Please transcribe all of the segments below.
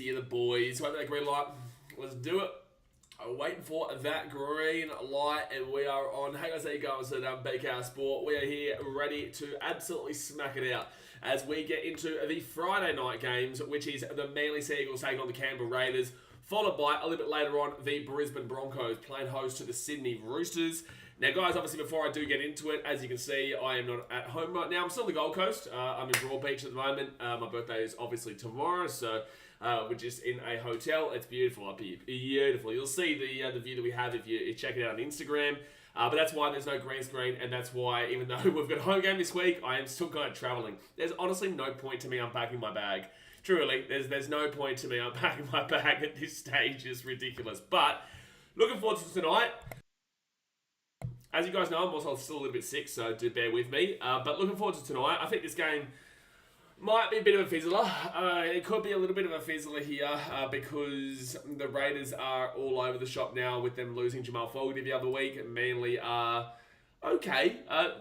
see the boys. Wait for that green light. Let's do it. I'm waiting for that green light, and we are on. Hey guys, how you going? So BKR Sport. We are here ready to absolutely smack it out as we get into the Friday night games, which is the Manly Sea Eagles taking on the Canberra Raiders, followed by a little bit later on the Brisbane Broncos playing host to the Sydney Roosters. Now, guys, obviously, before I do get into it, as you can see, I am not at home right now. I'm still on the Gold Coast. I'm in Broadbeach at the moment. My birthday is obviously tomorrow, so we're just in a hotel. It's beautiful up here. Beautiful. You'll see the view that we have if you check it out on Instagram. But that's why there's no green screen, and that's why, even though we've got a home game this week, I am still kind of travelling. There's honestly no point to me unpacking my bag. Truly, there's no point to me unpacking my bag at this stage. It's ridiculous. But looking forward to tonight. As you guys know, I'm also still a little bit sick, so do bear with me. But looking forward to tonight. I think this game might be a bit of a fizzler. It could be a little bit of a fizzler here because the Raiders are all over the shop now with them losing Jamal Fogarty the other week. Manly are okay.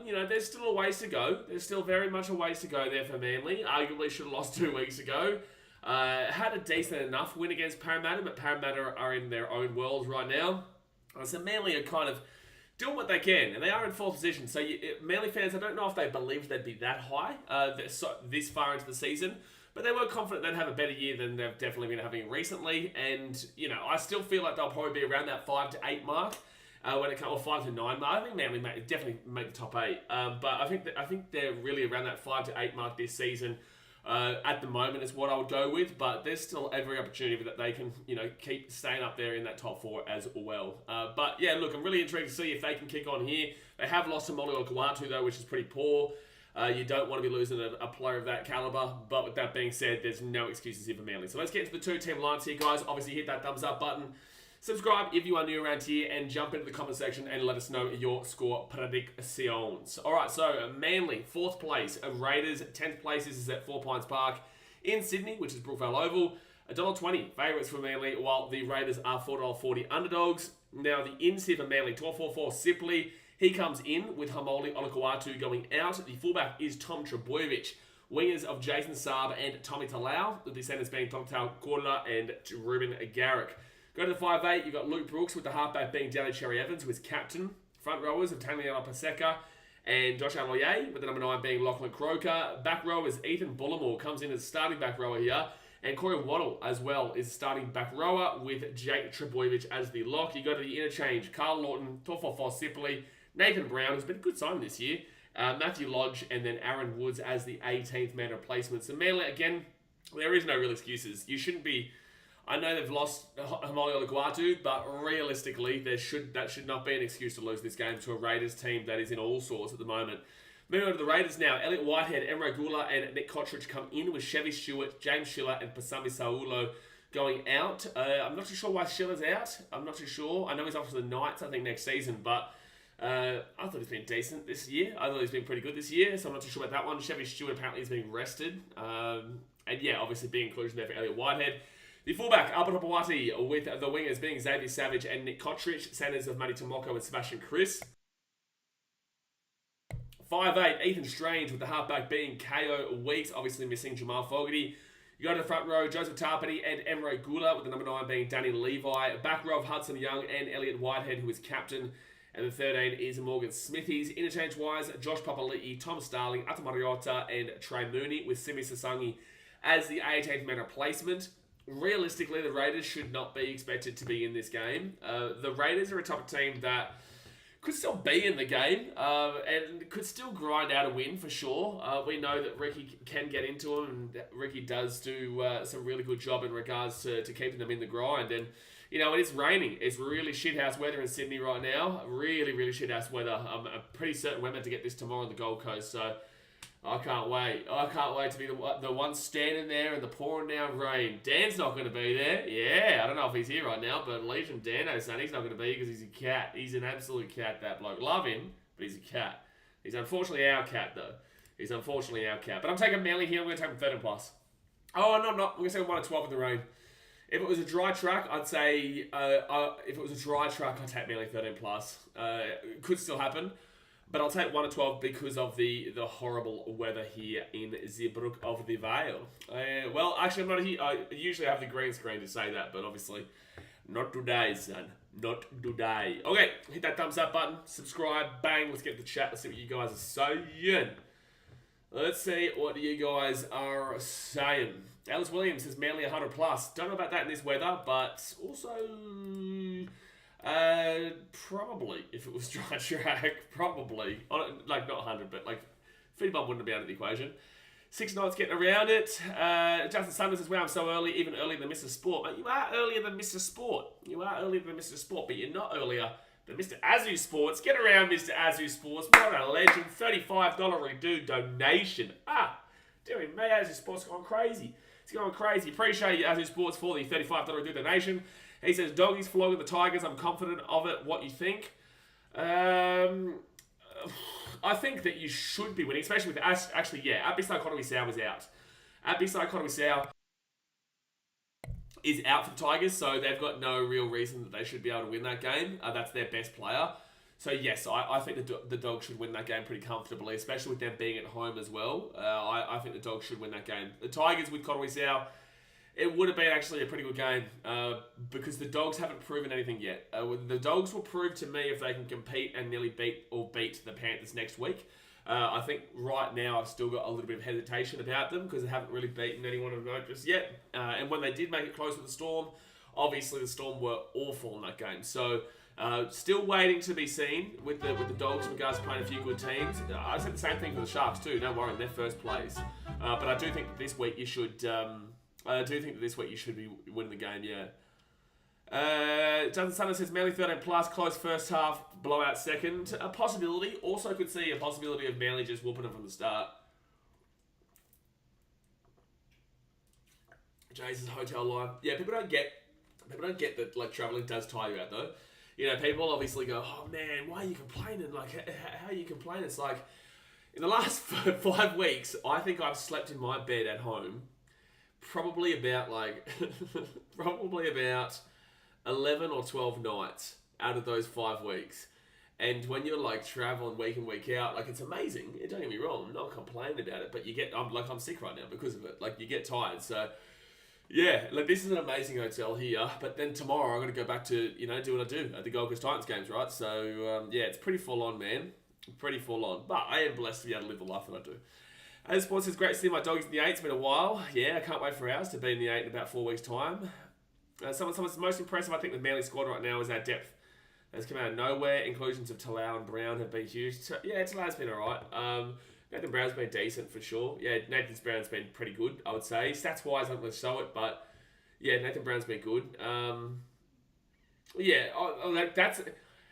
There's still a ways to go. There's still very much a ways to go there for Manly. Arguably should have lost 2 weeks ago. Had a decent enough win against Parramatta, but Parramatta are in their own world right now. So Manly are kind of doing what they can, and they are in fourth position. So, Manly fans, I don't know if they believed they'd be that high this far into the season, but they were confident they'd have a better year than they've definitely been having recently. And I still feel like they'll probably be around that 5 to 8 mark when it comes, or 5 to 9 mark. I think Manly definitely make the top 8, but I think they're really around that 5 to 8 mark this season. At the moment is what I would go with, but there's still every opportunity that they can, keep staying up there in that top 4 as well. But yeah, look, I'm really intrigued to see if they can kick on here. They have lost to Molly Okuatu though, which is pretty poor. You don't want to be losing a player of that caliber, but with that being said, there's no excuses here for Manly. So let's get into the 2 team lines here, guys. Obviously, hit that thumbs up button. Subscribe if you are new around here, and jump into the comment section and let us know your score predictions. Alright, so Manly, 4th place. Raiders, 10th place. This is at 4 Pines Park in Sydney, which is Brookvale Oval. $1.20 favourites for Manly, while the Raiders are $4.40 underdogs. Now, the ins here for Manly, 12.44 Sipley. He comes in with Hamoli Olakuatu going out. The fullback is Tom Trebojevic. Wingers of Jason Saab and Tommy Talau, with the centres being Tom Korla and Ruben Garrick. Go to the 5'8", you've got Luke Brooks with the halfback being Danny Cherry Evans, who is captain. Front rowers of Taniela Paseka and Josh Aloye, with the number 9 being Lachlan Croker. Back row is Ethan Bullimore, comes in as starting back rower here. And Corey Waddle as well is starting back rower with Jake Trebojevic as the lock. You go to the interchange, Carl Lawton, 12.44 Sipley, Nathan Brown, who's been a good signing this year, Matthew Lodge, and then Aaron Woods as the 18th man replacement. So Manly, again, there is no real excuses. You shouldn't be... I know they've lost Hamoli Olakuatu, but realistically, that should not be an excuse to lose this game to a Raiders team that is in all sorts at the moment. Moving on to the Raiders now. Elliot Whitehead, Emre Gula, and Nick Cottridge come in with Chevy Stewart, James Schiller, and Pasami Saulo going out. I'm not too sure why Schiller's out. I'm not too sure. I know he's off to the Knights, I think, next season, but I thought he's been decent this year. I thought he's been pretty good this year, so I'm not too sure about that one. Chevy Stewart apparently is being rested. And yeah, obviously big inclusion there for Elliot Whitehead. The fullback, Apatopawati, with the wingers being Xavier Savage and Nick Cottridge, centers of Matty Tomoko and Sebastian Chris. 5'8", Ethan Strange, with the halfback being KO Weeks, obviously missing Jamal Fogarty. You go to the front row, Joseph Tarpany and Emre Gula, with the number 9 being Danny Levi. Back row of Hudson Young and Elliot Whitehead, who is captain. And the 13 is Morgan Smithies. Interchange-wise, Josh Papali'i, Tom Starling, Atamariota, and Trey Mooney, with Simi Sasangi as the 18th man replacement. Realistically, the Raiders should not be expected to be in this game. The Raiders are a type of team that could still be in the game and could still grind out a win for sure. We know that Ricky can get into them, and Ricky does do some really good job in regards to keeping them in the grind. And, it is raining. It's really shithouse weather in Sydney right now. Really, really shithouse weather. I'm pretty certain we're meant to get this tomorrow on the Gold Coast, so I can't wait. I can't wait to be the one standing there in the pouring down rain. Dan's not going to be there. Yeah, I don't know if he's here right now, but Legion Dano's saying he's not going to be because he's a cat. He's an absolute cat, that bloke. Love him, but he's a cat. He's unfortunately our cat, though. He's unfortunately our cat. But I'm taking Manly here. I'm going to take him 13 plus. Oh, no, I'm not. I'm going to take 1 to 12 in the rain. If it was a dry track, I'd say... if it was a dry track, I'd take Manly 13 plus. It could still happen. But I'll take 1 to 12 because of the horrible weather here in Zeebrugge of the Vale. Well, actually, I'm not here. I usually have the green screen to say that, but obviously, not today, son. Not today. Okay, hit that thumbs up button, subscribe, bang. Let's get the chat. Let's see what you guys are saying. Let's see what you guys are saying. Alice Williams says Manly 100 plus. Don't know about that in this weather, but also probably if it was dry track, probably like not 100, but like feed bump wouldn't be out of the equation. 6 nights getting around it. Justin Sanders says, wow, I'm so early, even earlier than Mr. Sport. Mate, you are earlier than Mr. Sport. You are earlier than Mr. Sport, but you're not earlier than Mr. Azu Sports. Get around, Mr. Azu Sports. What a legend. $35 redo donation. Dear me, Azu Sports is going crazy. It's going crazy. Appreciate you, Azu Sports, for the $35 redo donation. He says, doggies flogging the Tigers. I'm confident of it. What you think? I think that you should be winning, especially with actually, yeah, Abby Dichotomy Sow was out. Abby Dichotomy Sow is out for the Tigers, so they've got no real reason that they should be able to win that game. That's their best player. So yes, I think the Dogs should win that game pretty comfortably, especially with them being at home as well. I think the Dogs should win that game. The Tigers with Conway Sow, it would have been actually a pretty good game because the Dogs haven't proven anything yet. The Dogs will prove to me if they can compete and nearly beat the Panthers next week. I think right now I've still got a little bit of hesitation about them because they haven't really beaten anyone of note just yet. And when they did make it close with the Storm, obviously the Storm were awful in that game. So still waiting to be seen with the Dogs in regards to playing a few good teams. I said the same thing for the Sharks too. Don't worry, they're first place. But I do think that this week you should. Be winning the game, yeah. Jonathan Sanders says Manly 13 plus, close first half, blowout second. A possibility. Also could see a possibility of Manly just whooping them from the start. Jason's hotel line. Yeah, people don't get that like traveling does tire you out though. You know, people obviously go, oh man, why are you complaining? Like, how are you complaining? It's like, in the last 5 weeks, I think I've slept in my bed at home probably about 11 or 12 nights out of those 5 weeks. And when you're like traveling week in, week out, like it's amazing. Don't get me wrong, I'm not complaining about it, but I'm sick right now because of it. Like you get tired. So yeah, like this is an amazing hotel here. But then tomorrow I'm going to go back to, do what I do at the Gold Coast Titans games, right? So yeah, it's pretty full on, man. Pretty full on. But I am blessed to be able to live the life that I do. As Sports says, great to see my doggies in the 8. It's been a while. Yeah, I can't wait for ours to be in the 8 in about 4 weeks' time. Someone's most impressive, I think, the Manly squad right now is our depth. It's come out of nowhere. Inclusions of Talau and Brown have been huge. Yeah, Talau's been alright. Nathan Brown's been decent for sure. Yeah, Nathan Brown's been pretty good, I would say. Stats-wise, I don't really show it, but yeah, Nathan Brown's been good.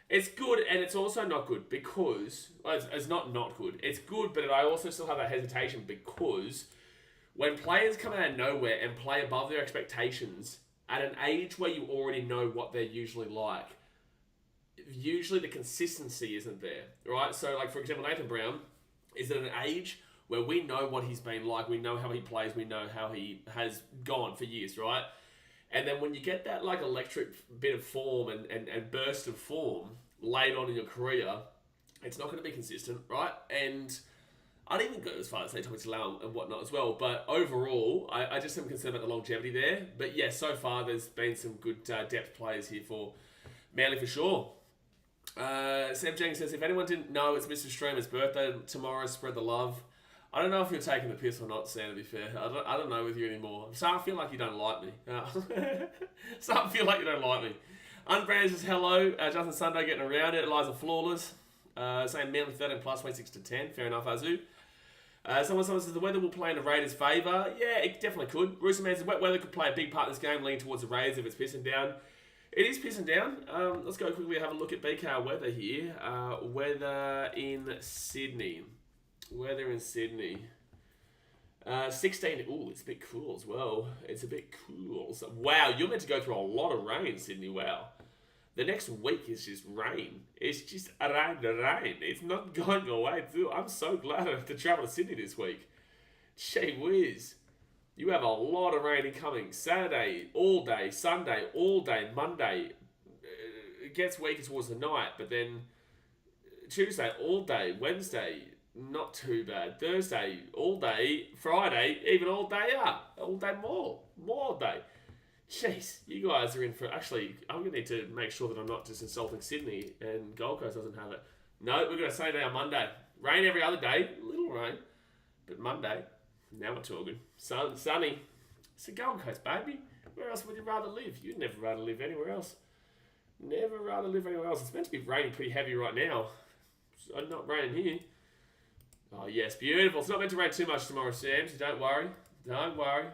It's good and it's also not good because it's not good. It's good, but I also still have that hesitation because when players come out of nowhere and play above their expectations at an age where you already know what they're usually like, usually the consistency isn't there, right? So, like for example, Nathan Brown is at an age where we know what he's been like, we know how he plays, we know how he has gone for years, right? And then when you get that like electric bit of form and burst of form late on in your career, it's not going to be consistent, right? And I'd even go as far as say Tommy Talau and whatnot as well. But overall, I just am concerned about the longevity there. But yeah, so far there's been some good depth players here for Manly for sure. Sam Jenkins says, if anyone didn't know, it's Mr. Streamer's birthday tomorrow. Spread the love. I don't know if you're taking the piss or not, Sam, to be fair. I don't know with you anymore. I'm starting to feel like you don't like me. Starting to feel like you don't like me. Unbranded says hello. Justin Sunday getting around it. Eliza Flawless. Saying Manly 13 plus, 26 to 10. Fair enough, Azu. Someone says the weather will play in the Raiders' favour. Yeah, it definitely could. Rooster Man says wet weather could play a big part in this game, leaning towards the Raiders if it's pissing down. It is pissing down. Let's go quickly have a look at BKR weather here. Weather in Sydney. 16. Ooh, it's a bit cool as well. It's a bit cool. So, wow, you're meant to go through a lot of rain, Sydney. Wow. The next week is just rain. It's just rain. It's not going away, too. I'm so glad I have to travel to Sydney this week. Gee whiz. You have a lot of rain incoming. Saturday, all day. Sunday, all day. Monday. It gets weaker towards the night, but then Tuesday, all day. Wednesday, not too bad. Thursday, all day. Friday, even all day up. All day more. More all day. Jeez, you guys are in for... Actually, I'm going to need to make sure that I'm not just insulting Sydney and Gold Coast doesn't have it. No, we're going to say now Monday. Rain every other day. Little rain. But Monday, now we're talking. Sunny. It's the Gold Coast, baby. Where else would you rather live? You'd never rather live anywhere else. Never rather live anywhere else. It's meant to be raining pretty heavy right now. So not raining here. Oh, yes, beautiful. It's not meant to rain too much tomorrow, Sam, so don't worry. Don't worry.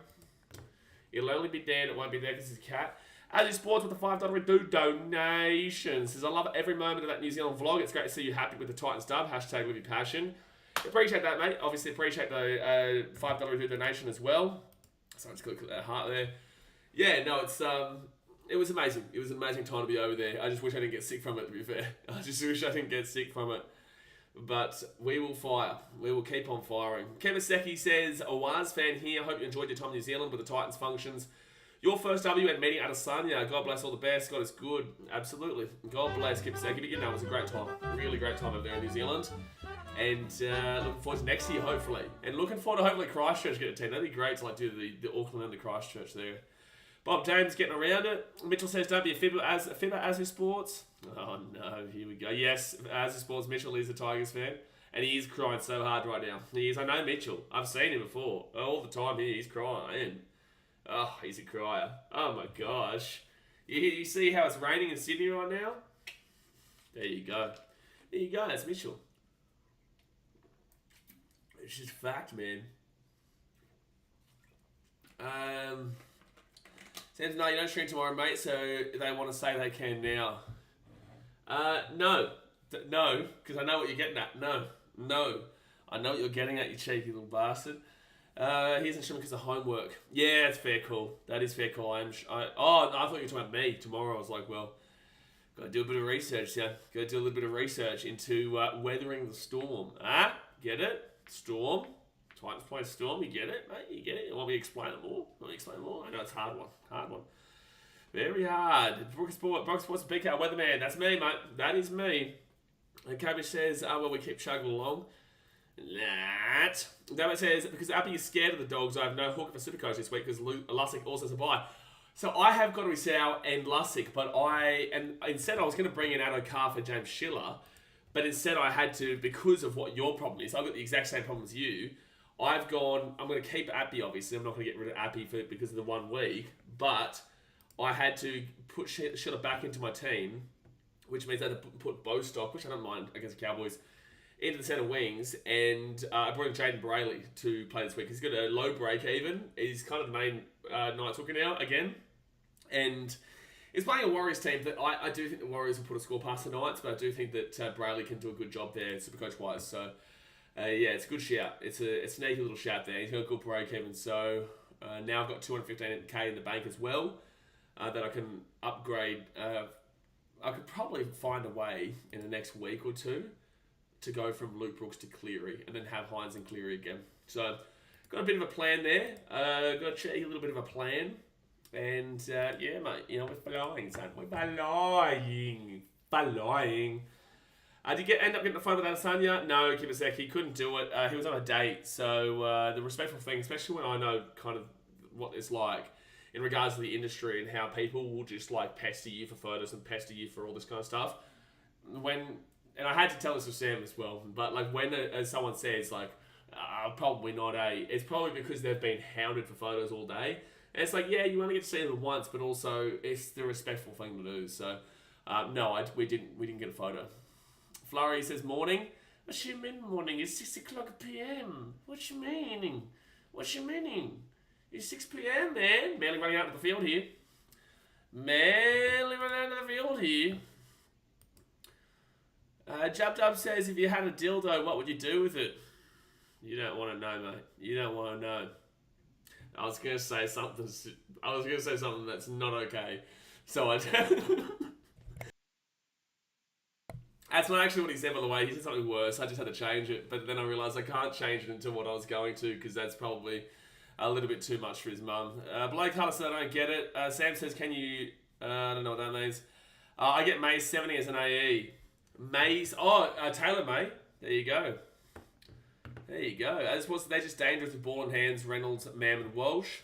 It'll only be there and it won't be there because it's a cat. As Sports with the $5 do donations. Says, I love every moment of that New Zealand vlog. It's great to see you happy with the Titans dub. Hashtag live your passion. Appreciate that, mate. Obviously appreciate the $5 do donation as well. So I just click that heart there. Yeah, no, it was amazing. It was an amazing time to be over there. I just wish I didn't get sick from it, to be fair. I just wish I didn't get sick from it. But we will fire. We will keep on firing. Kevin Secchi says, a Waz fan here. Hope you enjoyed your time in New Zealand with the Titans functions. Your first W and meeting Adesanya. God bless all the best. God is good. Absolutely. God bless Kevin Secchi. But you know, it was a great time. Really great time over there in New Zealand. And looking forward to next year, hopefully. And looking forward to hopefully Christchurch get a team. That'd be great to like do the Auckland and the Christchurch there. Bob James getting around it. Mitchell says, don't be a fibber as his sports. Oh no, here we go. Yes, as his sports, Mitchell is a Tigers fan. And he is crying so hard right now. He is. I know Mitchell. I've seen him before. All the time here, he's crying. Oh, he's a crier. Oh my gosh. You see how it's raining in Sydney right now? There you go. There you go, that's Mitchell. It's just fact, man. Sam's, no, you don't stream tomorrow, mate, so they want to say they can now. No, because I know what you're getting at. No. I know what you're getting at, you cheeky little bastard. He isn't streaming because of homework. Yeah, it's fair call. That is fair call. I thought you were talking about me tomorrow. I was like, well, got to do a bit of research, yeah. Got to do a little bit of research into weathering the storm. Get it? Storm. Titans play Storm, you get it, mate? You get it? You want me to explain it more? I know it's a hard one. Very hard. Brook Sports BK Weatherman. That's me, mate. That is me. And Cabbage says, well, we keep chugging along. David says, because Appy is scared of the dogs, I have no hook for Supercoach this week because Lussick also has a bye. So I have got to Risau and Lussick, but instead I was going to bring in Addo Carr for James Schiller, but instead I had to, because of what your problem is, I've got the exact same problem as you. I'm going to keep Appy, obviously. I'm not going to get rid of Appy because of the 1 week. But I had to put Schiller back into my team, which means I had to put Bostock, which I don't mind against the Cowboys, into the centre wings. And I brought in Jaden Brayley to play this week. He's got a low break even. He's kind of the main Knights hooker now, again. And he's playing a Warriors team that I do think the Warriors will put a score past the Knights, but I do think that Brayley can do a good job there, Supercoach-wise. So... yeah, it's a good shout. It's a sneaky little shout there. He's got a good break even. So now I've got 215k in the bank as well that I can upgrade. I could probably find a way in the next week or two to go from Luke Brooks to Cleary and then have Hines and Cleary again. So got a bit of a plan there. Got a cheeky little bit of a plan. And yeah, mate, you know, we're flying, son. We're flying. Did you end up getting the phone with Adesanya? No, Kibaseki couldn't do it. He was on a date. So the respectful thing, especially when I know kind of what it's like in regards to the industry and how people will just like pester you for photos and pester you for all this kind of stuff. And I had to tell this to Sam as well, but like when someone says like, probably not it's probably because they've been hounded for photos all day. And it's like, yeah, you only get to see them once, but also it's the respectful thing to do. So no, we didn't get a photo. Flurry says morning. What you mean morning? It's 6 o'clock p.m. What you meaning? It's 6 p.m, man. Merely running out of the field here. Jub Dub says, if you had a dildo, what would you do with it? You don't want to know, mate. You don't want to know. I was going to say something that's not okay. So I... That's not actually what he said, by the way. He said something worse. I just had to change it. But then I realised I can't change it into what I was going to because that's probably a little bit too much for his mum. Blake Hunter said, I don't get it. Sam says, can you... I don't know what that means. I get May 70 as an AE. Mays. Taylor May. There you go. They're just dangerous with ball in hands. Reynolds, Mam, and Walsh.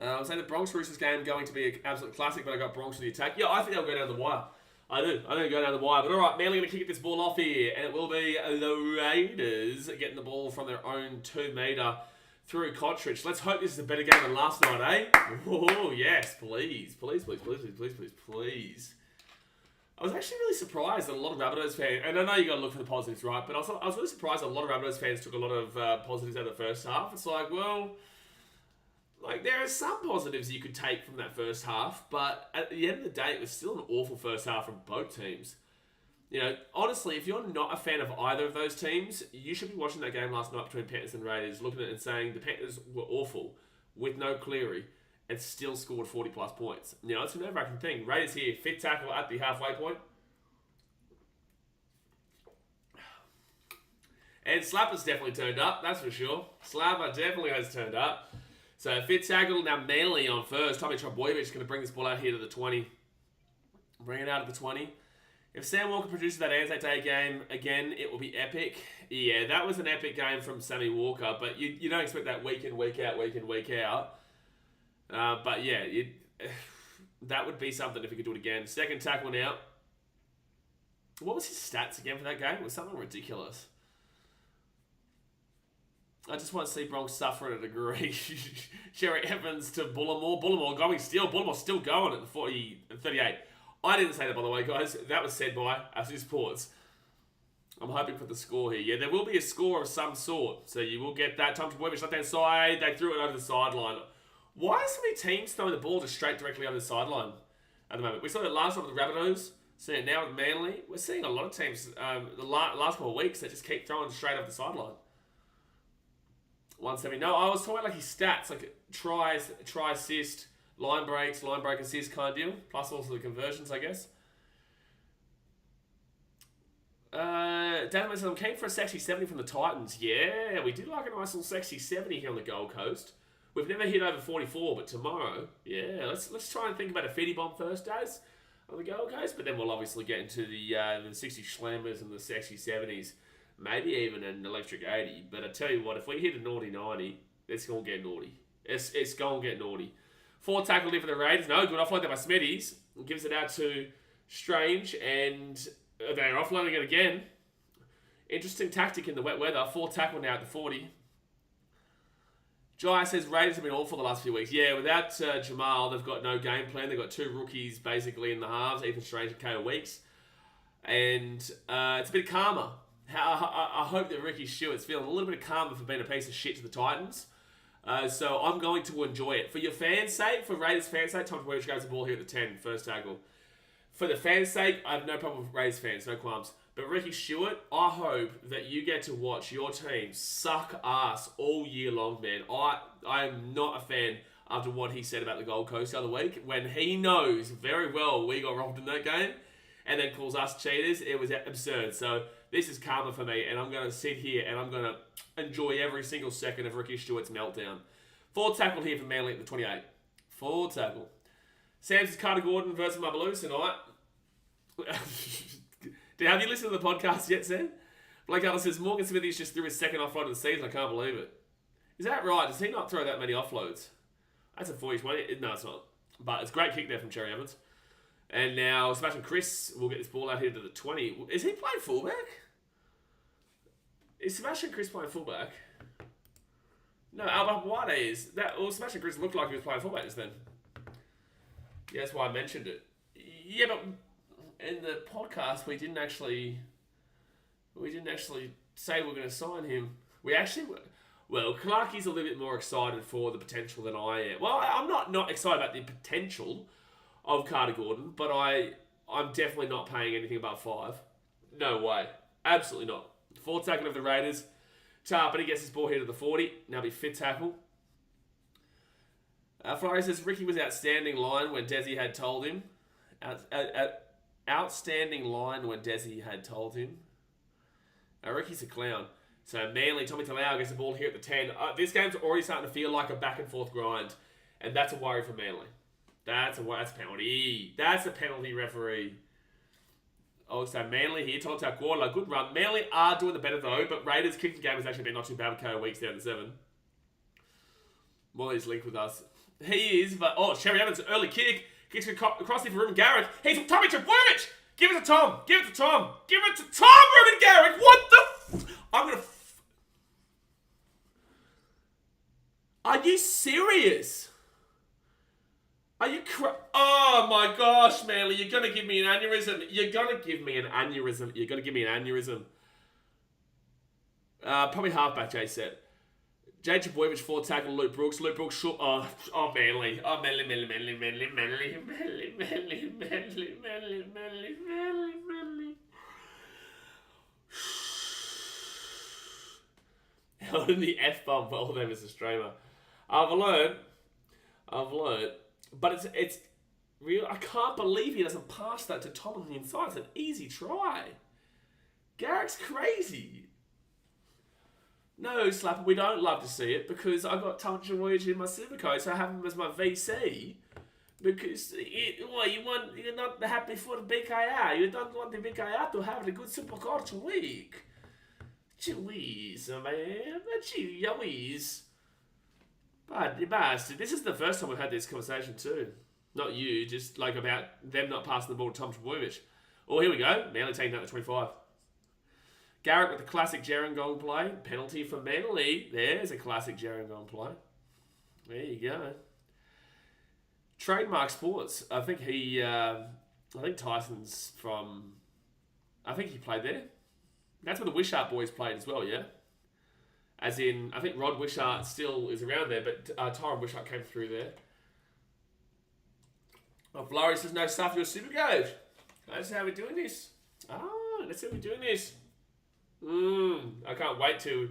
I'm saying the Bronx Roosters game going to be an absolute classic, but I got Bronx to the attack. Yeah, I think they'll go down the wire. I do. I think they'll go down the wire. But all right, Manly going to kick this ball off here, and it will be the Raiders getting the ball from their own 2 metre through Cottridge. Let's hope this is a better game than last night, eh? Oh, yes, please. Please. I was actually really surprised that a lot of Rabbitohs fans, and I know you got to look for the positives, right? But I was really surprised that a lot of Rabbitohs fans took a lot of positives out of the first half. It's like, well, there are some positives you could take from that first half, but at the end of the day, it was still an awful first half from both teams. You know, honestly, if you're not a fan of either of those teams, you should be watching that game last night between Panthers and Raiders, looking at it and saying the Panthers were awful with no Cleary and still scored 40 plus points. You know, it's a nerve-wracking thing. Raiders here, fit tackle at the halfway point. And Slapper's definitely turned up, that's for sure. Slapper definitely has turned up. So fit tackle, now Manly on first. Tommy Trbojevic is going to bring this ball out here to the 20. Bring it out of the 20. If Sam Walker produces that Anzac Day game again, it will be epic. Yeah, that was an epic game from Sammy Walker, but you don't expect that week in, week out. But yeah, that would be something if he could do it again. Second tackle now. What was his stats again for that game? It was something ridiculous. I just want to see Bronx suffer at a degree. Sherry Evans to Bullimore. Bullimore going still. Bullimore still going at the 38. I didn't say that, by the way, guys. That was said by Ashley Sports. I'm hoping for the score here. Yeah, there will be a score of some sort. So you will get that. Tom Trbojevic left-hand side. They threw it over the sideline. Why are so many teams throwing the ball just straight directly over the sideline at the moment? We saw that last time with the Rabbitohs. Seeing it now with Manly. We're seeing a lot of teams the last couple of weeks that just keep throwing straight over the sideline. 170. No, I was talking about like his stats, like tries, try assist, line break assist kind of deal. Plus also the conversions, I guess. Dan says, I'm keen for a sexy 70 from the Titans. Yeah, we do like a nice little sexy 70 here on the Gold Coast. We've never hit over 44, but tomorrow, yeah, let's try and think about a 50 bomb first, Daz, on the Gold Coast. But then we'll obviously get into the 60 slammers and the sexy 70s. Maybe even an electric 80. But I tell you what, if we hit a naughty 90, it's going to get naughty. It's going to get naughty. 4 tackled in for the Raiders. No, good offload there by Smitties. Gives it out to Strange. And they're offloading it again. Interesting tactic in the wet weather. 4 tackle now at the 40. Jai says Raiders have been awful the last few weeks. Yeah, without Jamal, they've got no game plan. They've got 2 rookies basically in the halves. Ethan Strange and KO Weeks. And it's a bit calmer. I hope that Ricky Stewart's feeling a little bit calmer for being a piece of shit to the Titans. So I'm going to enjoy it. For your fans' sake, for Raiders' fans' sake, Tom Trbojevic goes the ball here at the 10, first tackle. For the fans' sake, I have no problem with Raiders fans, no qualms. But Ricky Stewart, I hope that you get to watch your team suck ass all year long, man. I am not a fan after what he said about the Gold Coast the other week, when he knows very well we got robbed in that game, and then calls us cheaters. It was absurd. So this is karma for me, and I'm going to sit here and I'm going to enjoy every single second of Ricky Stewart's meltdown. 4 tackle here for Manly at the 28. 4 tackle. Sam's Carter Gordon versus my Blues tonight. Have you listened to the podcast yet, Sam? Blake Ellis says, Morgan Smithies just threw his second offload of the season. I can't believe it. Is that right? Does he not throw that many offloads? That's a 40-20. No, it's not. But it's a great kick there from Cherry Evans. And now Sebastian Chris will get this ball out here to the 20. Is he playing fullback? Is Sebastian Chris playing fullback? No, Albert White is. Sebastian Chris looked like he was playing fullback just then. Yeah, that's why I mentioned it. Yeah, but in the podcast we didn't actually say we're going to sign him. Clarkie's a little bit more excited for the potential than I am. Well, I'm not excited about the potential of Carter Gordon, but I'm definitely not paying anything above 5. No way. Absolutely not. 4 tackle of the Raiders. Tarpany gets his ball here to the 40. Now be fit tackle. Flores says Ricky was outstanding line when Desi had told him. Outstanding line when Desi had told him. Ricky's a clown. So Manly, Tommy Talau gets the ball here at the 10. This game's already starting to feel like a back and forth grind. And that's a worry for Manly. That's a penalty. That's a penalty, referee. Also, Manly here, Tom Takwala, good run. Manly are doing the better though, but Raiders' kicking game has actually been not too bad with KO Weeks down to 7. Molly's linked with us. He is, but Sherry Evans, early kick. Kicks across here for Ruben Garrick. He's Tommy Trbojevic. Give it to Tom. Give it to Tom. Give it to Tom, Ruben Garrick. What the I'm going to... Are you serious? Are you Oh my gosh, Manly. You're going to give me an aneurysm. You're going to give me an aneurysm. You're going to give me an aneurysm. Probably halfback, Jay said. Jay Trbojevic, 4 tackle, Luke Brooks. Luke Brooks, Manly. Manly. Held in the F-bomb, well done, Mr. Streamer. I've learned. But it's real. I can't believe he doesn't pass that to Tom on the inside. It's an easy try. Garrick's crazy. No, Slapper, we don't love to see it because I got Tom Trbojevic in my Supercoach, so I have him as my VC. Because you're not happy for the BKR. You don't want the BKR to have a good Supercoach week. Jeez, man. Jeez. But bastard, this is the first time we've had this conversation too. Not you, just like about them not passing the ball to Tom Trbojevic. Oh, here we go. Manly taking that to 25. Garrick with the classic Gerringong play. Penalty for Manly. There's a classic Gerringong play. There you go. Trademark Sports. I think Tyson's from... I think he played there. That's where the Wishart boys played as well, yeah? As in, I think Rod Wishart still is around there, but Tyron Wishart came through there. Flurry says, no stuff, you're a super coach. That's how we're doing this. That's how we're doing this. I can't wait to...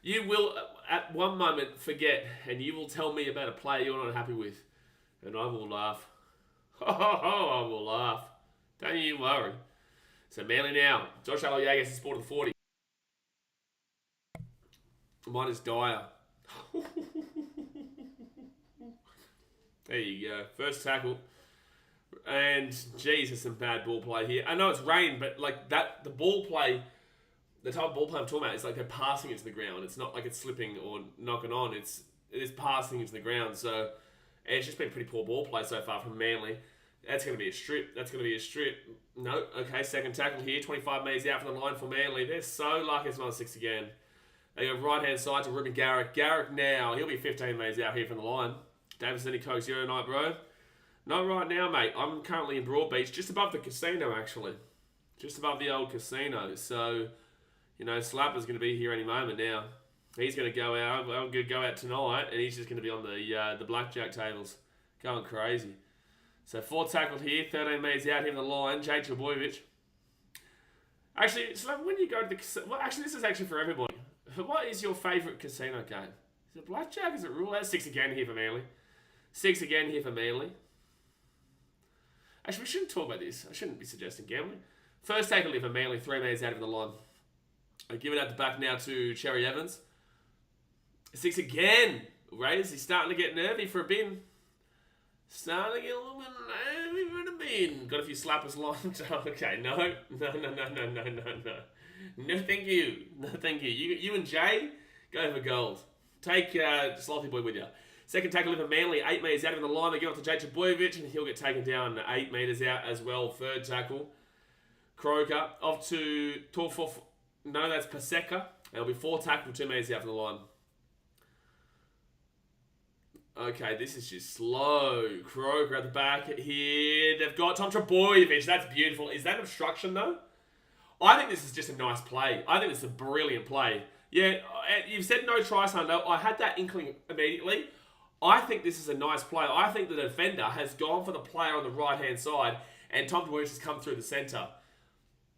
You will, at one moment, forget, and you will tell me about a player you're not happy with. And I will laugh. I will laugh. Don't you worry. So Manly now. Josh Aloyagas is sport of the 40. Mine is Dyer. There you go. First tackle. And, geez, there's some bad ball play here. I know it's rain, but like that, the ball play, the type of ball play I'm talking about, it's like they're passing it to the ground. It's not like it's slipping or knocking on. It is passing into the ground. So it's just been pretty poor ball play so far from Manly. That's going to be a strip. No. Okay, second tackle here. 25 metres out from the line for Manly. They're so lucky it's not a 6 again. They go right-hand side to Ruben Garrick. Garrick now. He'll be 15 metres out here from the line. Davis, any Cokes here tonight, bro? Not right now, mate. I'm currently in Broadbeach, just above the casino, actually. Just above the old casino. So, Slapper's going to be here any moment now. He's going to go out. I'm going to go out tonight, and he's just going to be on the blackjack tables. Going crazy. So, 4 tackled here. 13 metres out here from the line. Jay Trbojevic. Actually, Slapper, when you go to the casino... Well, actually, this is actually for everybody. What is your favourite casino game? Is it blackjack? Is it roulette? 6 again here for Manly. 6 again here for Manly. Actually, we shouldn't talk about this. I shouldn't be suggesting gambling. First tackle here for Manly. 3 metres out of the line. I give it out the back now to Cherry Evans. 6 again. Raiders, he's starting to get nervy for a bin. Starting to get a little bit nervy for a bin. Got a few slappers lined up. Okay, no. No, thank you. You and Jay, go for gold. Take Slothy Boy with you. Second tackle for Manly, 8 metres out of the line. They give it to Jay Trbojevic, and he'll get taken down 8 metres out as well. Third tackle. Croker off to Torforth. No, that's Paseka. It'll be 4 tackle, 2 metres out from the line. Okay, this is just slow. Croker at the back here. They've got Tom Trbojevic. That's beautiful. Is that obstruction, though? I think this is just a nice play. I think it's a brilliant play. Yeah, you've said no try, Sundo. I had that inkling immediately. I think this is a nice play. I think the defender has gone for the player on the right-hand side, and Tom Trbojevic has come through the centre.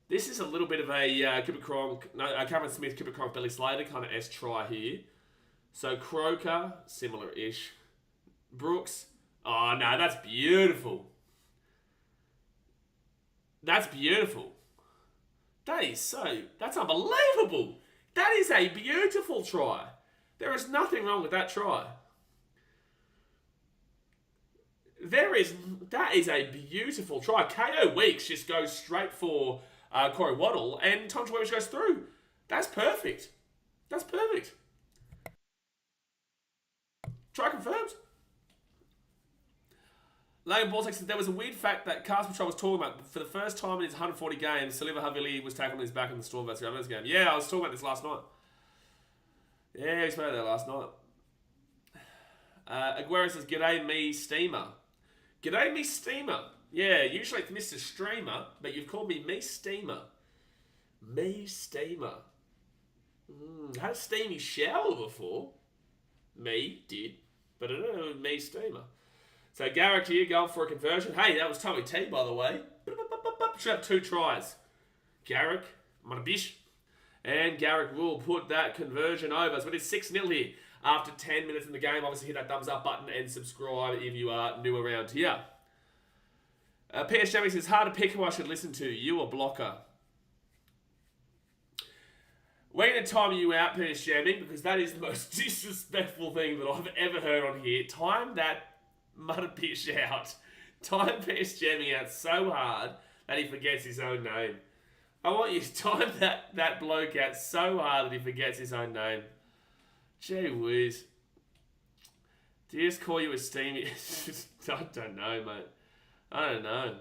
This is a little bit of a Cameron Smith, Kipper Cronk, Billy Slater kind of S-try here. So Croker, similar-ish. Brooks. Oh, no, that's beautiful. That's beautiful. That's unbelievable. That is a beautiful try. There is nothing wrong with that try. That is a beautiful try. KO Weeks just goes straight for Corey Waddle, and Tom Trbojevic goes through. That's perfect. That's perfect. Try confirmed. Logan Baltic says there was a weird fact that Carson Patrol was talking about. For the first time in his 140 games, Saliva Havili was taken on his back in the Storm vs. Ravens game. Yeah, I was talking about this last night. Yeah, we spoke about that last night. Aguero says, "G'day me, Steamer." G'day me, Steamer. Yeah, usually it's Mr. Streamer, but you've called me Steamer. Me Steamer. Had a steamy shower before. Me did, but I don't know me Steamer. So Garrick here going for a conversion. Hey, that was Tommy T, by the way. Should have 2 tries. Garrick, I'm on a bish. And Garrick will put that conversion over. So it is 6-0 here after 10 minutes in the game. Obviously hit that thumbs up button and subscribe if you are new around here. PS Jamie says, hard to pick who I should listen to, you or Blocker. We're going to time you out, PS Jamming, because that is the most disrespectful thing that I've ever heard on here. Time that mudder pitch out. Time PS Jamming out so hard that he forgets his own name. I want you to time that bloke out so hard that he forgets his own name. Gee whiz. Do you just call you a steamy? I don't know, mate. I don't know.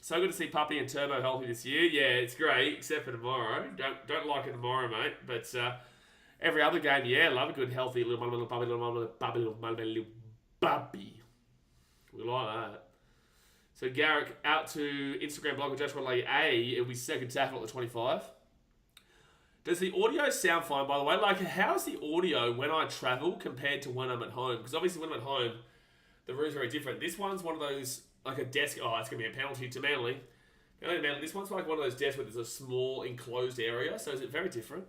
So good to see Puppy and Turbo healthy this year. Yeah, it's great, except for tomorrow. Don't like it tomorrow, mate. But every other game, yeah, love a good healthy little puppy. We like that. So Garrick out to Instagram blogger Joshua Lay A. It'll be second tackle at the 25. Does the audio sound fine, by the way? Like, how's the audio when I travel compared to when I'm at home? Because obviously when I'm at home, the room's very different. This one's one of those, like a desk. Oh, it's going to be a penalty to Manly. This one's like one of those desks where there's a small enclosed area. So is it very different?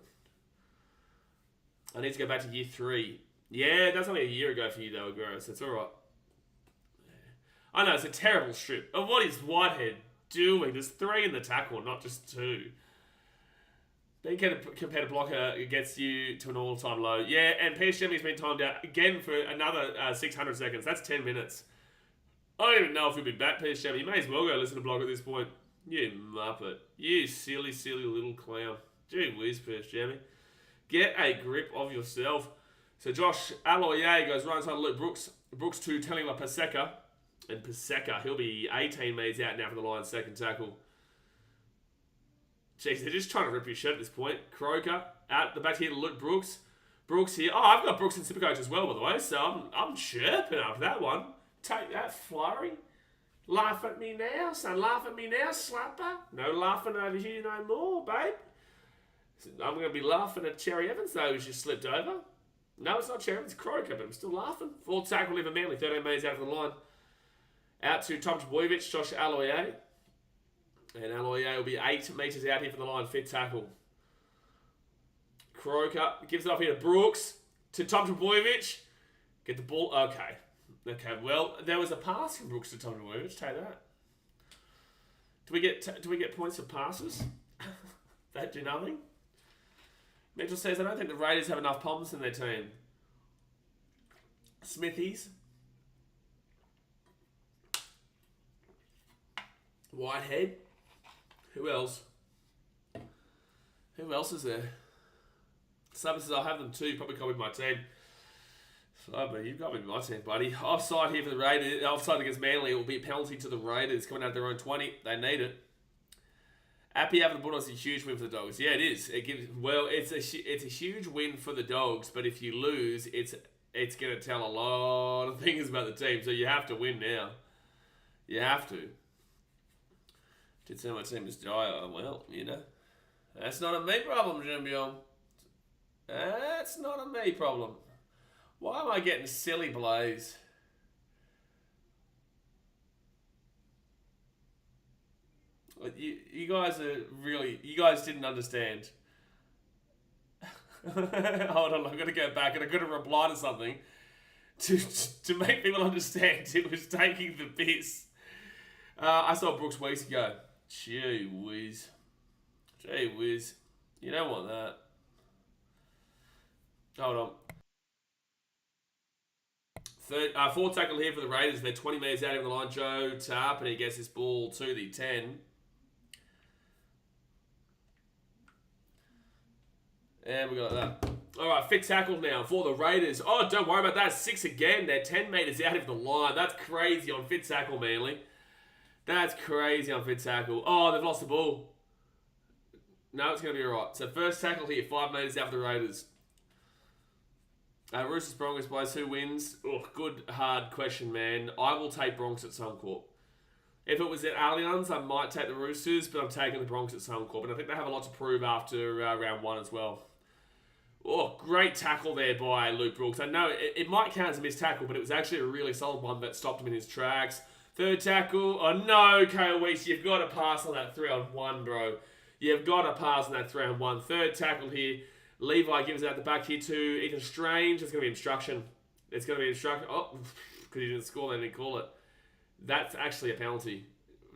I need to go back to year 3. Yeah, that's only a year ago for you, though, Aguero, so it's all right. I know, it's a terrible strip. And what is Whitehead doing? There's 3 in the tackle, not just 2. Being compared to Blocker gets you to an all-time low. Yeah, and PS Jimmy's been timed out again for another 600 seconds. That's 10 minutes. I don't even know if he'll be back, PS Jimmy. You may as well go listen to Blocker at this point. You muppet. You silly, silly little clown. Gee whiz, PS Jimmy. Get a grip of yourself. So Josh Aloye goes right inside Luke Brooks. Brooks to Telling Paseka. And Paseka, he'll be 18 metres out now for the Lions' second tackle. Jeez, they're just trying to rip your shirt at this point. Croker out the back here to Luke Brooks. Brooks here. Oh, I've got Brooks in Supercoach as well, by the way. So I'm chirping after that one. Take that, Flurry. Laugh at me now, son. Laugh at me now, slapper. No laughing over here no more, babe. I'm going to be laughing at Cherry Evans, though, who's just slipped over. No, it's not Cherry Evans, it's Croker, but I'm still laughing. Full tackle, Liver Manly, 13 metres out of the line. Out to Tom Trbojevic, Josh Aloye. And Aloye will be 8 metres out here for the line, fit tackle. Croker gives it off here to Brooks. To Tom Trbojevic. Get the ball. Okay, well, there was a pass from Brooks to Tom Trbojevic. Take that. Do we get points for passes? That do nothing? Mitchell says, I don't think the Raiders have enough problems in their team. Smithies. Whitehead. Who else? Who else is there? Summers says, I'll have them too. Probably copied my team. But you've got me with my team, buddy. Offside here for the Raiders. Offside against Manly. It will be a penalty to the Raiders coming out of their own 20. They need it. Appy having the Bulldogs is a huge win for the Dogs. Yeah, it is. It's a huge win for the Dogs, but if you lose, it's going to tell a lot of things about the team. So you have to win now. You have to. Did say my team is dire. Well, you know, that's not a me problem, Jim Bjorn. That's not a me problem. Why am I getting silly, Blaze? You guys are really... You guys didn't understand. Hold on, I've got to go back and I've got to reply to something to make people understand it was taking the piss. I saw Brooks weeks ago. Gee whiz. Gee whiz. You don't want that. Hold on. Fourth tackle here for the Raiders. They're 20 metres out of the line. Joe Tarp, and he gets this ball to the 10. And we got that. All right, fit tackle now for the Raiders. Oh, don't worry about that. 6 again. They're 10 metres out of the line. That's crazy on fit tackle, Manly. That's crazy on fit tackle. Oh, they've lost the ball. No, it's going to be all right. So first tackle here, 5 metres out of the Raiders. Roosters Broncos, boys. Who wins? Oh, good, hard question, man. I will take Bronx at Suncorp. If it was at Allianz, I might take the Roosters, but I'm taking the Bronx at Suncorp. And I think they have a lot to prove after round 1 as well. Oh, great tackle there by Luke Brooks. I know it might count as a missed tackle, but it was actually a really solid one that stopped him in his tracks. Third tackle. Oh, no, Kale Weeks. You've got to pass on that 3-on-1, bro. You've got to pass on that 3-on-1. Third tackle here. Levi gives it out the back here to Ethan Strange. It's going to be instruction. It's going to be instruction. Oh, because he didn't score, they didn't call it. That's actually a penalty.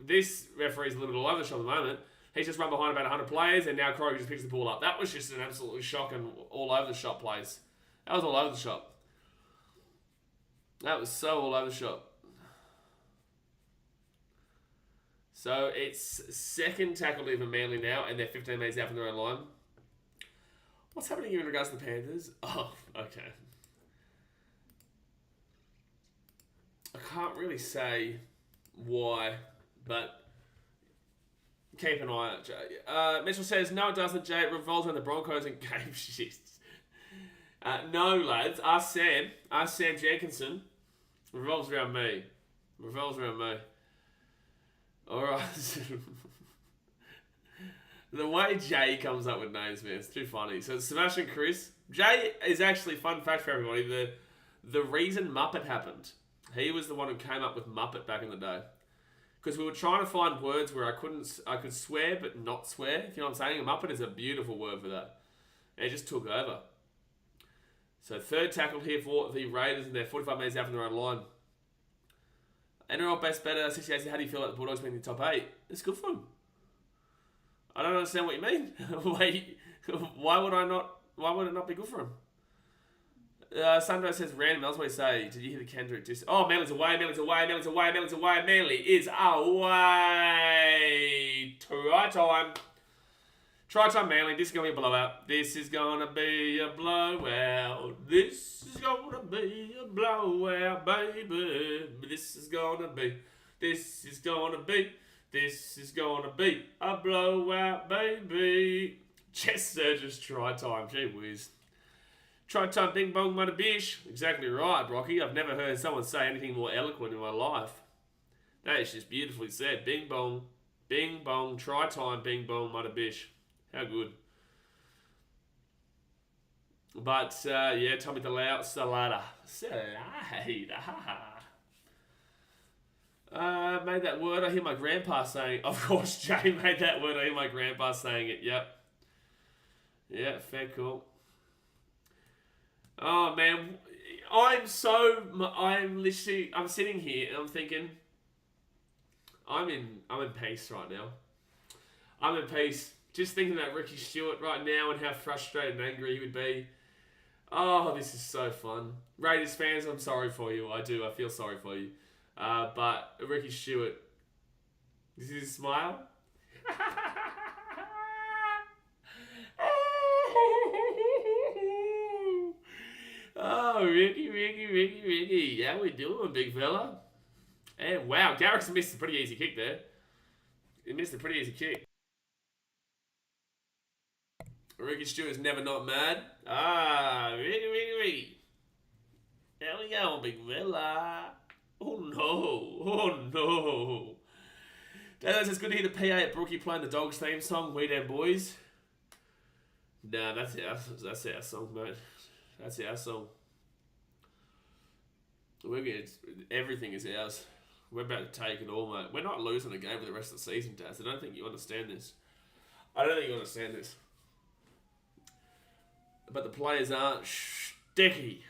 This referee's a little bit all over the shop at the moment. He's just run behind about 100 players, and now Croker just picks the ball up. That was just an absolutely shocking all over the shop plays. That was all over the shop. That was so all over the shop. So it's second tackle here for Manly now, and they're 15 metres out from their own line. What's happening here in regards to the Panthers? Oh, okay. I can't really say why, but keep an eye out, Jay. Mitchell says, no, it doesn't, Jay. It revolves around the Broncos and game shifts. No, lads. Ask Sam Jenkinson. Revolves around me. Revolves around me. All right. The way Jay comes up with names, man, it's too funny. So it's Sebastian Chris. Jay is actually, fun fact for everybody, the reason Muppet happened. He was the one who came up with Muppet back in the day. Because we were trying to find words where I could swear but not swear. If you know what I'm saying? A Muppet is a beautiful word for that. And it just took over. So third tackle here for the Raiders, and they're 45 metres out from their own line. NRL best better, 68. How do you feel about the Bulldogs being in the top 8? It's good for them. I don't understand what you mean. Wait, why would it not be good for him? Sandro says random. That's what he say. Did you hear the Kendrick? Oh, Manly's away. Manly's away. Manly's away. Manly's away. Manly is away. Try time. Try time, Manly. This is going to be a blowout. This is going to be a blowout. This is going to be a blowout, baby. This is going to be. This is going to be. This is going to be a blowout, baby. Chest surgeons, try time. Gee whiz. Try time, bing bong, mudda bish. Exactly right, Brocky. I've never heard someone say anything more eloquent in my life. That is just beautifully said. Bing bong, try time, bing bong, mudda bish. How good. But, yeah, Tommy DeLau, Salada. Made that word, I hear my grandpa saying. Of course, Jay made that word, I hear my grandpa saying it. Yep. Yeah, fair call. Oh, man. I'm sitting here and I'm thinking, I'm in peace right now. I'm in peace. Just thinking about Ricky Stewart right now and how frustrated and angry he would be. Oh, this is so fun. Raiders fans, I'm sorry for you. I do. I feel sorry for you. But Ricky Stewart, this is his smile. Oh, Ricky. How we doing, big fella? And wow, Garrick's missed a pretty easy kick there. He missed a pretty easy kick. Ricky Stewart's never not mad. Ricky. How we going, big fella? Oh no. Dad says, good to hear the PA at Brookie playing the Dogs theme song, We Damn Boys. Nah, that's our song, mate. That's our song. Everything is ours. We're about to take it all, mate. We're not losing a game for the rest of the season, Daz. I don't think you understand this. But the players aren't sticky.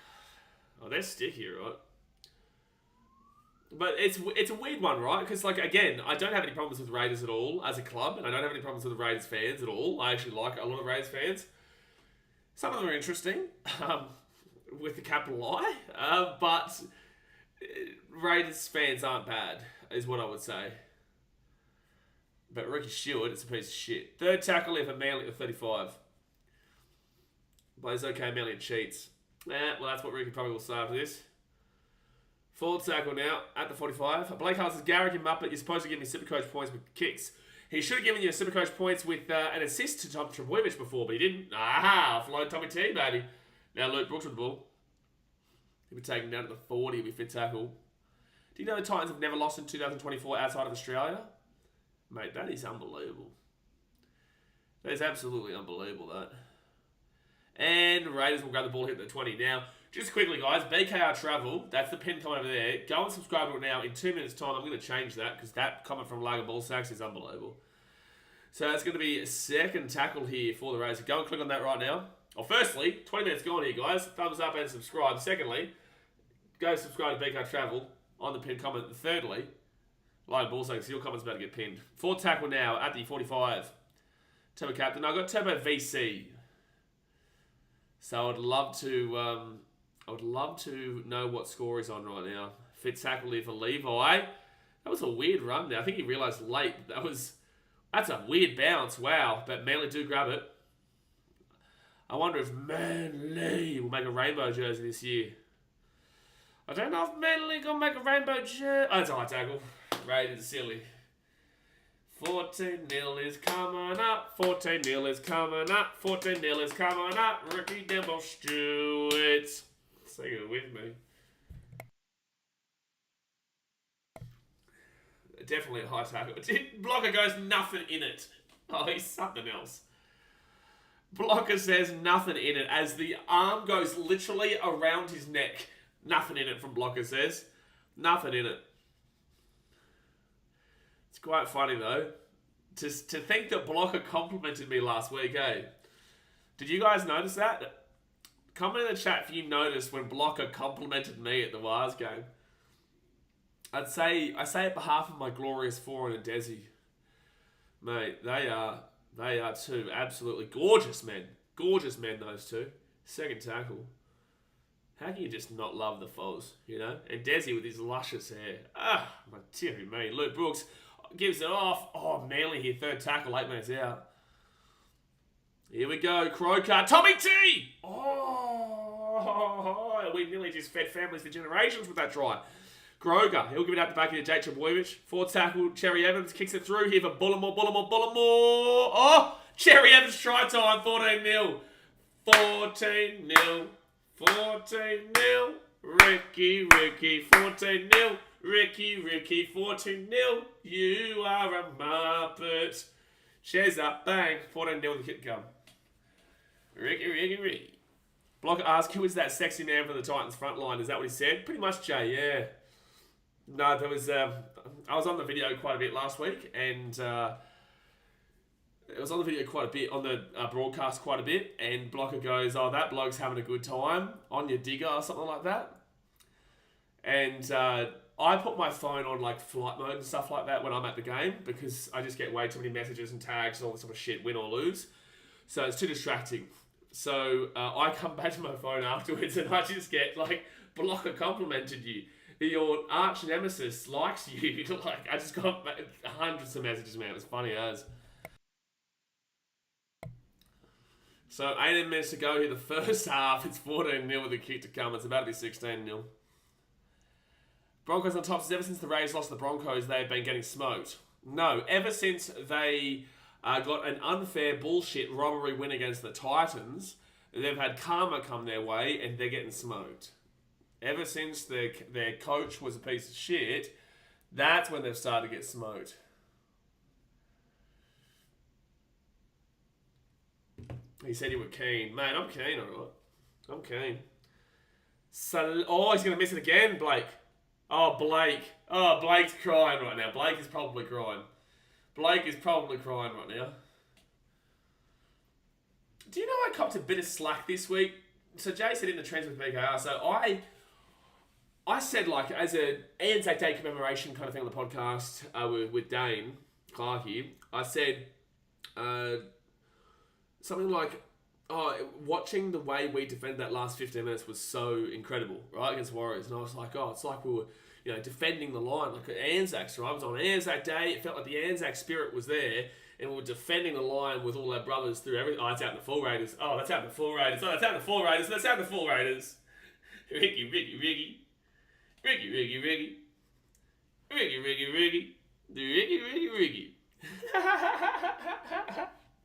Oh, they're sticky, right? But it's a weird one, right? Because, like, again, I don't have any problems with Raiders at all as a club, and I don't have any problems with the Raiders fans at all. I actually like a lot of Raiders fans. Some of them are interesting, with the capital I, but Raiders fans aren't bad, is what I would say. But Ricky Stewart, it's a piece of shit. Third tackle here for Manly at 35. Plays okay, Manly cheats. Well, that's what Ricky probably will say after this. Forward tackle now at the 45. Blake Hart says, Garrick and Muppet, you're supposed to give me Supercoach points with kicks. He should have given you Supercoach points with an assist to Tom Trebojevic before, but he didn't. Aha! Offload Tommy T, baby. Now Luke Brooks with the ball. He'll be taken down to the 40 with fit tackle. Do you know the Titans have never lost in 2024 outside of Australia? Mate, that is unbelievable. That is absolutely unbelievable, that. And Raiders will grab the ball, hit the 20. Now, just quickly, guys, BKR Travel, that's the pin comment over there. Go and subscribe to it now. In 2 minutes' time, I'm going to change that because that comment from Lager Ball Sacks is unbelievable. So that's going to be a second tackle here for the Raiders. Go and click on that right now. Well, firstly, 20 minutes gone here, guys. Thumbs up and subscribe. Secondly, go subscribe to BKR Travel on the pin comment. Thirdly, Lager Ball Sacks, your comment's about to get pinned. Fourth tackle now at the 45. Turbo Captain. I've got Turbo VC. So I'd love to know what score he's on right now. Fit tackle here for Levi. That was a weird run there. I think he realised late that's a weird bounce. Wow. But Manly do grab it. I wonder if Manly will make a rainbow jersey this year. I don't know if Manly gonna make a rainbow jersey. Oh, it's a high tackle. Raiders silly. 14-0 is coming up. 14-0 is coming up. 14-0 is coming up. Ricky Dembo Stewart. Sing it with me. Definitely a high tackle. Blocker goes nothing in it. Oh, he's something else. Blocker says nothing in it as the arm goes literally around his neck. Nothing in it from Blocker says. Nothing in it. It's quite funny though. To think that Blocker complimented me last week, eh? Did you guys notice that? Comment in the chat if you noticed when Blocker complimented me at the Wires game. I say it behalf of my glorious Foreign and Desi. Mate, they are two absolutely gorgeous men. Gorgeous men, those two. Second tackle. How can you just not love the foes, you know? And Desi with his luscious hair. Ah, my dearie me. Luke Brooks gives it off. Oh, Manly here. Third tackle, 8 minutes out. Here we go. Croker. Tommy T! Oh, we nearly just fed families for generations with that try. Groger. He'll give it out the back of Jake Trebojevic. Fourth tackle. Cherry Evans kicks it through here for Bullimore. Oh, Cherry Evans try time. 14-0. 14-0. 14-0. Ricky. 14-0. Ricky, 14-0. You are a Muppet. Shares up, bang. 14-0 with the kick come. Ricky. Blocker asks, who is that sexy man for the Titans front line? Is that what he said? Pretty much, Jay, yeah. No, there was... I was on the video quite a bit last week, and... it was on the video quite a bit, on the broadcast quite a bit, and Blocker goes, oh, that bloke's having a good time on your digger or something like that. And... I put my phone on like flight mode and stuff like that when I'm at the game because I just get way too many messages and tags and all this sort of shit, win or lose. So it's too distracting. So I come back to my phone afterwards and I just get like, Blocker complimented you. Your arch nemesis likes you. Like I just got hundreds of messages, man. It was funny as. So 18 minutes to go here. The first half, it's 14-0 with a kick to come. It's about to be 16-0. Broncos on top. Ever since the Raiders lost to the Broncos, they've been getting smoked. No, ever since they got an unfair bullshit robbery win against the Titans, they've had karma come their way and they're getting smoked. Ever since their coach was a piece of shit, that's when they've started to get smoked. He said you were keen. Mate, I'm keen, alright. I'm keen. So, he's going to miss it again, Blake. Oh, Blake. Oh, Blake's crying right now. Blake is probably crying. Blake is probably crying right now. Do you know I copped a bit of slack this week? So Jay said in the trends with BKR. So I said like as a Anzac Day commemoration kind of thing on the podcast with Dane Clarkey, I said something like, watching the way we defended that last 15 minutes was so incredible, right, against Warriors. And I was like, it's like we were, defending the line like at Anzacs, right? I was on Anzac Day. It felt like the Anzac spirit was there. and we were defending the line with all our brothers through everything. Oh, that's out in the full Raiders. Oh, that's out in the full Raiders. Oh, that's out in the full Raiders. That's out in the full Raiders. Ricky, Ricky, Ricky. Ricky, Ricky, Ricky. Ricky, Ricky, Ricky. Ricky, Ricky, Ricky.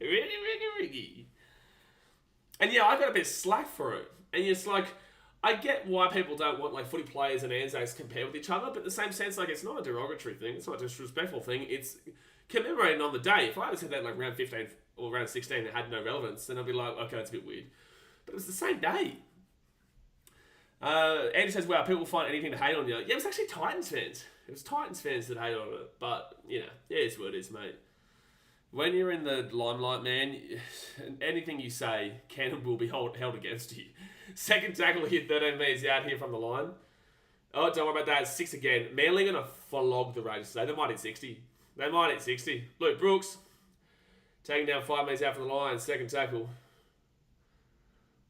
Ricky, Ricky, Ricky. And yeah, I got a bit slack for it. And it's like, I get why people don't want like footy players and Anzacs compare with each other, but in the same sense, like it's not a derogatory thing, it's not a disrespectful thing, it's commemorating on the day. If I had said that like round 15 or round 16 it had no relevance, then I'd be like, okay, that's a bit weird. But it was the same day. Andy says, wow, people find anything to hate on you. Yeah, it was actually Titans fans. It was Titans fans that hate on it. But, you know, yeah, it's what it is, mate. When you're in the limelight, man, anything you say can and will be held against you. Second tackle here, 13 metres out here from the line. Oh, don't worry about that. 6 again. Manly going to flog the Raiders today. They might hit 60. They might hit 60. Luke Brooks taking down 5 metres out from the line. Second tackle.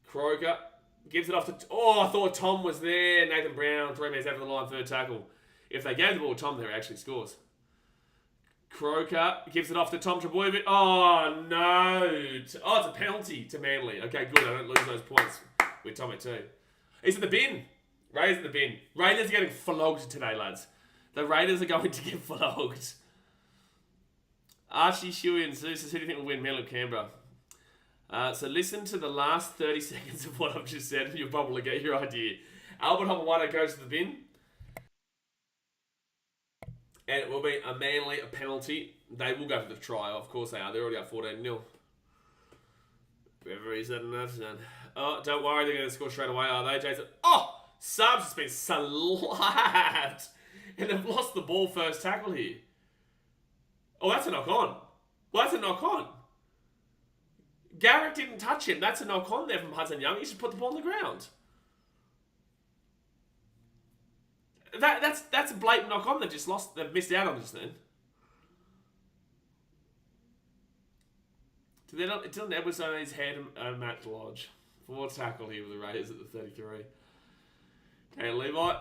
Croker gives it off to... Oh, I thought Tom was there. Nathan Brown, 3 metres out from the line. Third tackle. If they gave the ball to Tom there, he actually scores. Croker gives it off to Tom Trebojevic. Oh, no. Oh, it's a penalty to Manly. Okay, good. I don't lose those points with Tommy too. He's in the bin. Raiders in the bin. Raiders are getting flogged today, lads. The Raiders are going to get flogged. Archie, Shuey and Zeus says, who do you think will win, Manly or Canberra? So listen to the last 30 seconds of what I've just said and you'll probably get your idea. Albert Hopewada goes to the bin. And it will be a Manly penalty. They will go for the try. Of course they are. They're already up 14-0. Whoever he said enough done. Oh, don't worry. They're going to score straight away, are they, Jason? Oh! Subs has been slapped. And they've lost the ball first tackle here. Oh, that's a knock-on. Well, that's a knock-on. Garrick didn't touch him. That's a knock-on there from Hudson Young. He should put the ball on the ground. That's a blatant knock-on. They've missed out on just then. Dylan Edwards on his head and Matt Lodge. 4 tackle here with the Raiders at the 33. Okay, Levi.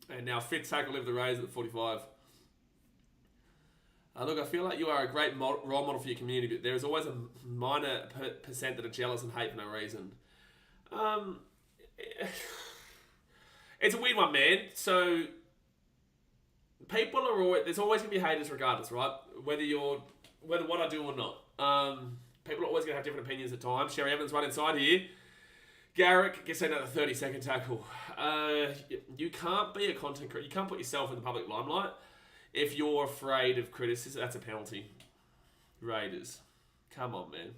And now 5th tackle with the Raiders at the 45. Look, I feel like you are a great role model for your community, but there is always a minor percent that are jealous and hate for no reason. It's a weird one, man. So, people are always... There's always going to be haters regardless, right? Whether what I do or not. People are always going to have different opinions at times. Sherry Evans right inside here. Garrick gets another 30-second tackle. You can't be a content creator. You can't put yourself in the public limelight if you're afraid of criticism. That's a penalty. Raiders. Come on, man.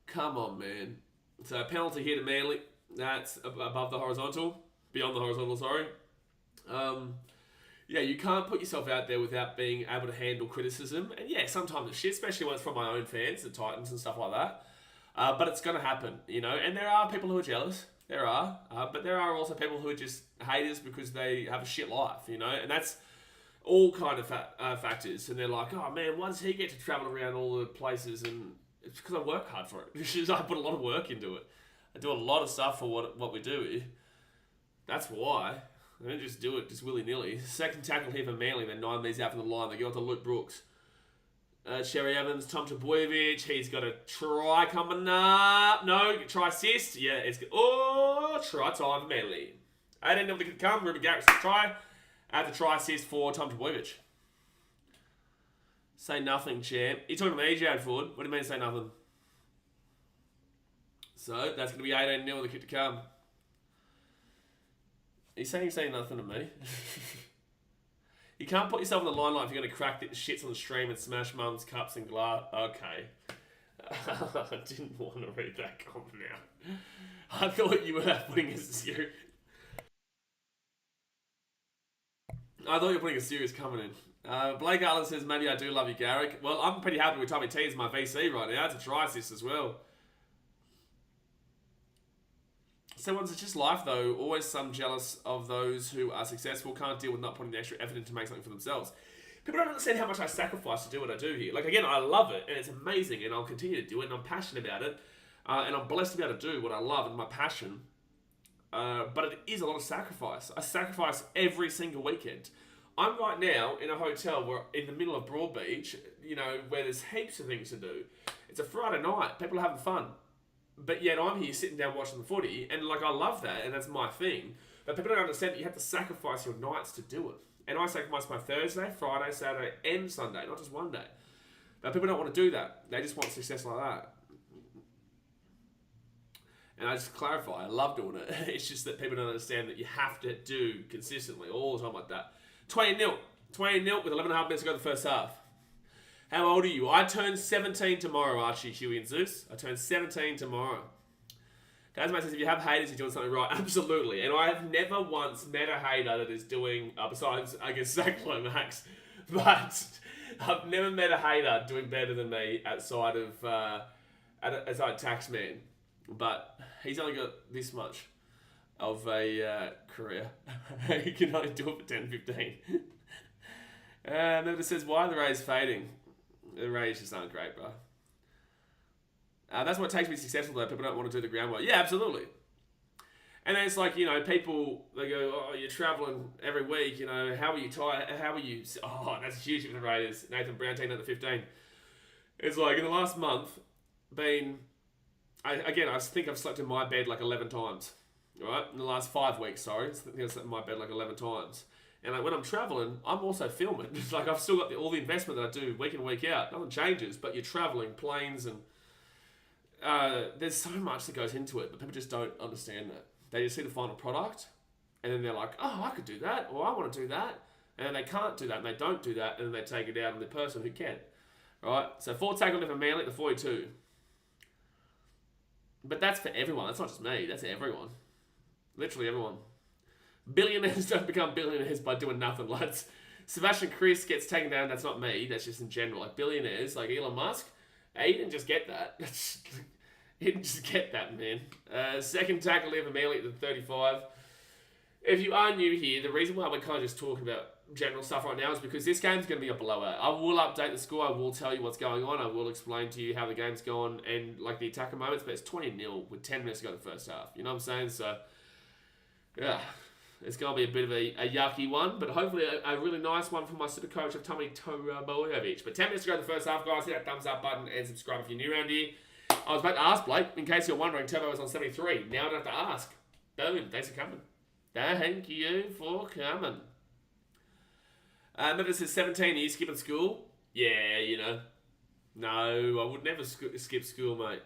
Come on, man. So, penalty here to Manly. That's above the horizontal. Beyond the horizontal, sorry. Yeah, you can't put yourself out there without being able to handle criticism. And yeah, sometimes it's shit, especially when it's from my own fans, the Titans and stuff like that. But it's going to happen, you know. And there are people who are jealous. There are. But there are also people who are just haters because they have a shit life, you know. And that's all kind of factors. And they're like, oh, man, why does he get to travel around all the places? And it's because I work hard for it. I put a lot of work into it. I do a lot of stuff for what we do. That's why. I don't just do it just willy-nilly. Second tackle here for Manly. They're 9 metres out from the line. They go on to Luke Brooks. Sherry Evans, Tom Trebojevic. He's got a try coming up. No, try assist. Yeah, it's good. Oh, try time for Manly. 18-0 to come. Ruben Garrick's try. Add the try assist for Tom Trebojevic. Say nothing, champ. You're talking to me, Jared Ford. What do you mean say nothing? So, that's going to be 18-0 the kick to come. He's saying nothing to me. You can't put yourself in the limelight if you're going to crack the shits on the stream and smash mums, cups and glass. Okay. I didn't want to read that comment now. I thought you were putting a serious... I thought you were putting a serious comment in. Blake Allen says, maybe I do love you, Garrick. Well, I'm pretty happy with Tommy T as my VC right now. It's a try assist as well. So once it's just life though, always some jealous of those who are successful, can't deal with not putting the extra effort in to make something for themselves. People don't understand how much I sacrifice to do what I do here. Like again, I love it and it's amazing and I'll continue to do it and I'm passionate about it. And I'm blessed to be able to do what I love and my passion. But it is a lot of sacrifice. I sacrifice every single weekend. I'm right now in a hotel where in the middle of Broadbeach, you know, where there's heaps of things to do. It's a Friday night. People are having fun. But yet I'm here sitting down watching the footy, and like I love that, and that's my thing. But people don't understand that you have to sacrifice your nights to do it. And I sacrifice my Thursday, Friday, Saturday, and Sunday, not just one day. But people don't want to do that. They just want success like that. And I just clarify, I love doing it. It's just that people don't understand that you have to do consistently all the time like that. 20-0. 20-0 with 11 and a half minutes to go in the first half. How old are you? I turn 17 tomorrow, Archie, Huey, and Zeus. I turn 17 tomorrow. Tasman says, if you have haters, you're doing something right. Absolutely. And I have never once met a hater that is doing, besides, I guess, Zach Lomax, but I've never met a hater doing better than me outside of, outside Taxman. But he's only got this much of a career. He can only do it for 10, 15. Then it says, why are the Rays fading? The Rays just aren't great, bro. That's what it takes to be successful, though. People don't want to do the groundwork. Yeah, absolutely. And then it's like, you know, people, they go, oh, you're travelling every week, you know, how are you tired? How are you? Oh, that's huge for the Raiders. Nathan Brown, team at the 15. It's like, in the last month, I think I've slept in my bed like 11 times. Right? In the last 5 weeks, sorry. I think I've slept in my bed like 11 times. And like when I'm traveling, I'm also filming. It's like I've still got all the investment that I do week in, week out. Nothing changes, but you're traveling, planes, and there's so much that goes into it, but people just don't understand that. They just see the final product, and then they're like, oh, I could do that, or I want to do that. And then they can't do that, and they don't do that, and then they take it out on the person who can. Right? So 4 tackle for Manly at the 42. But that's for everyone. That's not just me. That's everyone. Literally everyone. Billionaires don't become billionaires by doing nothing, lads. Sebastian Chris gets taken down. That's not me. That's just in general. Like billionaires, like Elon Musk, he didn't just get that. He didn't just get that, man. Second tackle here for Manly at the 35. If you are new here, the reason why we're kind of just talking about general stuff right now is because this game's going to be a blowout. I will update the score. I will tell you what's going on. I will explain to you how the game's gone and like the attacker moments. But it's 20-0 with 10 minutes to go in the first half. You know what I'm saying? So, yeah. It's going to be a bit of a yucky one, but hopefully a really nice one from my super coach of Tommy Torabojevic. But 10 minutes to go in the first half, guys. Hit that thumbs up button and subscribe if you're new around here. I was about to ask, Blake, in case you're wondering, Turbo was on 73. Now I don't have to ask. Boom. Thanks for coming. Thank you for coming. Remember this is 17, are you skipping school? Yeah, you know. No, I would never skip school, mate.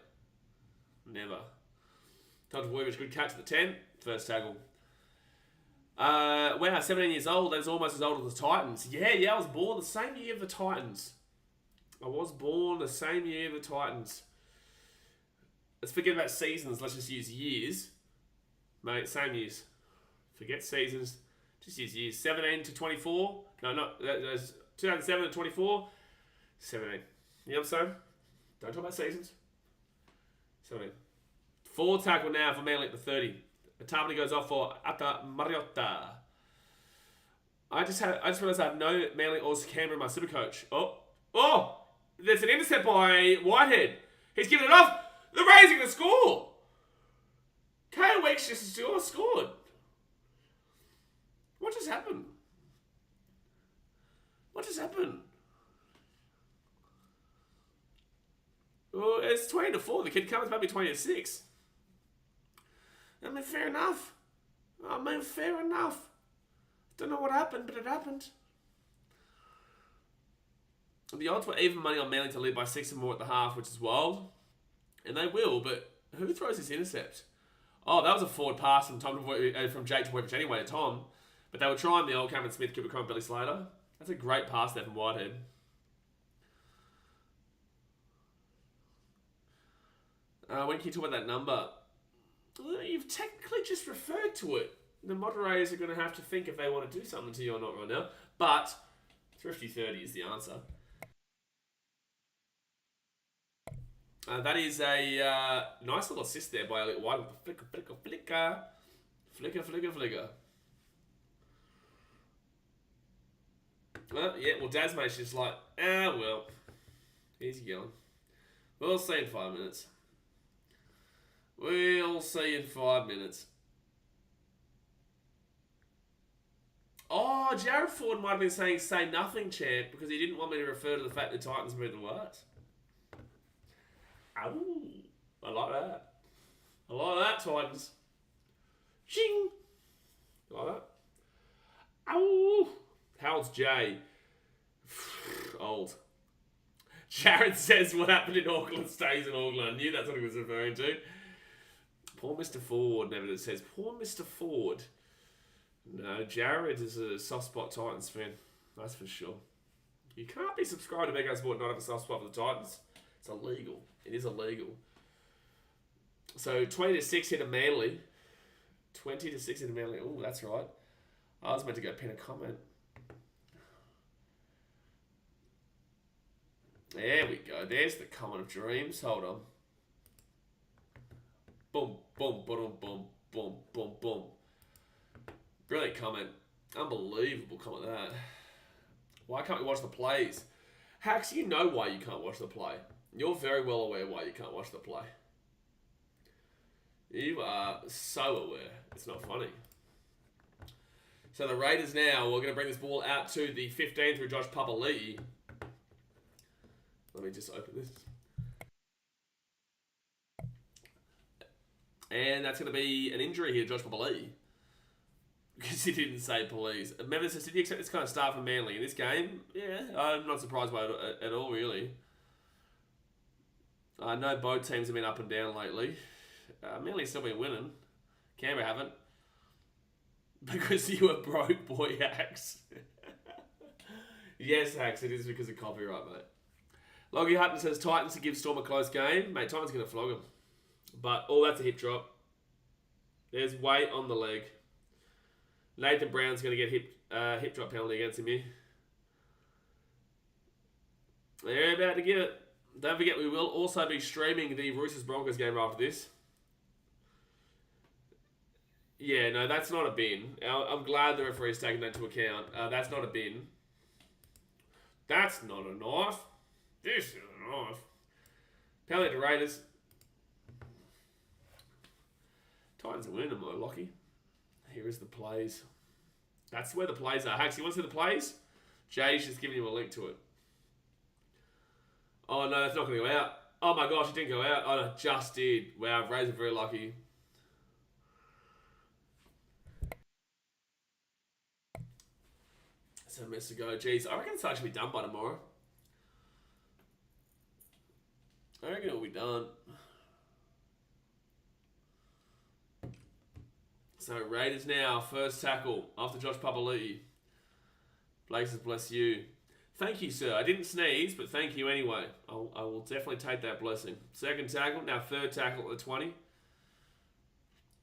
Never. Tom Torabojevic, good catch at the 10. First tackle. Wow, 17 years old. That's almost as old as the Titans. Yeah, I was born the same year of the Titans. I was born the same year of the Titans. Let's forget about seasons. Let's just use years. Mate, same years. Forget seasons. Just use years. 17 to 24. No, not. That's 2007 to 24. 17. You know what I'm saying? Don't talk about seasons. 17. 4 tackle now for Manly at the 30. The Tamani goes off for Atta Mariotta. I just realised I have no Manly or Canberra in my super coach. Oh! There's an intercept by Whitehead. He's giving it off. The Rays are going to score. KO Weeks just scored. What just happened? Oh, it's 20-4. The kid comes maybe 20-6. I mean, fair enough. Don't know what happened, but it happened. The odds were even money on Manly to lead by 6 or more at the half, which is wild. And they will, but who throws this intercept? Oh, that was a forward pass from Jake Torabojevic anyway to Tom. But they were trying the old Cameron Smith, Cooper Cron, Billy Slater. That's a great pass there from Whitehead. When can you talk about that number? Well, you've technically just referred to it. The moderators are going to have to think if they want to do something to you or not right now. But Thrifty 30 is the answer. That is a nice little assist there by Elliot White with the flicker. Well, Dasmate's just like, well, here's you going. We'll see in 5 minutes. Oh, Jared Ford might have been saying "say nothing, champ" because he didn't want me to refer to the fact the Titans moved the worst. Ow, I like that. I like that, Titans. Ching. You like that? Ow. How's Jay? Old. Jared says what happened in Auckland stays in Auckland. I knew that's what he was referring to. Poor Mr. Ford, never says, poor Mr. Ford. No, Jared is a soft spot Titans fan. That's for sure. You can't be subscribed to BKRmy Sport and not have a soft spot for the Titans. It's illegal. It is illegal. So 20-6 hit a Manly. 20-6 hit a Manly. Oh, that's right. I was meant to go pin a comment. There we go. There's the comment of dreams. Hold on. Boom, boom, boom, boom, boom, boom, boom. Brilliant comment. Unbelievable comment that. Why can't we watch the plays? Hacks, you know why you can't watch the play. You're very well aware why you can't watch the play. You are so aware. It's not funny. So the Raiders now, we're going to bring this ball out to the 15 through Josh Papali'i. Let me just open this. And that's going to be an injury here, Josh Papali'i. Because he didn't say police. Remember, did you expect this kind of start from Manly in this game? Yeah, I'm not surprised by it at all, really. I know both teams have been up and down lately. Manly's still been winning. Canberra haven't. Because you were broke, boy, Hacks. Yes, Hacks, it is because of copyright, mate. Loggy Hutton says Titans to give Storm a close game. Mate, Titans going to flog him. But, that's a hip drop. There's weight on the leg. Nathan Brown's going to get hip drop penalty against him here. They're about to give it. Don't forget, we will also be streaming the Roosters Broncos game after this. Yeah, no, that's not a bin. I'm glad the referee's taken that into account. That's not a bin. That's not a knife. This is a knife. Penalty to Raiders. Titans are winning, my Lockie. Here is the plays. That's where the plays are. Hacks, you want to see the plays? Jay's just giving you a link to it. Oh, no, that's not going to go out. Oh, my gosh, it didn't go out. Oh, no, it just did. Wow, Rays are very lucky. So, minutes to go. Jeez, I reckon it's actually done by tomorrow. I reckon it'll be done. So, Raiders now, first tackle after Josh Papali'i. Blake says, bless you. Thank you, sir. I didn't sneeze, but thank you anyway. I will definitely take that blessing. Second tackle, now third tackle at the 20.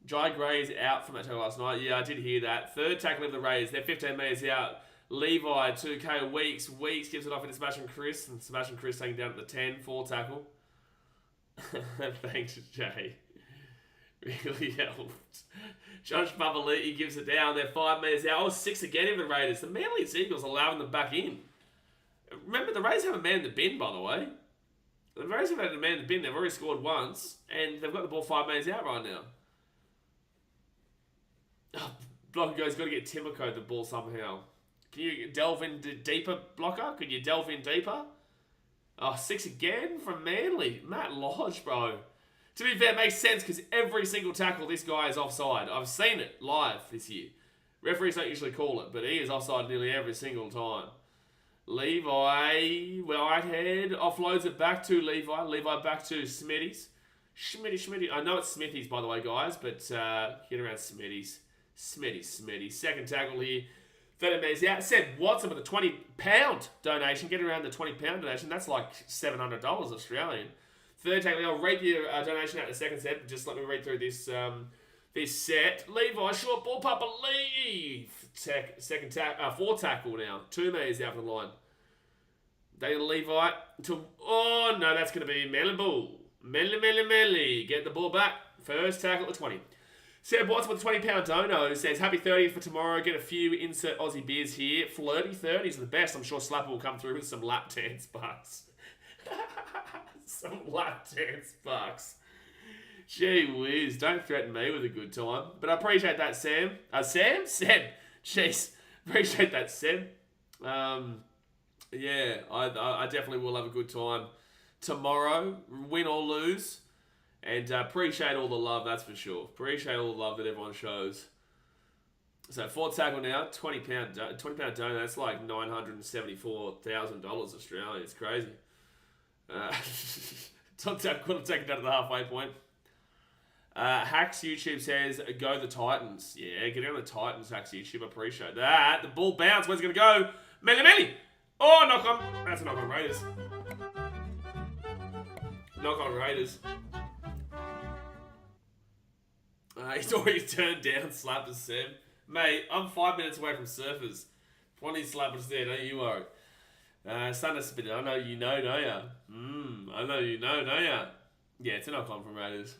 Jai Gray is out from that tackle last night. Yeah, I did hear that. Third tackle of the Raiders. They're 15 metres out. Levi, 2K, Weeks. Weeks gives it off into Sebastian Chris. And Sebastian Chris taking down at the 10. 4 tackle. Thanks, Jay. Really helped. Josh Papali'i gives it down. They're 5 metres out. Oh, 6 again in the Raiders. The Manly Eagles allowing them back in. Remember, the Raiders haven't manned the bin, by the way. The Raiders haven't had to man the bin. They've already scored once, and they've got the ball 5 metres out right now. Oh, Blocker goes, got to get Timoko the ball somehow. Can you delve in deeper, Blocker? Could you delve in deeper? Oh, 6 again from Manly. Matt Lodge, bro. To be fair, it makes sense because every single tackle, this guy is offside. I've seen it live this year. Referees don't usually call it, but he is offside nearly every single time. Levi, Whitehead, offloads it back to Levi. Levi back to Smitty's. Schmitty. I know it's Smithy's, by the way, guys, but get around Smitty's. Smitty. Second tackle here. 30 metres out. Said Watson with a £20 donation. Get around the £20 donation. That's like $700 Australian. Third tackle. I'll read your donation out in the second set. Just let me read through this this set. Levi, short ball, Papali'i. Second tackle. Fourth tackle now. 2 metres out from the line. Daniel Levi to... Oh, no, that's going to be Melly. Melly. Get the ball back. First tackle at 20. Seb Watson with a £20 dono says, happy 30th for tomorrow. Get a few insert Aussie beers here. Flirty 30s are the best. I'm sure Slapper will come through with some lap dance bucks. Some lap dance bucks. Gee whiz, don't threaten me with a good time. But I appreciate that, Sam. Seb? Jeez. Appreciate that, Seb. Yeah, I definitely will have a good time tomorrow, win or lose. And appreciate all the love, that's for sure. Appreciate all the love that everyone shows. So fourth tackle now, £20 donor. That's like $974,000 Australian. It's crazy. Top tackle could have taken down to the halfway point. Hacks YouTube says, go the Titans. Yeah, get on the Titans, Hacks YouTube. Appreciate that. The ball bounce. Where's it going to go? Melly. Oh, knock on. That's a knock on Raiders. Knock on Raiders. He's already turned down slappers, Sam. Mate, I'm 5 minutes away from surfers. 20 slappers there, don't you worry. Sunday, I know you know, don't ya? I know you know, don't ya? Yeah, it's a knock-on from Raiders.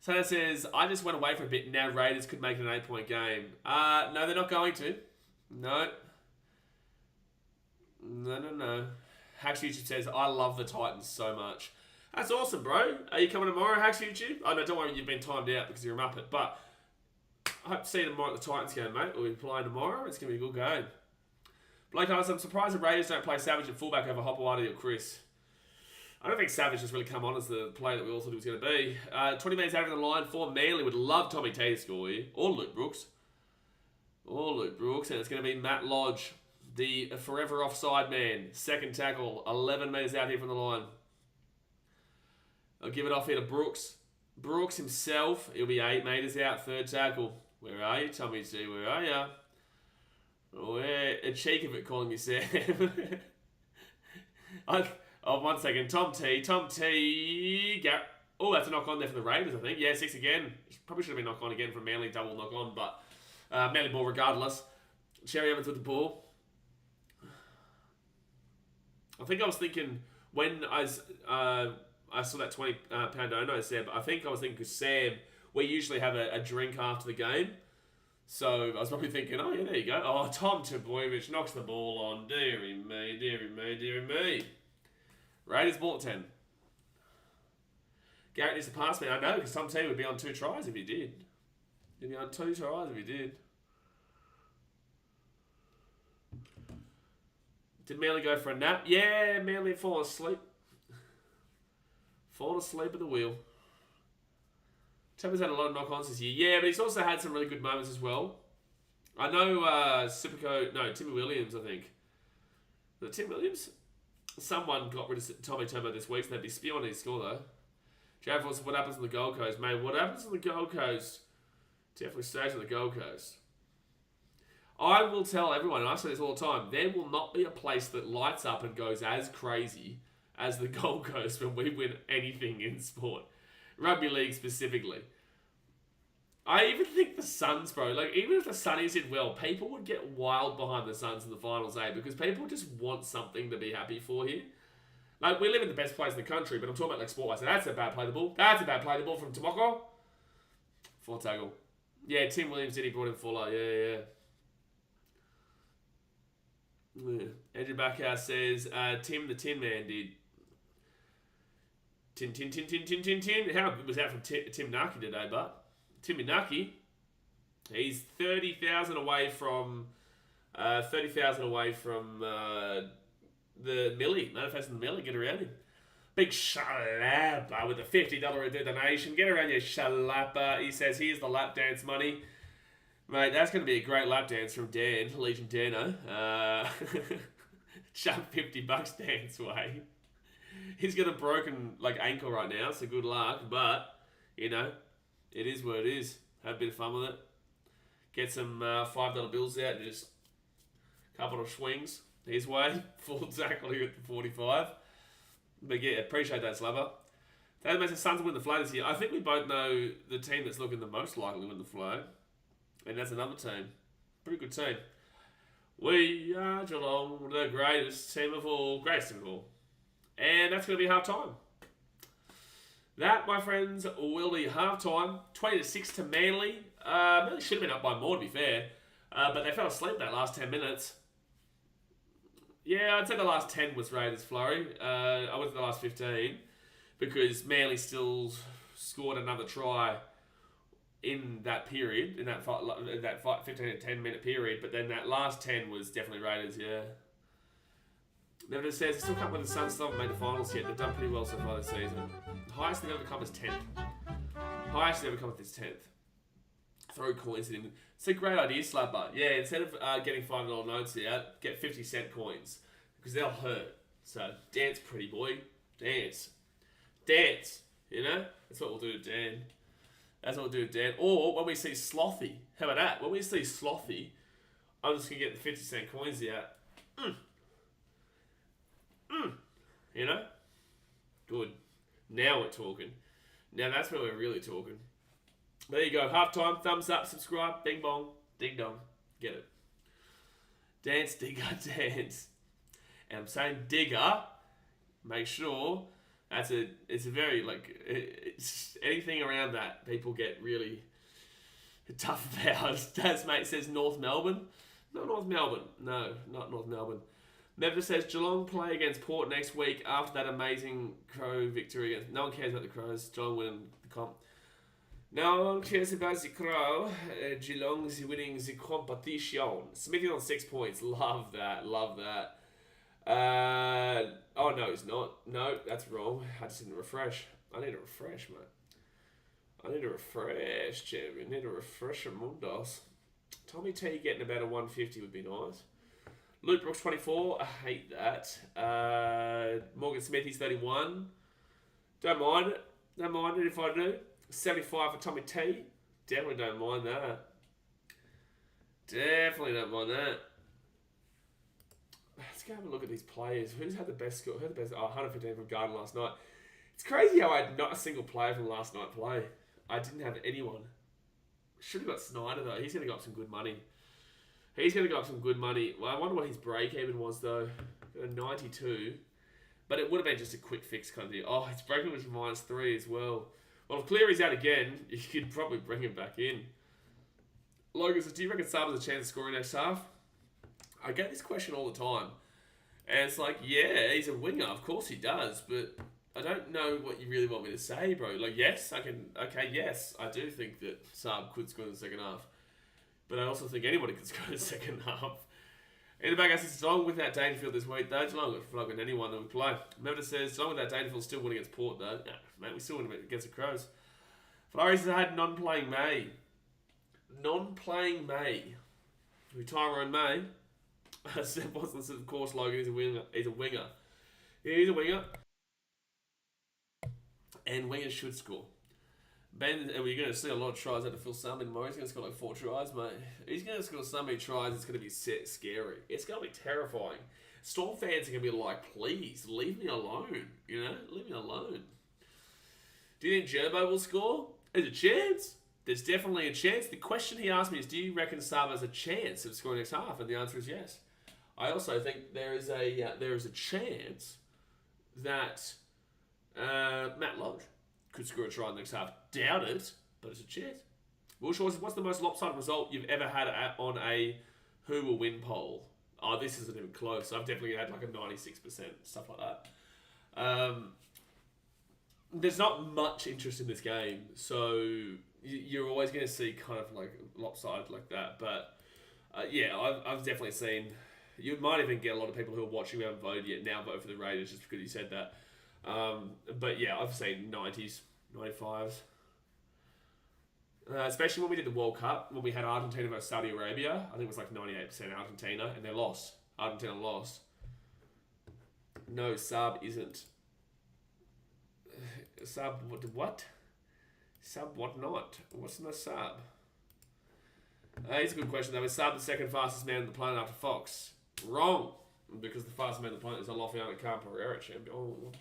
Sunday says, I just went away for a bit. Now Raiders could make it an 8-point game. No, they're not going to. No. Hacks YouTube says, I love the Titans so much. That's awesome, bro. Are you coming tomorrow, Hacks YouTube? Oh, no, don't worry, you've been timed out because you're a Muppet. But I hope to see you tomorrow at the Titans game, mate. We'll be playing tomorrow. It's going to be a good game. Blake asks, I'm surprised the Raiders don't play Savage at fullback over Hopewadi or Chris. I don't think Savage has really come on as the player that we all thought he was going to be. 20 minutes out of the line for Manly. Would love Tommy T to score here. Or Luke Brooks. And it's going to be Matt Lodge, the forever offside man. Second tackle, 11 metres out here from the line. I'll give it off here to Brooks. Brooks himself, he'll be 8 metres out, third tackle. Where are you, Tommy T? Where are you? Where? A cheek of it calling me Sam. One second. Tom T. Oh, that's a knock on there for the Raiders, I think. Yeah, 6 again. Probably should have been knock on again from Manly, double knock on, but Manly ball regardless. Cherry Evans with the ball. I think I was thinking when I saw that £20 dono, Sam, I think I was thinking because Sam, we usually have a drink after the game. So I was probably thinking, oh yeah, there you go. Oh, Tom Trbojevic knocks the ball on. Deary me. Raiders ball at 10. Garrett needs to pass me. I know, because Tom T would be on 2 tries if he did. He'd be on 2 tries if he did. Did Manly go for a nap? Yeah, Manly had fallen asleep. Fallen asleep at the wheel. Tampa's had a lot of knock-ons this year. Yeah, but he's also had some really good moments as well. I know Timmy Williams, I think. Was it Tim Williams? Someone got rid of Tommy Turbo this week, so they'd be spewing his score, though. Jav wants what happens on the Gold Coast. Mate, what happens on the Gold Coast definitely stays on the Gold Coast. I will tell everyone, and I say this all the time, there will not be a place that lights up and goes as crazy as the Gold Coast when we win anything in sport. Rugby league specifically. I even think the Suns, bro, like even if the Sunnies did well, people would get wild behind the Suns in the finals, because people just want something to be happy for here. Like, we live in the best place in the country, but I'm talking about like sport-wise. So that's a bad play the ball. That's a bad play the ball from Tomoko. 4 tackle. Yeah, Tim Williams did. He brought in Fuller. Yeah. Andrew Backhouse says, Tim the Tin Man did. Tin. How was that from Tim Naki today, but Timmy Naki, he's 30,000 away from the Millie. Manifesting the Millie, get around him. Big Shalapa with a $50 donation. Get around your Shalapa. He says, here's the lap dance money. Mate, that's going to be a great lap dance from Dan, Legion Dano. Shove $50 Dan's way. He's got a broken ankle right now, so good luck. But, it is what it is. Have a bit of fun with it. Get some $5 bills out and just a couple of swings his way. Full tackle here at the 45. But yeah, appreciate that, Slabber. That makes the Suns win the flag this year. I think we both know the team that's looking the most likely to win the flag. And that's another team. Pretty good team. We are Geelong, the greatest team of all. Greatest team of all. And that's going to be half-time. That, my friends, will be half-time. 20-6 to Manly. Manly should have been up by more, to be fair. But they fell asleep that last 10 minutes. Yeah, I'd say the last 10 was Raiders flurry. I went to the last 15 because Manly still scored another try in that period, in that 15 to 10 minute period, but then that last 10 was definitely Raiders, yeah. Never says, I still can't believe the Suns still haven't made the finals yet. They've done pretty well so far this season. The highest they've ever come is 10th. Highest they've ever come is 10th. Throw coins in. It's a great idea, Slapper. Yeah, instead of getting $5 notes out, get 50-cent coins. Because they'll hurt. So, dance, pretty boy. Dance. Dance. You know? That's what we'll do to Dan. That's what we'll do to Dan. Or, when we see Slothy. How about that? When we see Slothy, I'm just going to get the 50-cent coins out. You know? Good. Now we're talking. Now that's where we're really talking. There you go. Halftime. Thumbs up. Subscribe. Bing bong. Ding dong. Get it. Dance, digger, dance. And I'm saying digger. Make sure it's a very, it's anything around that people get really tough about. Daz mate says North Melbourne. Not North Melbourne. No, not North Melbourne. Memphis says Geelong play against Port next week after that amazing Crow victory. No one cares about the Crows. Geelong winning the comp. No one cares about the Crow. Geelong's winning the competition. Smithy on 6 points. Love that. Love that. Oh, no, it's not. No, that's wrong. I just didn't refresh. I need to refresh, mate. I need to refresh, champion. I need to refresh a Mundos. Tommy T getting about a 150 would be nice. Luke Brooks 24, I hate that. Morgan Smithy's 31. Don't mind it. Don't mind it if I do. 75 for Tommy T. Definitely don't mind that. Definitely don't mind that. Let's go have a look at these players. Who's had the best score? Who had the best? 115 from Garden last night. It's crazy how I had not a single player from last night play. I didn't have anyone. Should have got Snyder though. He's going to go up some good money. He's going to go up some good money. Well, I wonder what his break-even was, though. Got a 92. But it would have been just a quick fix kind of deal. Oh, his break-even was -3 as well. Well, if Cleary's out again, you could probably bring him back in. Logan says, do you reckon Saab has a chance of scoring next half? I get this question all the time. And it's like, yeah, he's a winger. Of course he does. But I don't know what you really want me to say, bro. Yes, I can... Okay, yes, I do think that Saab could score in the second half. But I also think anybody could score in the second half. In the back, I said, Geelong without Dangerfield this week, though. Geelong would flogging anyone that would play. Member says, Geelong without Dangerfield still win against Port, though. Nah, mate, we still win against the Crows. Flores has had non-playing May. Non-playing May. Who Tyrone May. Seth Watson says, of course, Logan is a winger. He's a winger. Yeah, he's a winger. And wingers should score. Ben, and we're going to see a lot of tries out of Phil Summon tomorrow. He's going to score like 4 tries, mate. He's going to score so many tries, it's going to be scary. It's going to be terrifying. Storm fans are going to be like, please, leave me alone. You know, leave me alone. Do you think Gerbo will score? There's a chance. There's definitely a chance. The question he asked me is, do you reckon Sava has a chance of scoring next half? And the answer is yes. I also think there is a chance that Matt Lodge could score a try in the next half. Doubt it, but it's a chance. Will Shaw says, what's the most lopsided result you've ever had on a who will win poll? Oh, this isn't even close. I've definitely had like a 96%, stuff like that. There's not much interest in this game, so you're always going to see kind of like lopsided like that. But yeah, I've definitely seen... You might even get a lot of people who are watching who haven't voted yet now vote for the Raiders just because you said that. But yeah, I've seen 90s, 95s. Especially when we did the World Cup, when we had Argentina versus Saudi Arabia. I think it was like 98% Argentina, and they lost. Argentina lost. No, Saab isn't. Saab what? Saab what not? What's the Saab? It's a good question though. Is Saab the second fastest man on the planet after Fox? Wrong. Because the fastest man on the planet is Alofiana Camperera, champion. Oh.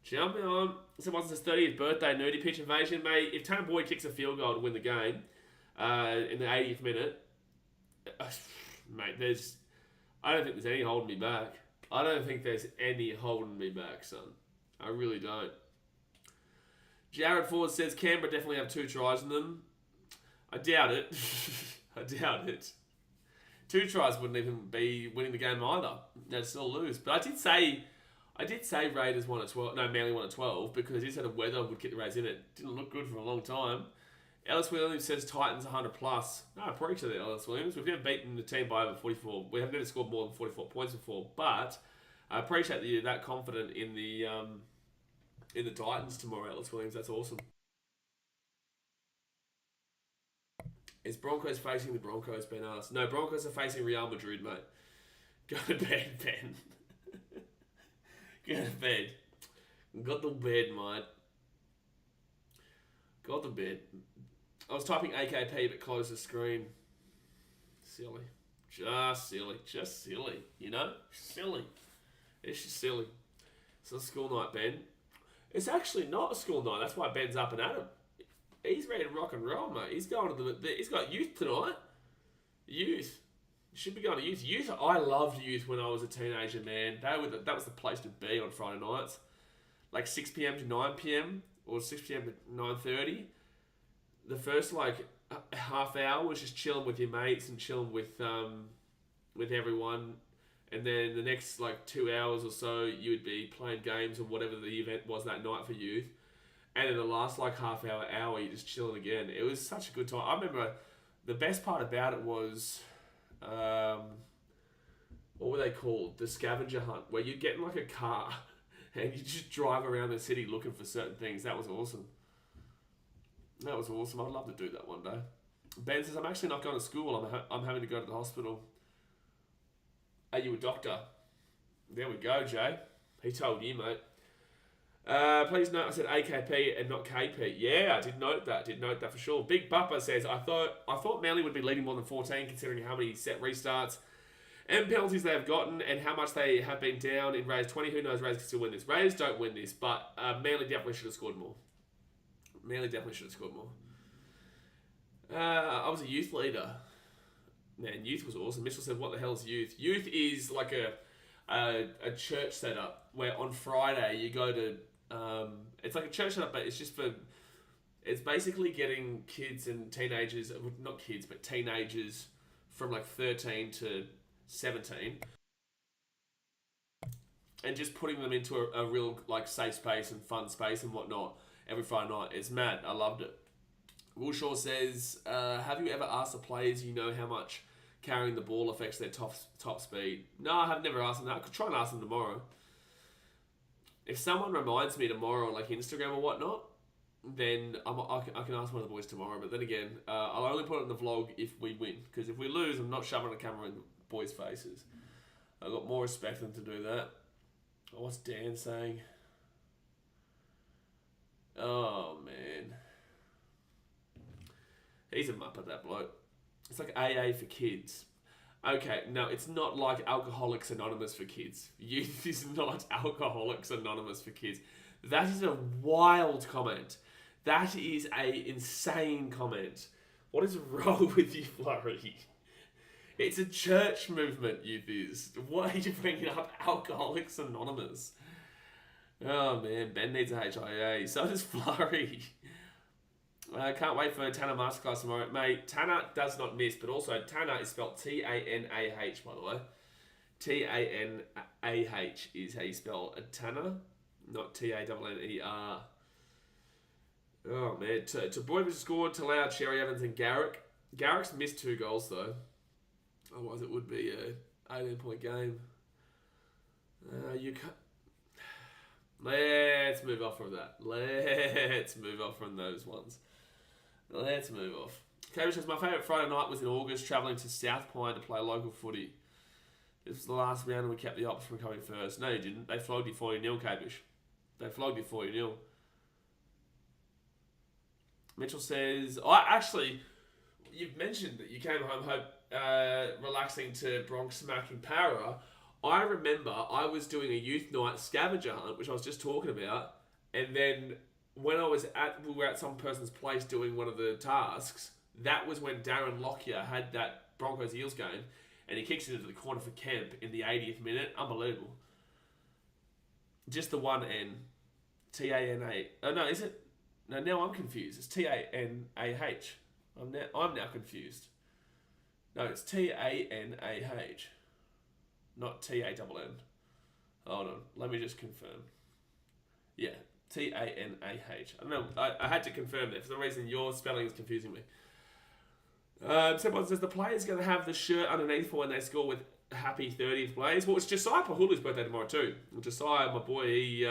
Champion. So once it's his 30th birthday, nerdy pitch invasion, mate. If Tanner Boyd kicks a field goal to win the game in the 80th minute, mate, I don't think there's any holding me back. I don't think there's any holding me back, son. I really don't. Jared Ford says Canberra definitely have 2 tries in them. I doubt it. I doubt it. 2 tries wouldn't even be winning the game either. They'd still lose. But I did say Raiders won at 12. No, Manly won at 12 because he said the weather would keep the Raiders in it. Didn't look good for a long time. Ellis Williams says Titans 100 plus. No, I appreciate that, Ellis Williams. We've never beaten the team by over 44. We have never scored more than 44 points before, but I appreciate that you're that confident in the Titans tomorrow, Ellis Williams. That's awesome. Is Broncos facing the Broncos, Ben asked? No, Broncos are facing Real Madrid, mate. Go to bed, Ben. Go to bed. Got the bed, mate. Got the bed. I was typing AKP but closed the screen. Silly. Just silly. Just silly. You know? Silly. It's just silly. It's a school night, Ben. It's actually not a school night. That's why Ben's up and at him. He's ready to rock and roll, mate. He's going to he's got youth tonight. Youth. Should be going to youth. Youth. I loved youth when I was a teenager, man. That was the place to be on Friday nights. Like 6 p.m. to 9 p.m. or 6 p.m. to 9:30. The first half hour was just chilling with your mates and chilling with everyone, and then the next 2 hours or so you would be playing games or whatever the event was that night for youth, and then the last half hour you're just chilling again. It was such a good time. I remember the best part about it was what were they called? The scavenger hunt, where you'd get in a car and you just drive around the city looking for certain things. That was awesome. That was awesome. I'd love to do that one day. Ben says, I'm actually not going to school. I'm having to go to the hospital. Are you a doctor? There we go, Jay. He told you, mate. Please note I said AKP and not KP. Yeah, I did note that. Did note that for sure. Big Bupper says, I thought Manly would be leading more than 14 considering how many set restarts and penalties they have gotten and how much they have been down in Raiders 20. Who knows, Raiders can still win this. Raiders don't win this, but Manly definitely should have scored more. Manly definitely should have scored more. I was a youth leader. Man, youth was awesome. Mitchell said, what the hell is youth? Youth is like a church setup where on Friday you go to... it's like a church setup, but it's just for... It's basically getting kids and teenagers... Not kids, but teenagers from 13 to 17. And just putting them into a real safe space and fun space and whatnot. Every Friday night. It's mad. I loved it. Will Shaw says, have you ever asked the players you know how much carrying the ball affects their top speed? No, I have never asked them that. I could try and ask them tomorrow. If someone reminds me tomorrow on Instagram or whatnot, then I can ask one of the boys tomorrow. But then again, I'll only put it in the vlog if we win. Because if we lose, I'm not shoving a camera in the boys' faces. I've got more respect than to do that. Oh, what's Dan saying? Oh, man. He's a muppet, that bloke. It's like AA for kids. Okay, no, it's not like Alcoholics Anonymous for kids. Youth is not Alcoholics Anonymous for kids. That is a wild comment. That is a insane comment. What is wrong with you, Flurry? It's a church movement, youth is. Why are you bringing up Alcoholics Anonymous? Oh man, Ben needs a HIA. So does Flurry. Can't wait for Tanner Masterclass tomorrow. Mate, Tanner does not miss, but also Tanner is spelled T-A-N-A-H, by the way. T-A-N-A-H is how you spell a Tanner, not T-A-N-N-E-R. Oh man, Boyd was scored, Talau, Cherry Evans and Garrick. Garrick's missed 2 goals though. Otherwise it would be a 18-point game. You can't... Let's move off from that. Let's move off from those ones. Let's move off. Cavish says, my favourite Friday night was in August, travelling to South Pine to play local footy. This was the last round and we kept the Ops from coming first. No, you didn't. They flogged you 40-0, Cavish. They flogged you 40-0. Mitchell says, actually, you've mentioned that you came home relaxing to Bronx smacking Para. I remember I was doing a youth night scavenger hunt, which I was just talking about, and then when we were at some person's place doing one of the tasks, that was when Darren Lockyer had that Broncos Eels game, and he kicks it into the corner for Kemp in the 80th minute. Unbelievable. Just the one N. T-A-N-A. Oh, no, is it? No, now I'm confused. It's T-A-N-A-H. I'm now confused. No, it's T-A-N-A-H. Not T-A-N-N. Hold on. Let me just confirm. Yeah. Tanah. I don't know. I had to confirm that. For some reason, your spelling is confusing me. Someone says the player's going to have the shirt underneath for when they score with happy 30th Blaze. Well, it's Josiah Pahulu's birthday tomorrow too. Josiah, my boy,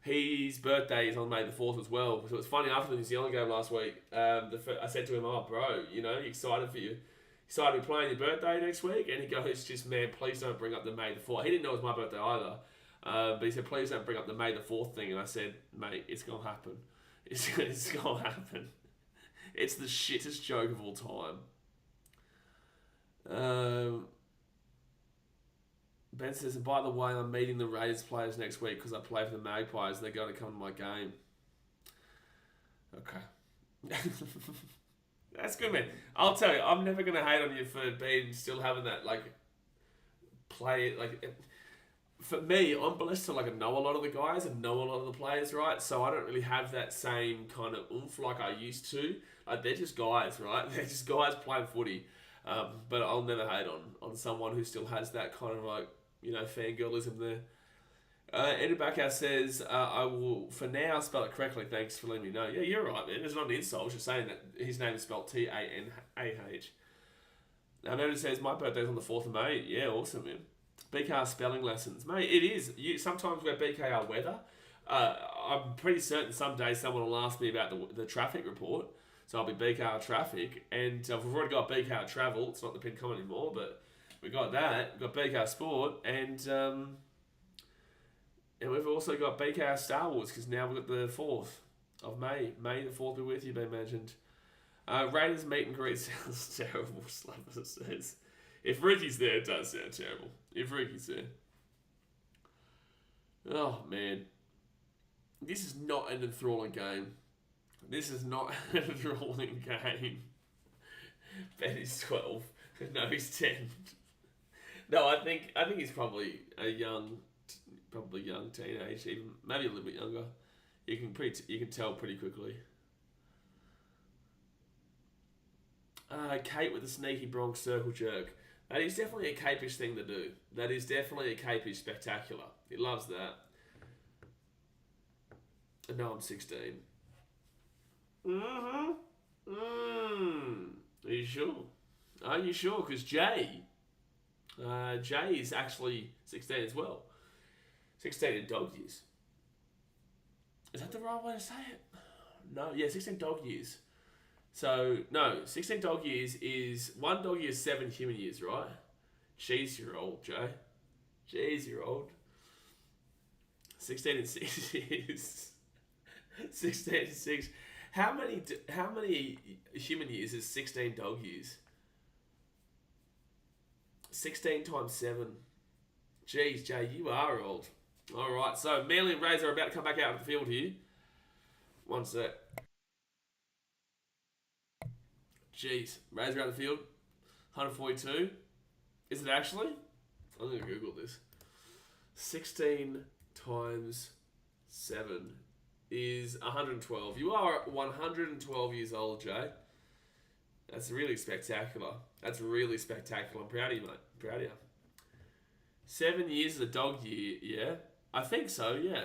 his birthday is on May the 4th as well. So it's funny, after the New Zealand game last week, I said to him, oh, bro, you excited for you? Excited to be playing your birthday next week? And he goes, just, man, please don't bring up the May the 4th. He didn't know it was my birthday either. But he said, please don't bring up the May the 4th thing. And I said, mate, it's going to happen. It's going to happen. It's the shittest joke of all time. Ben says, and by the way, I'm meeting the Raiders players next week because I play for the Magpies and they're going to come to my game. Okay. That's good, man. I'll tell you, I'm never going to hate on you for still having that, play, for me, I'm blessed to know a lot of the guys and know a lot of the players, right? So I don't really have that same kind of oomph like I used to. They're just guys, right? They're just guys playing footy. But I'll never hate on someone who still has that kind of fangirlism there. Eddie Backhouse says, I will, for now, spell it correctly. Thanks for letting me know. Yeah, you're right, man. It's not an insult. It's just saying that his name is spelled Tanah. Now, notice says, my birthday's on the 4th of May. Yeah, awesome, man. BKR spelling lessons. Mate, it is. Sometimes we're BKR weather. I'm pretty certain some day someone will ask me about the traffic report. So I'll be BKR traffic. And we've already got BKR travel. It's not the pin comment anymore, but we got that. We've got BKR sport. And we've also got BKR Star Wars because now we've got the 4th of May. May the 4th be with you, be mentioned. Raiders meet and greet sounds terrible, Slapper says. If Ricky's there, it does sound terrible. If Ricky's there. Oh, man. This is not an enthralling game. This is not an enthralling game. Ben is 12. No, he's 10. No, I think he's probably a young teenage, even maybe a little bit younger. You can tell pretty quickly. Kate with a sneaky Bronx circle jerk. That is definitely a capish thing to do. That is definitely a capish spectacular. He loves that. And now I'm 16. Are you sure? Are you sure? Because Jay is actually 16 as well. 16 in dog years. Is that the right way to say it? No, yeah, 16 dog years. So, no, 16 dog years is... One dog year is 7 human years, right? Jeez, you're old, Jay. Jeez, you're old. 16 and 6 years. 16 and 6. How many human years is 16 dog years? 16 times 7. Jeez, Jay, you are old. All right, so Manly and Rays are about to come back out of the field here. One sec. Jeez, Rays are out of the field. 142. Is it actually? I'm going to Google this. 16 times 7 is 112. You are 112 years old, Jay. That's really spectacular. That's really spectacular. I'm proud of you, mate. Proud of you. 7 years is a dog year, yeah? I think so, yeah.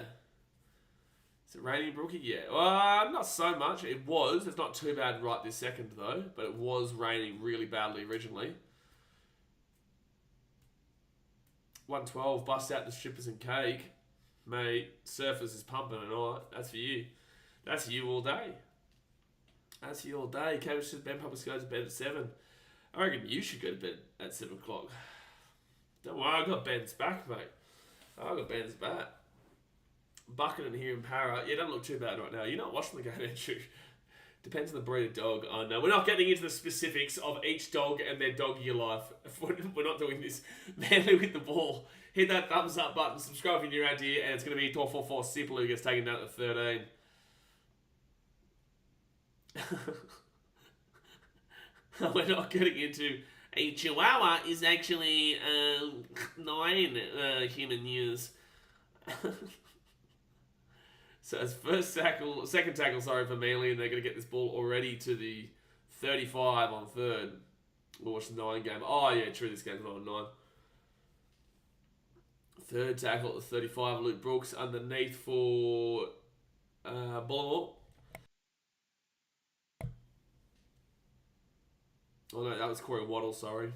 Is it raining, Brookie? Yeah. Not so much. It was. It's not too bad right this second, though. But it was raining really badly originally. 112. Bust out the strippers and cake. Mate, Surfers is pumping tonight. That's for you. That's for you all day. That's for you all day. Cabbage says Ben Puppas goes to bed at 7. I reckon you should go to bed at 7 o'clock. Don't worry, I got Ben's back, mate. I got Ben's back. Bucking here in Para. Yeah, doesn't look too bad right now. You're not watching the game, aren't you? Depends on the breed of dog. I know. We're not getting into the specifics of each dog and their dog year life. We're not doing this. Manly with the ball. Hit that thumbs up button. Subscribe if you're around here. And it's going to be 1244 Simple who gets taken down to 13. We're not getting into... A Chihuahua is actually 9 human years. So it's second tackle, for Manly, and they're going to get this ball already to the 35 on third. We'll watch the 9 game. Oh, yeah, true, this game's on 9. Third tackle at the 35, Luke Brooks underneath for Bullimore. Oh no, that was Corey Waddle, sorry.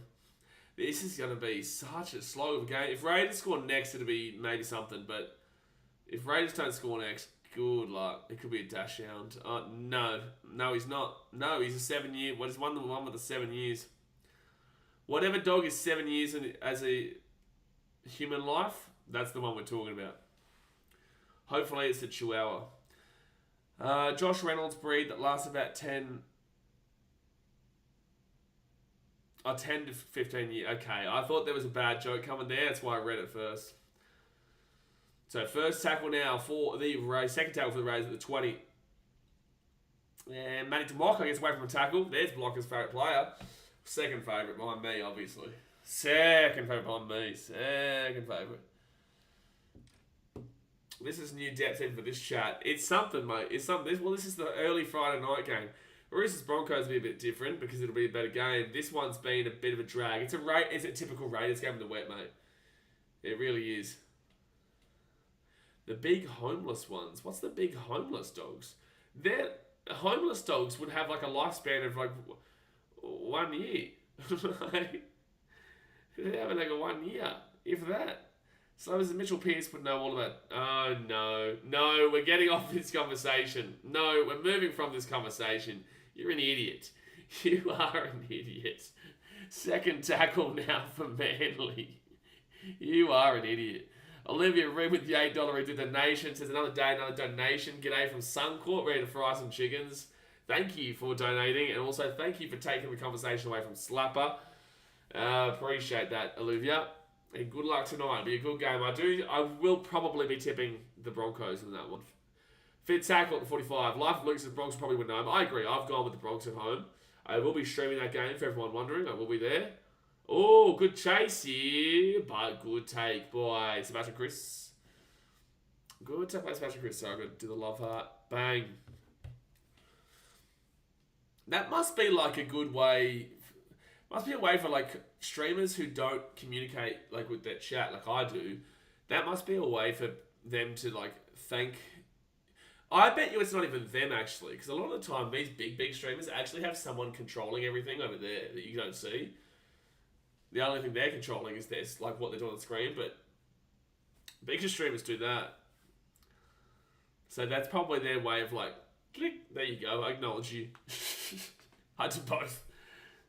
This is going to be such a slog of a game. If Raiders score next, it'll be maybe something. But if Raiders don't score next, good luck. It could be a dash hound. No, he's not. No, he's a 7 year. What is one the one with the 7 years? Whatever dog is 7 years as a human life, that's the one we're talking about. Hopefully it's a Chihuahua. Josh Reynolds breed that lasts about 10 to 15 years. Okay, I thought there was a bad joke coming there. That's why I read it first. So first tackle now for the Rays. Second tackle for the Rays at the 20. And Matty Tomoko gets away from a tackle. There's Blocker's favourite player. Second favourite behind me, obviously. Second favourite behind me. Second favourite. This is new depth in for this chat. It's something, mate. It's something. This is the early Friday night game. Roosters Broncos will be a bit different because it'll be a better game. This one's been a bit of a drag. It's a typical Raiders game in the wet, mate. It really is. The big homeless ones. What's the big homeless dogs? They're homeless dogs would have like a lifespan of like 1 year. They're having like a 1 year, if that. So as Mitchell Pearce would know all about. Oh no, we're getting off this conversation. No, we're moving from this conversation. You're an idiot. You are an idiot. Second tackle now for Manly. You are an idiot. Olivia Reed with the $8 donation says another day, another donation. G'day from Suncourt, ready to fry some chickens. Thank you for donating, and also thank you for taking the conversation away from Slapper. Appreciate that, Olivia. And good luck tonight. It'll be a good game. I will probably be tipping the Broncos in that one. Fifth tackle at the 45. Life of Luke's, the Broncos probably win home. I agree. I've gone with the Broncos at home. I will be streaming that game for everyone wondering. I will be there. Oh, good chase here. But good take by Sebastian Chris. Good take by Sebastian Chris. So I'm going to do the love heart. Bang. That must be like a good way. Must be a way for like streamers who don't communicate like with their chat like I do. That must be a way for them to like thank. I bet you it's not even them actually, because a lot of the time these big streamers actually have someone controlling everything over there that you don't see. The only thing they're controlling is this, like what they're doing on the screen, but bigger streamers do that. So that's probably their way of like, click, there you go, I acknowledge you. I do both.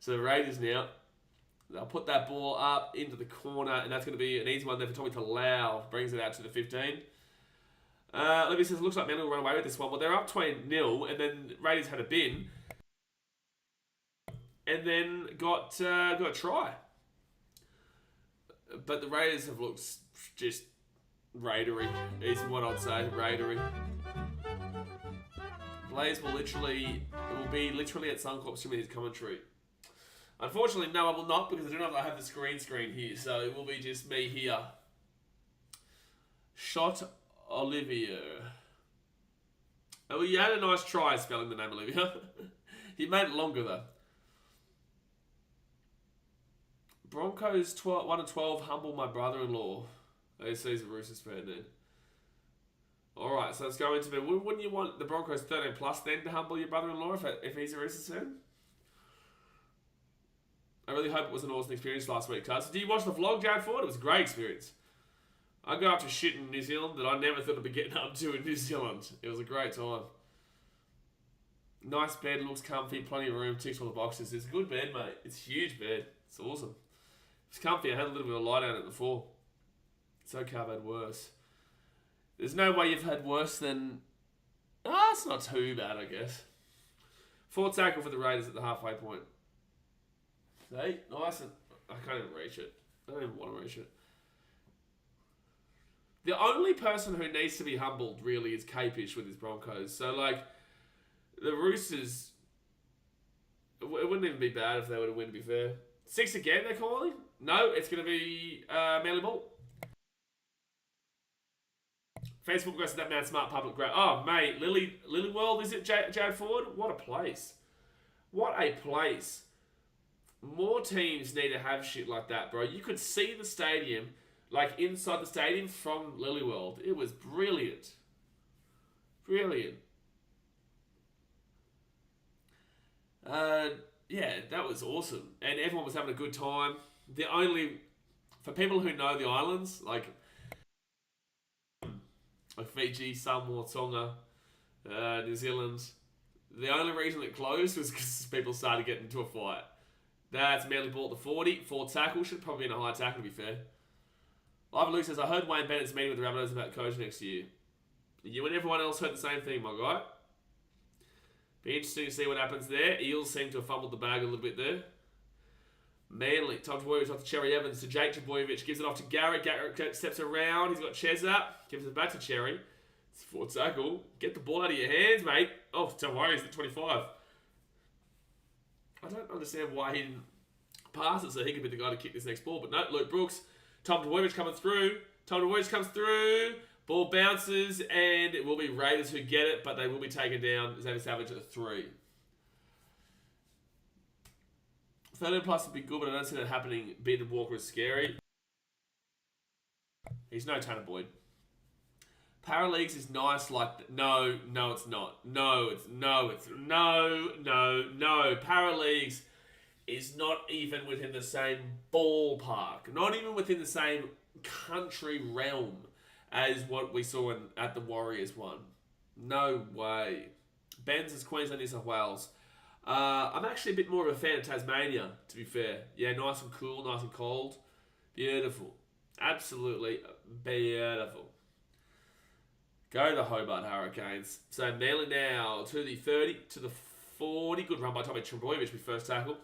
So the Raiders now, they'll put that ball up into the corner, and that's going to be an easy one there for Tommy Talau. Brings it out to the 15. Libby says, looks like Manly will run away with this one. Well, they're up 20-0, and then Raiders had a bin, and then got a try. But the Raiders have looked just Raidery, is what I'd say, Raidery. Blaze will be literally at Suncorp streaming his commentary. Unfortunately, no, I will not, because I do not have the screen here, so it will be just me here. Shot Olivia. Oh, you had a nice try spelling the name Olivia. You made it longer though. Broncos 1-12 humble my brother-in-law. He's a Roosters fan then. Alright, so it's going to be... Wouldn't you want the Broncos 13 plus then to humble your brother-in-law if he's a Roosters fan? I really hope it was an awesome experience last week, cuz. Did you watch the vlog, Jared Ford? It was a great experience. I got up to shit in New Zealand that I never thought I'd be getting up to in New Zealand. It was a great time. Nice bed, looks comfy, plenty of room, ticks all the boxes. It's a good bed, mate. It's a huge bed. It's awesome. It's comfy. I had a little bit of light on it before. It's okay, I've had worse. There's no way you've had worse than... it's not too bad, I guess. Fourth tackle for the Raiders at the halfway point. See? Nice. And I can't even reach it. I don't even want to reach it. The only person who needs to be humbled, really, is Capish with his Broncos. So, like, the Roosters... It wouldn't even be bad if they were to win, to be fair. 6 again, they're calling? No, it's going to be Manly Ball. Facebook goes to that man smart public great. Oh, mate, Lily World, is it Jared Ford? What a place. What a place. More teams need to have shit like that, bro. You could see the stadium, like inside the stadium from Lily World. It was brilliant. Brilliant. Yeah, that was awesome. And everyone was having a good time. For people who know the islands, like Fiji, Samoa, Tonga, New Zealand, the only reason it closed was because people started getting into a fight. That's Manly ball at the 40. 4 tackle. Should probably been a high tackle, to be fair. Live Luke says, I heard Wayne Bennett's meeting with the Rabbitohs about coach next year. You and everyone else heard the same thing, my guy. Be interesting to see what happens there. Eels seem to have fumbled the bag a little bit there. Manly. Tom Trbojevic off to Cherry Evans to Jake Trbojevic. Gives it off to Garrett. Garrett steps around. He's got Ches up. Gives it back to Cherry. It's 4 tackle. Get the ball out of your hands, mate. Oh, don't worry. He's at 25. I don't understand why he didn't pass it so he could be the guy to kick this next ball. But no, Luke Brooks. Tom Trbojevic coming through. Tom Trbojevic comes through. Ball bounces, and it will be Raiders who get it, but they will be taken down. Xavier Savage at 3. 13 plus would be good, but I don't see that happening. Bearded Walker is scary. He's no Tanner Boyd. Paraleagues is nice like... No, it's not. No. Paraleagues is not even within the same ballpark. Not even within the same country realm as what we saw at the Warriors one. No way. Ben's is Queensland, New South Wales. I'm actually a bit more of a fan of Tasmania, to be fair. Yeah, nice and cool, nice and cold. Beautiful. Absolutely beautiful. Go the Hobart Hurricanes. So Manly now to the 30, to the 40. Good run by Tommy Trbojevic with first tackle.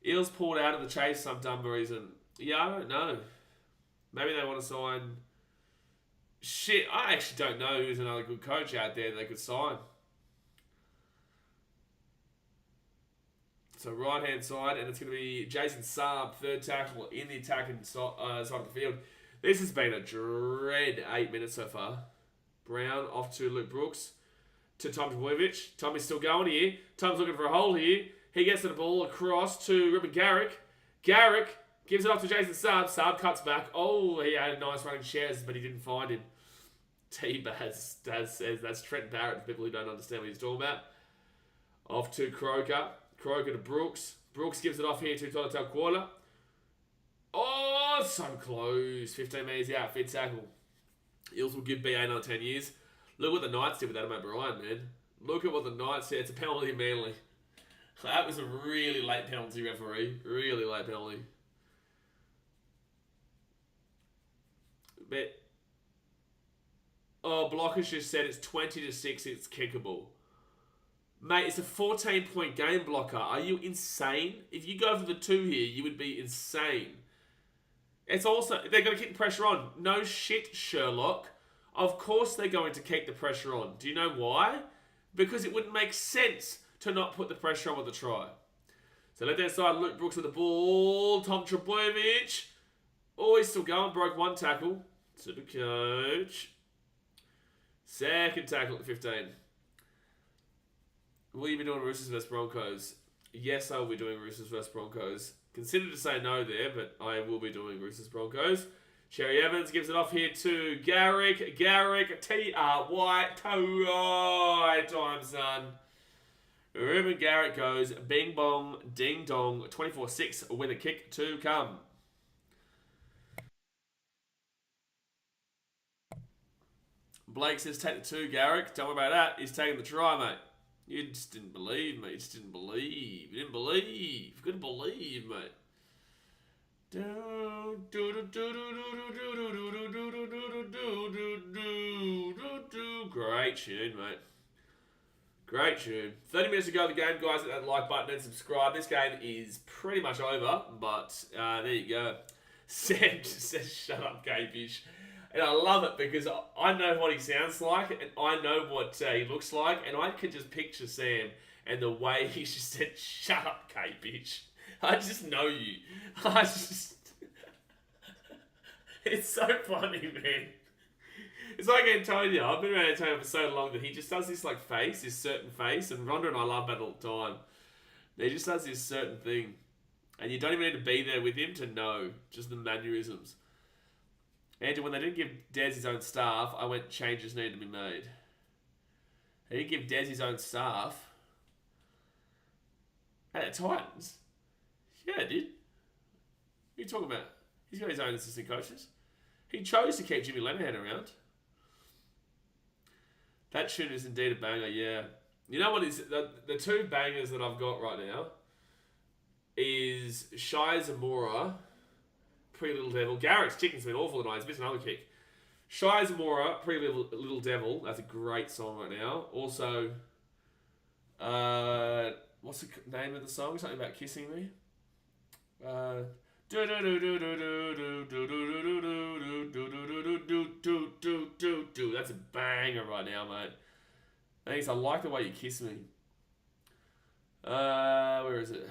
Eels pulled out of the chase for some dumb reason. Yeah, I don't know. Maybe they want to sign... Shit, I actually don't know who's another good coach out there they could sign. So right-hand side, and it's going to be Jason Saab, third tackle in the attacking side of the field. This has been a dread 8 minutes so far. Brown off to Luke Brooks. To Tom Trbojevic. Tommy's still going here. Tom's looking for a hole here. He gets the ball across to Ruben Garrick. Garrick gives it off to Jason Saab. Saab cuts back. Oh, he had a nice running shares, but he didn't find him. T-Baz says that's Trent Barrett for people who don't understand what he's talking about. Off to Croker. Croker to Brooks. Brooks gives it off here to Tolotau Quarter. Oh, so close. 15 metres out. Fit tackle. Eels will give BA another 10 years. Look what the Knights did with Adam O'Brien, man. Look at what the Knights did. It's a penalty, Manly. That was a really late penalty, referee. Really late penalty. But... Oh, Blockers just said it's 20-6, it's kickable. Mate, it's a 14-point game, Blocker. Are you insane? If you go for the 2 here, you would be insane. It's also... They're going to keep the pressure on. No shit, Sherlock. Of course they're going to keep the pressure on. Do you know why? Because it wouldn't make sense to not put the pressure on with the try. So left hand side, Luke Brooks with the ball. Tom Trbojevic. Oh, he's still going. Broke 1 tackle. To the coach. Second tackle at 15. Will you be doing Roosters vs Broncos? Yes, I will be doing Roosters vs Broncos. Consider to say no there, but I will be doing Roosters Broncos. Cherry Evans gives it off here to Garrick. Garrick, T-R-Y, right time, son. Ruben Garrick goes bing bong, ding dong, 24-6 with a kick to come. Blake says, take the 2, Garrick. Don't worry about that. He's taking the try, mate. You just didn't believe, mate. You just didn't believe. You didn't believe. You couldn't believe, mate. Great tune, mate. Great tune. 30 minutes to go the game, guys. Hit that like button and subscribe. This game is pretty much over, but there you go. Sam just says, shut up, gay-fish. And I love it because I know what he sounds like and I know what he looks like, and I can just picture Sam and the way he just said, shut up, gay-bitch. I just know you. It's so funny, man. It's like Antonio. I've been around Antonio for so long that he just does this like face, this certain face, and Rhonda and I love that all the time. He just does this certain thing. And you don't even need to be there with him to know just the mannerisms. Andrew, when they didn't give Des his own staff, I went changes need to be made. They didn't give Des his own staff. Hey, the Titans. Yeah, it did. What are you talking about? He's got his own assistant coaches. He chose to keep Jimmy Lenihan around. That tune is indeed a banger, yeah. You know what is the two bangers that I've got right now is Shai Zamora, Pretty Little Devil. Garrick's Chicken's been awful tonight. He's missed another kick. Shai Zamora, Pretty Little Devil. That's a great song right now. Also, what's the name of the song? Something about kissing me. That's a banger right now, mate. Thanks. I like the way you kiss me. Where is it?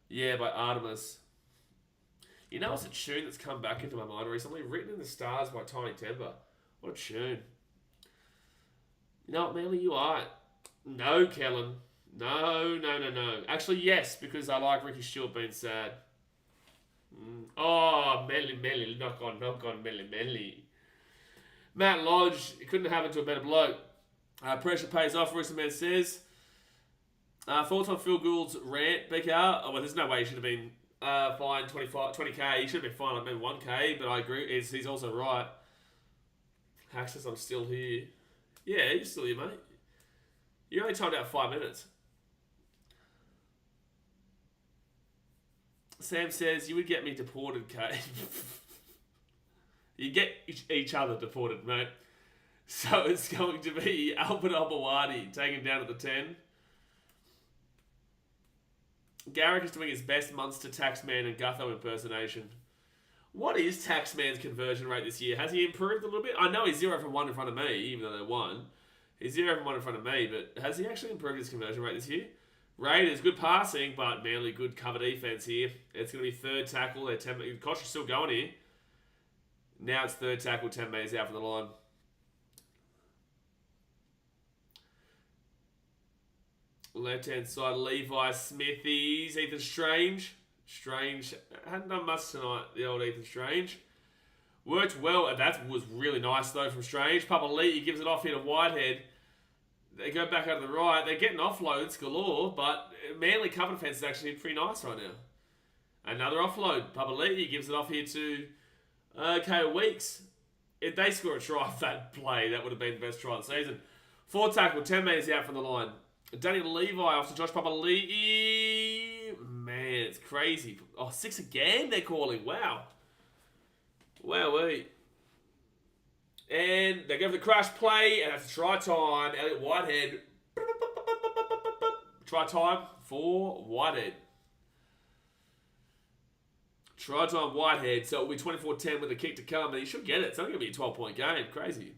Yeah, by Artemis. You know, it's a tune that's come back into my mind recently. Written in the Stars by Tiny Temper. What a tune. You know what, Manly? You are. No, Kellen. No. Actually, yes, because I like Ricky Stewart being sad. Oh, Melly. Knock on, Melly. Matt Lodge, it couldn't have happened to a better bloke. Pressure pays off, Rooster Man says. Thoughts on Phil Gould's rant, BKR? Oh, well, there's no way he should have been fined 20k. He should have been fined maybe 1k, but I agree. He's also right. Hack says I'm still here. Yeah, you're still here, mate. You only timed out 5 minutes. Sam says, you would get me deported, Kate. You get each other deported, mate. So it's going to be Albert Obawadi taken down at the 10. Garrick is doing his best Munster Taxman and Gutho impersonation. What is Taxman's conversion rate this year? Has he improved a little bit? I know he's 0 from 1 in front of me, even though they won. He's 0 from 1 in front of me, but has he actually improved his conversion rate this year? Raiders, good passing, but Manly, good cover defense here. It's going to be third tackle. Koch is still going here. Now it's third tackle, 10 metres out from the line. Left-hand side, Levi Smithies, Ethan Strange. Strange hadn't done much tonight, the old Ethan Strange. Worked well, and that was really nice though from Strange. Papali'i gives it off here to Whitehead. They go back over the right. They're getting offloads galore, but Manly cover defense is actually pretty nice right now. Another offload. Papali'i gives it off here to KO Weeks. If they score a try off that play, that would have been the best try of the season. Fourth tackle, 10 metres out from the line. Daniel Levi off to Josh Papali'i. Man, it's crazy. Oh, 6 again they're calling. Wow. Wowee. And they go for the crash play, and that's try time. Elliot Whitehead. Try time for Whitehead. Try time Whitehead. So it'll be 24-10 with a kick to come, and he should get it. It's only going to be a 12-point game. Crazy.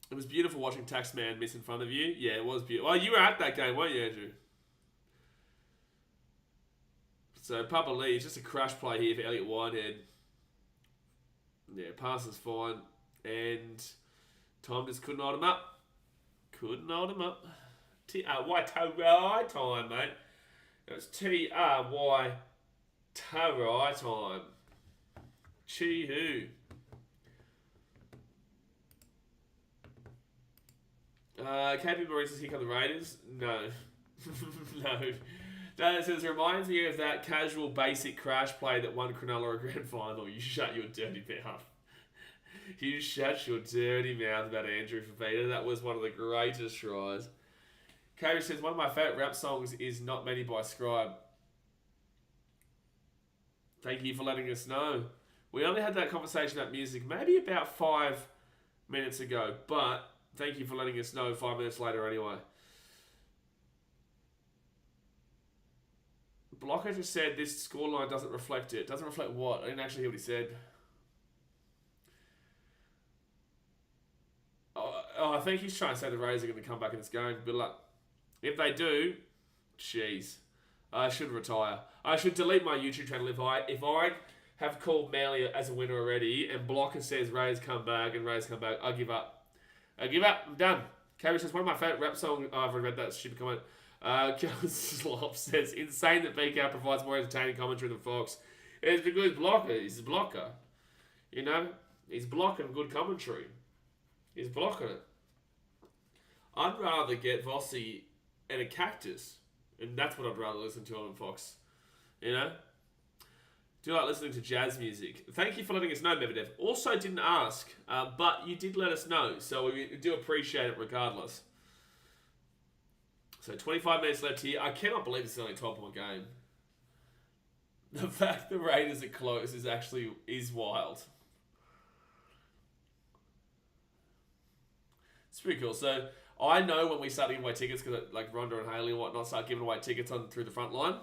It was beautiful watching Taxman miss in front of you. Yeah, it was beautiful. Well, you were at that game, weren't you, Andrew? So Papali'i, just a crash play here for Elliot Whitehead. Yeah, pass is fine. And Tom just couldn't hold him up. Couldn't hold him up. T-R-Y time, mate. It was T-R-Y time. Chee-hoo. KP Maurice says, here come the Raiders. No. No. That says, reminds me of that casual basic crash play that won Cronulla a grand final. You shut your dirty mouth. You shut your dirty mouth about Andrew Fafita. That was one of the greatest tries. KP says, one of my favourite rap songs is Not Many by Scribe. Thank you for letting us know. We only had that conversation about music maybe about 5 minutes ago, but thank you for letting us know 5 minutes later anyway. Blocker just said this scoreline doesn't reflect it. Doesn't reflect what? I didn't actually hear what he said. I think he's trying to say the Rays are going to come back in this game. Good luck. If they do, jeez. I should retire. I should delete my YouTube channel if I have called Manly as a winner already and Blocker says Rays come back and Rays come back, I give up. I'm done. Cabbage says, one of my favourite rap songs. Oh, I've already read that stupid comment. Slop says, insane that BK provides more entertaining commentary than Fox. It's because he's a blocker. You know? He's blocking good commentary. He's blocking it. I'd rather get Vossi and a cactus. And that's what I'd rather listen to on Fox. You know? Do you like listening to jazz music? Thank you for letting us know, Medvedev. Also didn't ask, but you did let us know. So we do appreciate it regardless. So 25 minutes left here. I cannot believe it's only a 12-point game. The fact the Raiders are close is wild. It's pretty cool. So I know when we start giving away tickets, because like Rhonda and Haley and whatnot start giving away tickets through the front line.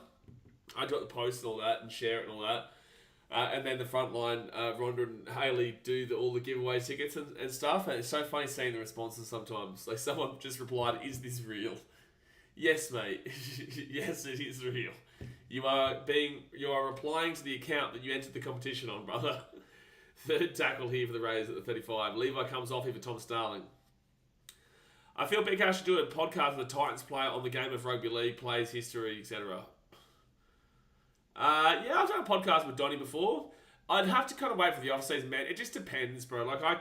I got the post and all that and share it and all that. And then the front line, Rhonda and Haley do all the giveaway tickets and stuff. And it's so funny seeing the responses sometimes. Like someone just replied, "Is this real?" Yes, mate. Yes, it is real. You are replying to the account that you entered the competition on, brother. Third tackle here for the Raiders at the 35. Levi comes off here for Tom Starling. I feel BK should do a podcast with a Titans player on the game of rugby league, plays, history, etc. Yeah, I've done a podcast with Donnie before. I'd have to kind of wait for the off-season, man. It just depends, bro. Like, I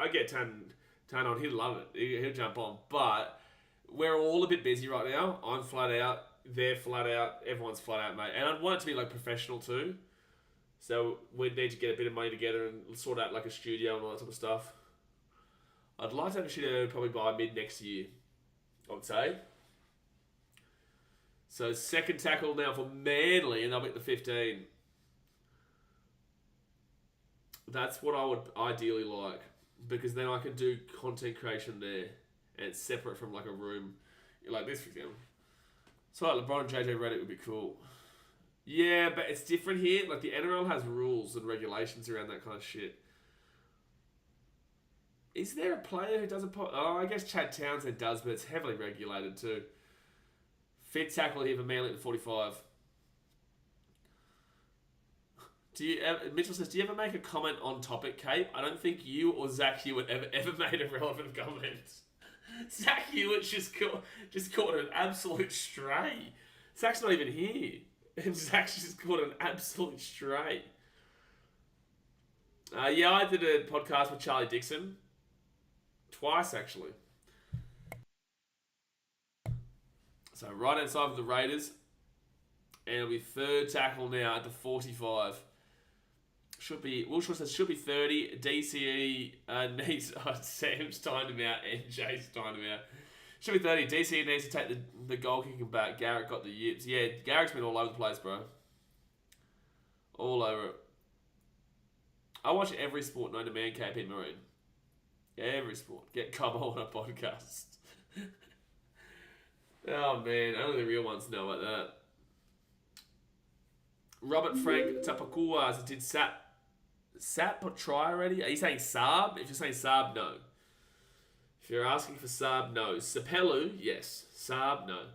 get Tan on. He'd love it. He'll jump on. But we're all a bit busy right now. I'm flat out. They're flat out. Everyone's flat out, mate. And I'd want it to be, like, professional, too. So we'd need to get a bit of money together and sort out, like, a studio and all that sort of stuff. I'd like to have a studio probably by mid-next year, I would say. So second tackle now for Manly, and I'll make the 15. That's what I would ideally like, because then I can do content creation there, and it's separate from like a room, like this for example. So like LeBron and JJ Redick would be cool. Yeah, but it's different here. Like the NRL has rules and regulations around that kind of shit. Is there a player who does I guess Chad Townsend does, but it's heavily regulated too. Fit tackle here for Manly at the 45. Mitchell says, do you ever make a comment on topic, Cape? I don't think you or Zach Hewitt ever made a relevant comment. Zach Hewitt just caught an absolute stray. Zach's not even here. And Zach's just caught an absolute stray. Yeah, I did a podcast with Charlie Dixon. Twice, actually. So right inside of the Raiders. And it'll be third tackle now at the 45. Wilshire says should be 30. DCE needs... Oh, Sam's timed him out and Jay's timed him out. Should be 30. DCE needs to take the goal kicking back. Garrett got the yips. Yeah, Garrett's been all over the place, bro. All over it. I watch every sport known to man, KP Marine. Every sport. Get Cubbo on a podcast. Oh, man. Only the real ones know about that. Robert Frank Tapakua did Sap put try already? Are you saying Saab? If you're saying Saab, no. If you're asking for Saab, no. Sapelu, yes. Saab, no.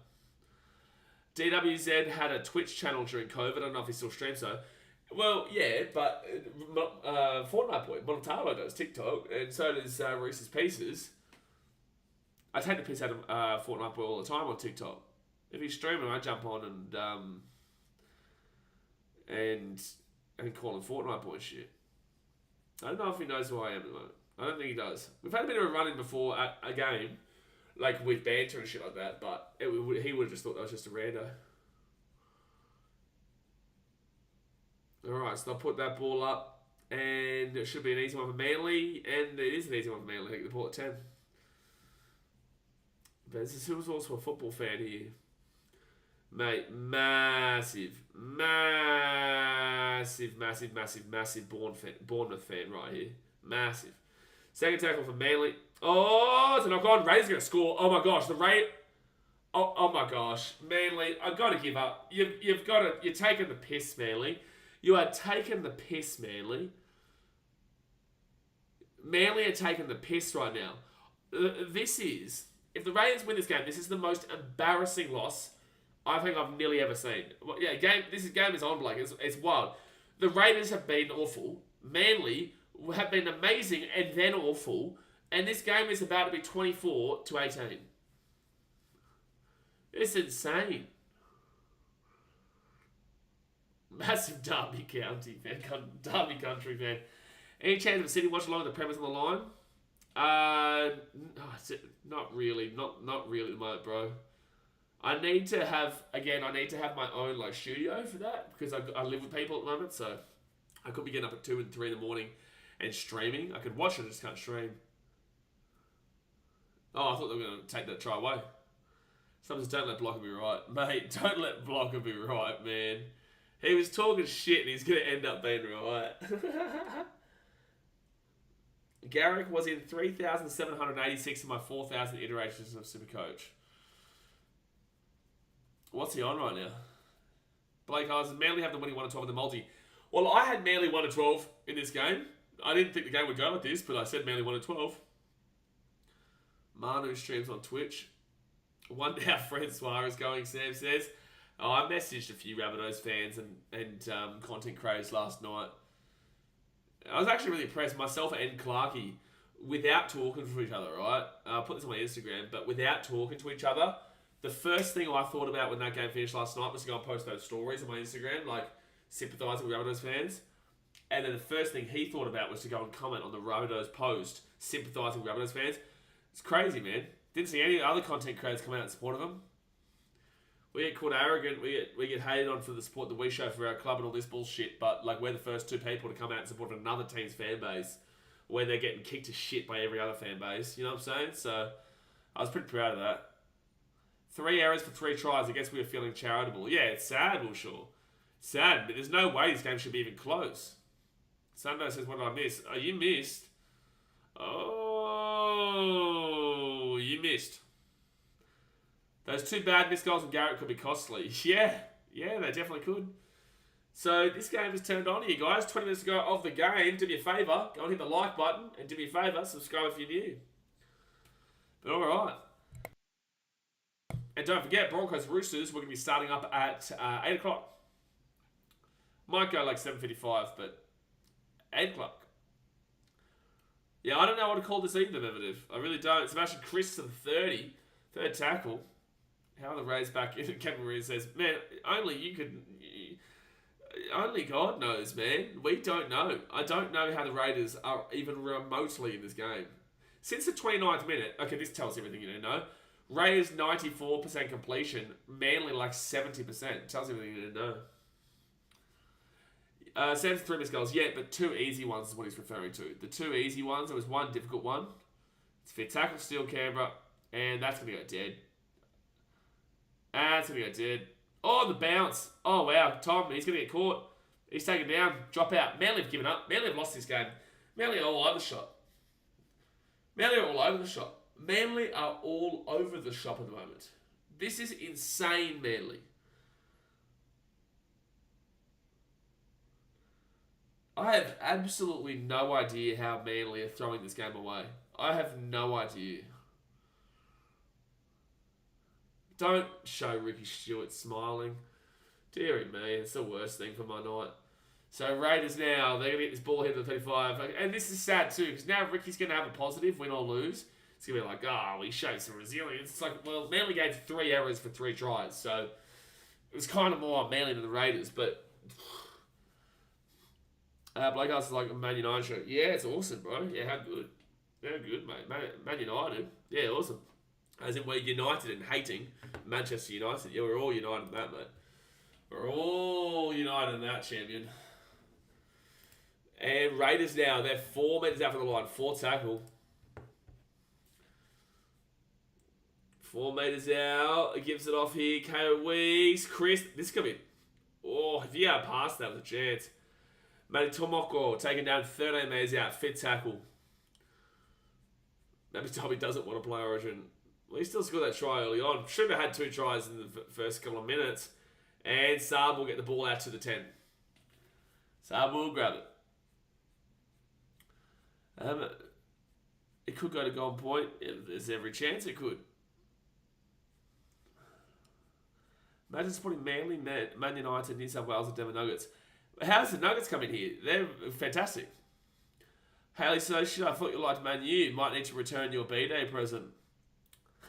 DWZ had a Twitch channel during COVID. I don't know if he still streams though. Well, yeah, but Fortnite Boy, Montalvo does TikTok, and so does Reese's Pieces. I take the piss out of Fortnite Boy all the time on TikTok. If he's streaming, I jump on and call him Fortnite Boy shit. I don't know if he knows who I am at the moment. I don't think he does. We've had a bit of a run-in before at a game, like with banter and shit like that, but he would have just thought that was just a rando. Alright, so I'll put that ball up, and it should be an easy one for Manly, and it is an easy one for Manly. I think the ball at 10. But this is who's also a football fan here. Mate, massive Bournemouth fan right here. Massive. Second tackle for Manly. Oh, it's a knock on. Raiders going to score. Oh my gosh, Oh my gosh, Manly. I've got to give up. You're taking the piss, Manly. You are taking the piss, Manly. Manly are taking the piss right now. If the Raiders win this game, this is the most embarrassing loss I think I've nearly ever seen. Yeah, this game is on, Blake. It's wild. The Raiders have been awful. Manly have been amazing and then awful. And this game is about to be 24-18. It's insane. Massive Derby County fan, Derby country fan. Any chance of City watch along with the premise on the line? Not really. Not really at the moment, bro. I need to have my own like studio for that because I live with people at the moment, so I could be getting up at 2 and 3 in the morning and streaming. I could watch it, I just can't stream. Oh, I thought they were going to take that try away. Sometimes don't let Blocker be right. Mate, don't let Blocker be right, man. He was talking shit and he's going to end up being right. Garrick was in 3,786 of my 4,000 iterations of Supercoach. What's he on right now? Blake Hines, Manly have the winning 1-12 in the multi. Well, I had Manly 1-12 in this game. I didn't think the game would go like this, but I said Manly 1-12. Manu streams on Twitch. Wonder how Fred Suarez going, Sam says. Oh, I messaged a few Rabbitohs fans and content creators last night. I was actually really impressed, myself and Clarkey, without talking to each other, right? I'll put this on my Instagram, but without talking to each other, the first thing I thought about when that game finished last night was to go and post those stories on my Instagram, like sympathising with Rabbitohs fans. And then the first thing he thought about was to go and comment on the Rabbitohs post, sympathising with Rabbitohs fans. It's crazy, man. Didn't see any other content creators come out in support of them. We get called arrogant, we get hated on for the support that we show for our club and all this bullshit, but like we're the first two people to come out and support another team's fan base when they're getting kicked to shit by every other fan base. You know what I'm saying? So I was pretty proud of that. 3 errors for 3 tries. I guess we were feeling charitable. Yeah, it's sad, well, sure. Sad, but there's no way this game should be even close. Sunday says, what did I miss? Oh, you missed. Oh, you missed. Those 2 bad missed goals from Garrett could be costly. Yeah, they definitely could. So this game has turned on here, guys. 20 minutes ago of the game. Do me a favour. Go and hit the like button. And do me a favour. Subscribe if you're new. But alright. And don't forget, Broncos Roosters, we're going to be starting up at 8 o'clock. Might go like 7:55, but 8 o'clock. Yeah, I don't know what to call this either, Memedev. I really don't. Sebastian Chris to the 30. Third tackle. How are the Rays back in? Kevin Maria says, man, only God knows, man. We don't know. I don't know how the Raiders are even remotely in this game. Since the 29th minute, okay, this tells everything you need to know. Raiders 94% completion, Manly like 70%. Tells everything you need to know. Sam's 3 missed goals, yeah, but 2 easy ones is what he's referring to. The 2 easy ones, there was 1 difficult one. It's fair tackle, steal Canberra, and that's going to go dead. That's going to go dead. Oh, the bounce. Oh, wow. Tom, he's going to get caught. He's taken down. Drop out. Manly have given up. Manly have lost this game. Manly are all over the shop. Manly are all over the shop. Manly are all over the shop at the moment. This is insane, Manly. I have absolutely no idea how Manly are throwing this game away. I have no idea. Don't show Ricky Stewart smiling. Deary me, it's the worst thing for my night. So Raiders now, they're going to get this ball here to the 35. And this is sad too, because now Ricky's going to have a positive, win or lose. It's going to be like, oh, he showed some resilience. It's like, well, Manly gave 3 errors for 3 tries. So it was kind of more on Manly than the Raiders. But Blake House is like a Man United show. Yeah, it's awesome, bro. Yeah, how good. How good, mate. Man United. Yeah, awesome. As in, we're united in hating Manchester United. Yeah, we're all united in that, mate. We're all united in that, champion. And Raiders now, they're 4 metres out from the line. 4 tackle. 4 metres out. It gives it off here. KO Weeks. Chris. This is going to be... Oh, if you had passed that with a chance. Matty Tomoko taken down 13 metres out. Fit tackle. Maybe Tommy doesn't want to play Origin. Well, he still scored that try early on. Should have had 2 tries in the first couple of minutes. And Saab will get the ball out to the 10. Saab will grab it. It could go to Golden Point. There's every chance it could. Imagine supporting Manly, Man United, New South Wales, and Denver Nuggets. How's the Nuggets coming here? They're fantastic. Haley Social, I thought you liked Man U. Might need to return your B-Day present.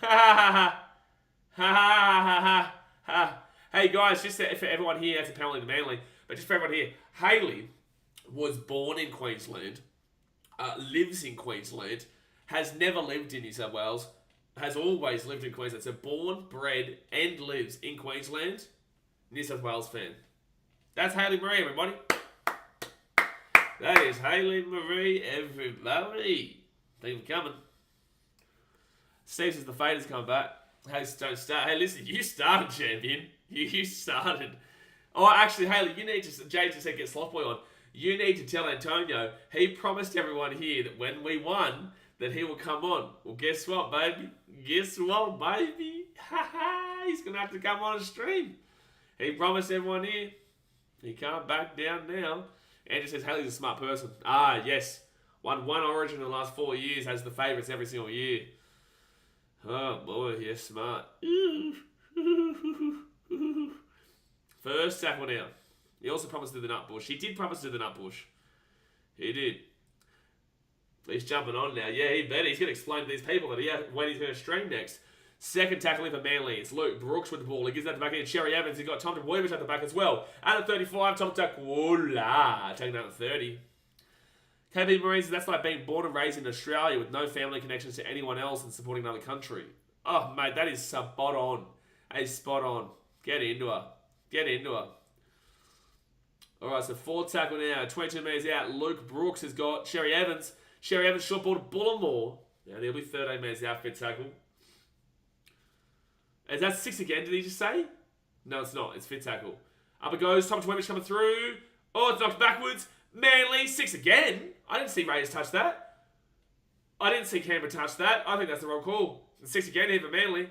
Ha ha ha Ha ha ha ha ha. Hey guys, just for everyone here, that's a penalty to Manly, but just for everyone here, Haley was born in Queensland, lives in Queensland, has never lived in New South Wales, has always lived in Queensland. So born, bred, and lives in Queensland. New South Wales fan. That's Hayley Marie, everybody. That is Hayley Marie, everybody. Thank you for coming. Steve says the faders come back. Hey, don't start. Hey, listen, you started, champion. You started. Oh, actually, Hayley, you need to. Jay just said get Slothboy on. You need to tell Antonio. He promised everyone here that when we won, that he will come on. Well, guess what, baby? Guess what, baby? He's gonna have to come on a stream. He promised everyone here. He can't back down now. Andrew says Haley's a smart person. Ah, yes. Won one Origin in the last 4 years. Has the favourites every single year. Oh boy, yes, smart. First tackle now. He also promised to do the nut bush. He did promise to do the nut bush. He did. He's jumping on now. Yeah, he better. He's going to explain to these people that when he's going to stream next. Second tackle in for Manly. It's Luke Brooks with the ball. He gives that to back in. Sherry Evans. He's got Tom Boyvish at the back as well. At the 35, Tom Takwula. Taking out the 30. KB Marine says that's like being born and raised in Australia with no family connections to anyone else and supporting another country. Oh, mate, that is spot on. That is spot on. Get into her. Get into her. Alright, so fourth tackle now. 22 metres out. Luke Brooks has got Sherry Evans. Sherry Evans short ball to Bullimore. Now he'll be 13 metres out. Fit tackle. Is that 6 again, did he just say? No, it's not. It's fit tackle. Up it goes. Tom Twemish coming through. Oh, it's knocked backwards. Manly, 6 again. I didn't see Raiders touch that. I didn't see Canberra touch that. I think that's the wrong call. 6 again here for Manly.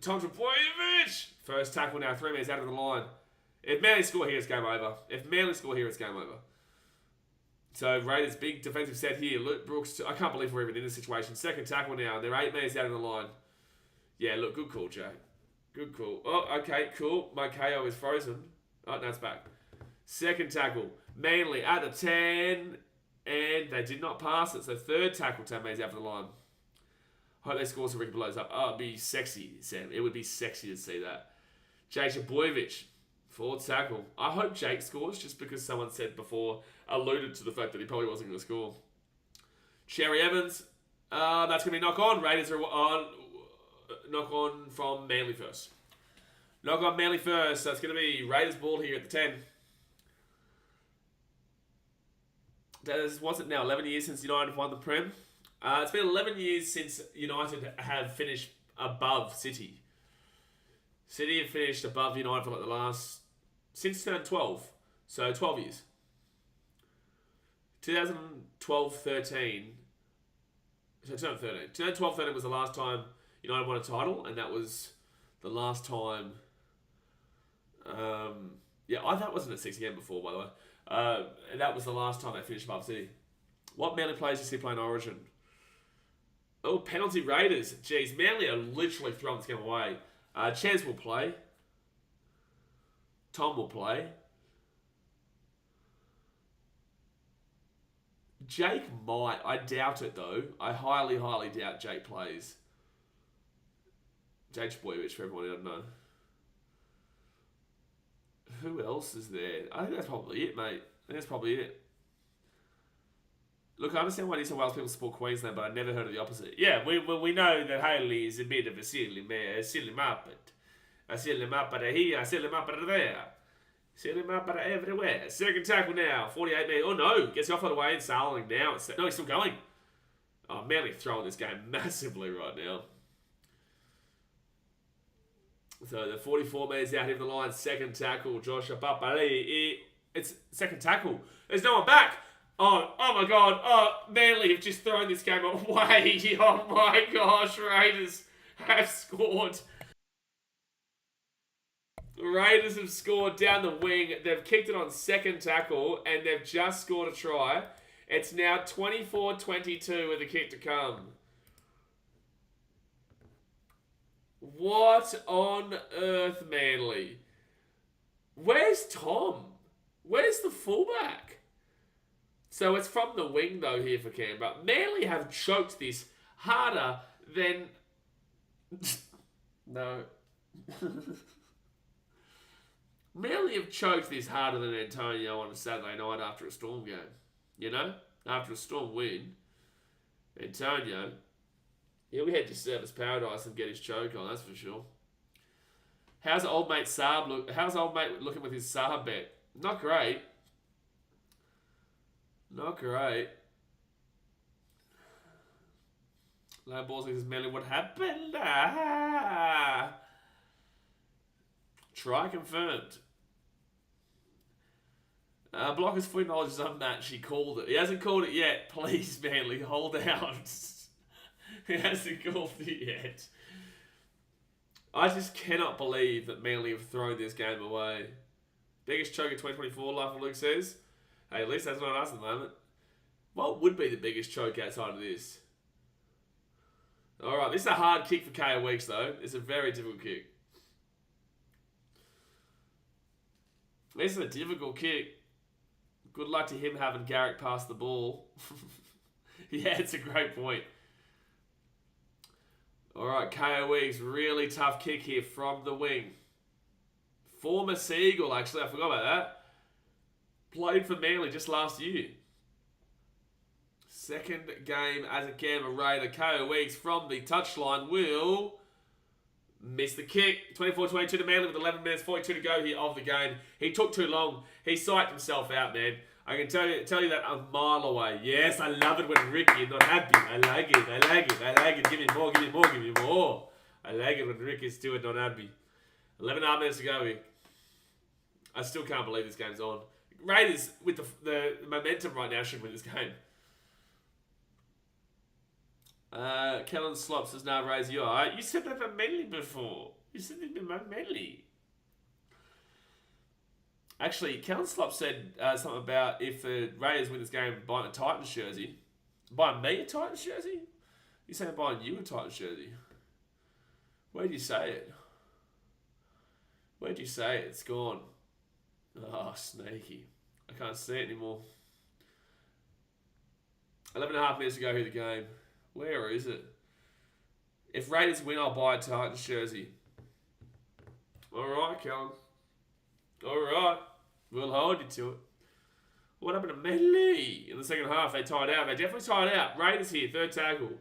Tom Boyvish. First tackle now. 3 metres out of the line. If Manly score here, it's game over. If Manly score here, it's game over. So Raiders, big defensive set here. Luke Brooks, I can't believe we're even in this situation. Second tackle now. They're 8 metres out of the line. Yeah, look, good call, Jay. Good call. Oh, okay, cool. My KO is frozen. Oh, no, it's back. Second tackle. Manly at the 10. And they did not pass it. So third tackle, 10 metres out of the line. Hope they score so Ricky blows up. Oh, it'd be sexy, Sam. It would be sexy to see that. Jake Boyvish. Fourth tackle. I hope Jake scores just because someone said before, alluded to the fact that he probably wasn't going to score. Sherry Evans. That's going to be knock on. Raiders are on. Knock on from Manly first. Knock on Manly first. So it's going to be Raiders ball here at the 10. What's it now? 11 years since United won the Prem. It's been 11 years since United have finished above City. City have finished above United for like the last... Since 2012. So 12 years. 2012-13. So 2013. 2012-13 was the last time United won a title. And that was the last time... I thought it wasn't at 6 again before, by the way. That was the last time they finished above City. What Manly players do you see playing Origin? Oh, penalty Raiders. Jeez, Manly are literally throwing this game away. Chaz will play. Tom will play. Jake might. I doubt it, though. I highly, highly doubt Jake plays. Jake Boyvish, for everyone who doesn't know. Who else is there? I think that's probably it, mate. I think that's probably it. Look, I understand why New South Wales people support Queensland, but I never heard of the opposite. Yeah, we know that Haley is a bit of a silly man, a silly muppet. A silly muppet here, a silly muppet there. Silly muppet everywhere. Second tackle now, 48 metres. Oh no, gets off on the way and sailing now. No, he's still going. Oh, Manly throwing this game massively right now. So the 44 metres out here of the line. Second tackle, Joshua Papali. It's second tackle. There's no one back. Oh my God. Oh, Manly have just thrown this game away. Oh my gosh, Raiders have scored. Raiders have scored down the wing. They've kicked it on second tackle and they've just scored a try. It's now 24-22 with a kick to come. What on earth, Manly? Where's Tom? Where's the fullback? So it's from the wing, though, here for Canberra. Manly have choked this harder than... No. Manly have choked this harder than Antonio on a Saturday night after a Storm game. You know? After a Storm win. Antonio, he'll head to Service Paradise and get his choke on, that's for sure. How's old mate looking with his Saab bet? Not great. Not great. Low balls says Manly, what happened? Try confirmed. Blocker's footy knowledge is unmatched. He called it. He hasn't called it yet. Please, Manly, hold out. He hasn't called it yet. I just cannot believe that Manly have thrown this game away. Biggest choke in 2024, like Luke says. Hey, at least that's not us at the moment. What would be the biggest choke outside of this? Alright, this is a hard kick for KO Weeks, though. It's a very difficult kick. This is a difficult kick. Good luck to him having Garrick pass the ball. Yeah, it's a great point. Alright, KO Weeks, really tough kick here from the wing. Former Seagull, actually, I forgot about that. Played for Manly just last year. Second game as a Canberra Raider. KO Weeks from the touchline will miss the kick. 24-22 to Manly with 11 minutes, 42 to go here of the game. He took too long. He psyched himself out, man. I can tell you that a mile away. Yes, I love it when Ricky is not happy. I like it. Give me more. I like it when Ricky's still not happy. 11 and a half minutes to go here. I still can't believe this game's on. Raiders, with the momentum right now, should win this game. Kellen Slops has now raised your eye. You said that for Manly before. You said that about Manly. Actually, Kellen Slops said something about if the Raiders win this game, buying a Titans jersey. Buying me a Titans jersey? You saying buying you a Titans jersey? Where'd you say it? Where'd you say it? It's gone. Oh, sneaky. I can't see it anymore. 11 and a half minutes to go here the game. Where is it? If Raiders win, I'll buy a Titans jersey. Alright, Kellen. Alright. We'll hold you to it. What happened to Manly? In the second half, they tied out. They definitely tied out. Raiders here, third tackle.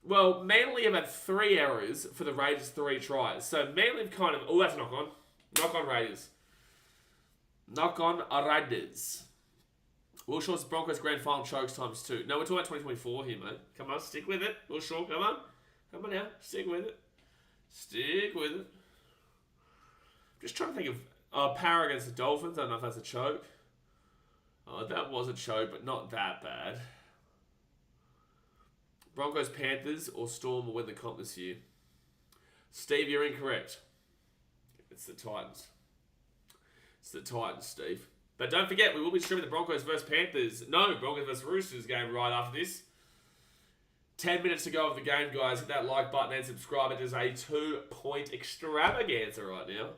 Well, Manly have had 3 errors for the Raiders' 3 tries. So Manly have kind of... Oh, that's knock on. Knock on Raiders. Knock on Raiders. Will Shaw's Broncos grand final chokes times 2. No, we're talking about 2024 here, mate. Come on, stick with it. Will Shaw, come on. Come on now. Stick with it. Stick with it. Just trying to think of... power against the Dolphins. I don't know if that's a choke. Oh, that was a choke, but not that bad. Broncos, Panthers, or Storm will win the comp this year. Steve, you're incorrect. It's the Titans. It's the Titans, Steve. But don't forget, we will be streaming the Broncos versus Panthers. No, Broncos versus Roosters game right after this. 10 minutes to go of the game, guys. Hit that like button and subscribe. It is a 2-point extravaganza right now.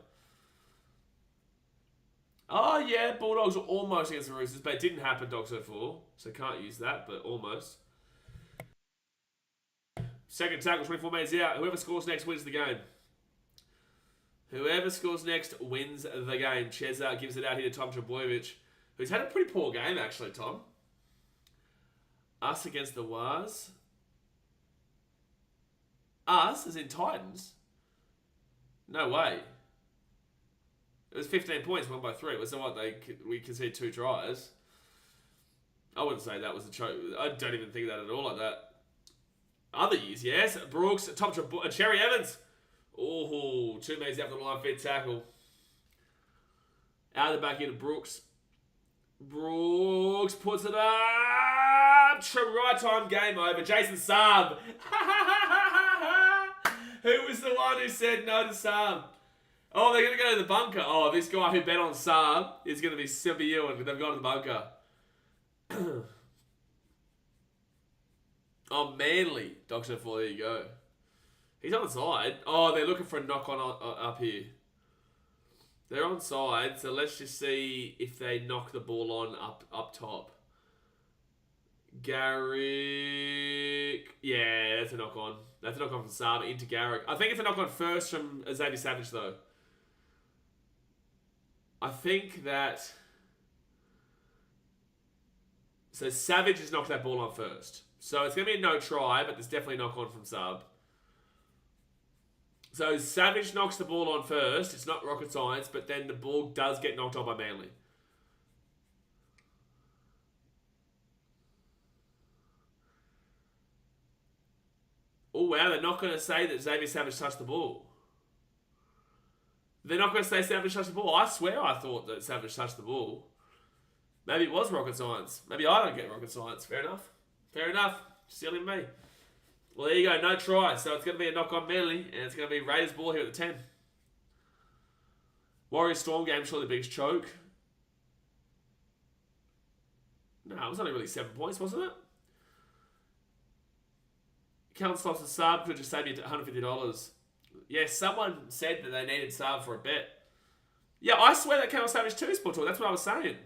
Oh, yeah, Bulldogs were almost against the Roosters, but it didn't happen, Doc04. So can't use that, but almost. Second tackle, 24 minutes out. Whoever scores next wins the game. Whoever scores next wins the game. Cheza gives it out here to Tom Trebojevic, who's had a pretty poor game, actually, Tom. Us against the Wars. Us, as in Titans? No way. It was 15 points, won by 3. So what, we conceded 2 tries. I wouldn't say that was a choke. I don't even think that at all like that. Other years, yes. Brooks, Cherry Evans. Oh, 2 minutes after the line, fit tackle. Out of the back into Brooks. Brooks puts it up. Right time, game over. Jason Saab. Who was the one who said no to Saab? Oh, they're going to go to the bunker. Oh, this guy who bet on Saab is going to be Silver Ewan. They've gone to the bunker. Oh, Manly. Doctor 4, there you go. He's on side. Oh, they're looking for a knock on up here. They're on side, so let's just see if they knock the ball on up top. Garrick. Yeah, that's a knock on. That's a knock on from Saab into Garrick. I think it's a knock on first from Xavier Savage, though. I think that... So Savage has knocked that ball on first. So it's going to be a no try, but there's definitely a knock on from Saab. So Savage knocks the ball on first. It's not rocket science, but then the ball does get knocked on by Manly. Oh, wow, they're not going to say that Xavier Savage touched the ball. They're not going to say Savage touched the ball. I swear I thought that Savage touched the ball. Maybe it was rocket science. Maybe I don't get rocket science. Fair enough. Fair enough. Silly me. Well, there you go. No try. So it's going to be a knock on Manly, and it's going to be Raiders ball here at the 10. Warriors Storm game, surely the biggest choke. No, it was only really 7 points, wasn't it? Count slots and Saab could just save you $150. Yeah, someone said that they needed Saab for a bet. Yeah, I swear that came off Savage too, Sport Talk. That's what I was saying.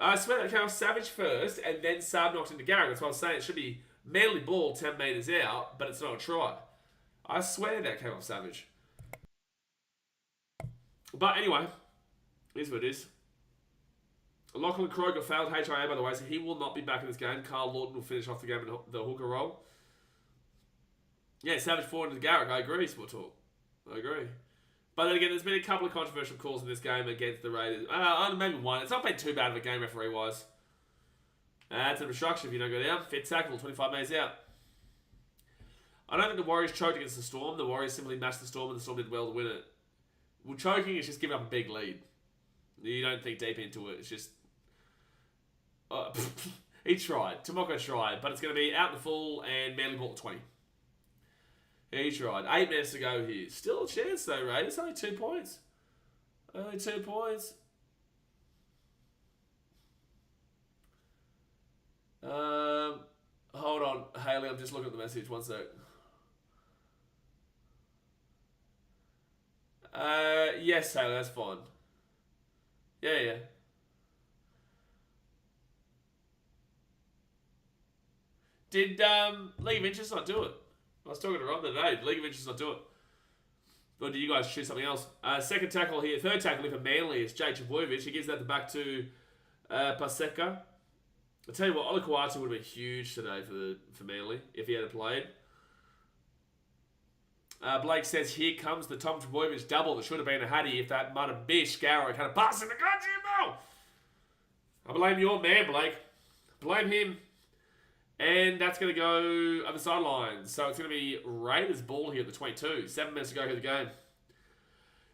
I swear that came off Savage first, and then Saab knocked into Garrick. That's what I was saying. It should be Manly ball 10 metres out, but it's not a try. I swear that came off Savage. But anyway, here's what it is. Lachlan Crowe got failed HIA, by the way, so he will not be back in this game. Carl Lawton will finish off the game in the hooker role. Yeah, Savage forward into Garrick. I agree, Sport Talk. I agree. But then again, there's been a couple of controversial calls in this game against the Raiders. Maybe one. It's not been too bad of a game referee-wise. That's an obstruction if you don't go down. Fit tackle, 25 metres out. I don't think the Warriors choked against the Storm. The Warriors simply matched the Storm and the Storm did well to win it. Well, choking is just giving up a big lead. You don't think deep into it. It's just... he tried. Tomoko tried. But it's going to be out in the full and Manly ball 20. He tried. 8 minutes to go here. Still a chance though, Raiders. Only 2 points. Only 2 points. Hold on. Haley, I'm just looking at the message. One sec. Yes, Haley, that's fine. Yeah. Did League of Interest not do it? I was talking to Rob the other day. League of Interest not do it. Or did you guys choose something else? Second tackle here. Third tackle here for Manly is Jay Chavujovic. He gives that the back to Paseka. I'll tell you what, Olakuatu would have been huge today for Manly if he had played. Blake says, here comes the Tom Chavujovic double that should have been a Hattie if that mother bitch Garrick had a bust in the country, bro. I blame your man, Blake. Blame him. And that's going to go on the sidelines. So it's going to be Raiders ball here at the 22. 7 minutes to go here in the game.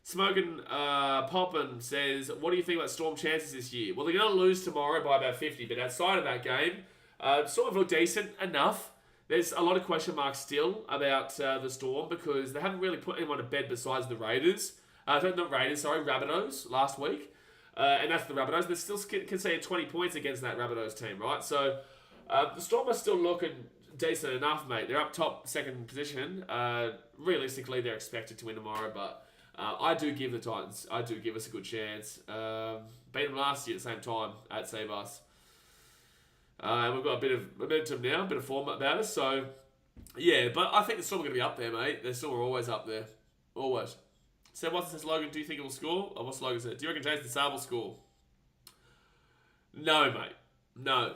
Smoking Poppin says, what do you think about Storm chances this year? Well, they're going to lose tomorrow by about 50. But outside of that game, sort of look decent enough. There's a lot of question marks still about the Storm because they haven't really put anyone to bed besides the Raiders. Rabbitohs last week. And that's the Rabbitohs. They still can see 20 points against that Rabbitohs team, right? So... the Storm are still looking decent enough, mate. They're up top, second position. Realistically, they're expected to win tomorrow, but I do give the Titans, give us a good chance. Beat them last year at the same time at Sabas. And we've got a bit of momentum now, a bit of form about us. So, yeah, but I think the Storm are going to be up there, mate. The Storm are always up there. Always. So, what's this, Logan? Do you think it will score? Or what's Logan said? Do you reckon Jason Saab will score? No, mate. No.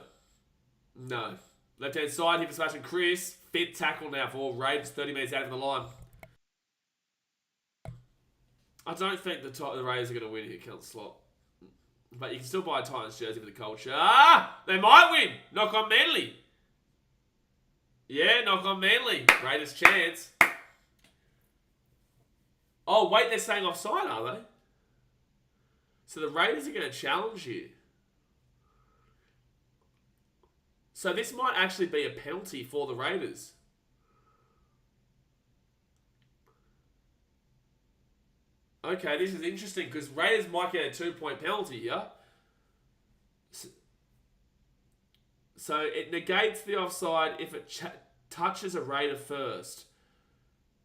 Left-hand side here for Sebastian Chris. Fit tackle now for all Raiders. 30 minutes out of the line. I don't think the Raiders are going to win here, Kel Slot. But you can still buy a Titans jersey for the culture. They might win. Knock on Manly. Yeah, knock on Manly. Raiders chance. Oh, wait, they're saying offside, are they? So the Raiders are going to challenge here. So this might actually be a penalty for the Raiders. Okay, this is interesting because Raiders might get a 2-point penalty here. So it negates the offside if it touches a Raider first.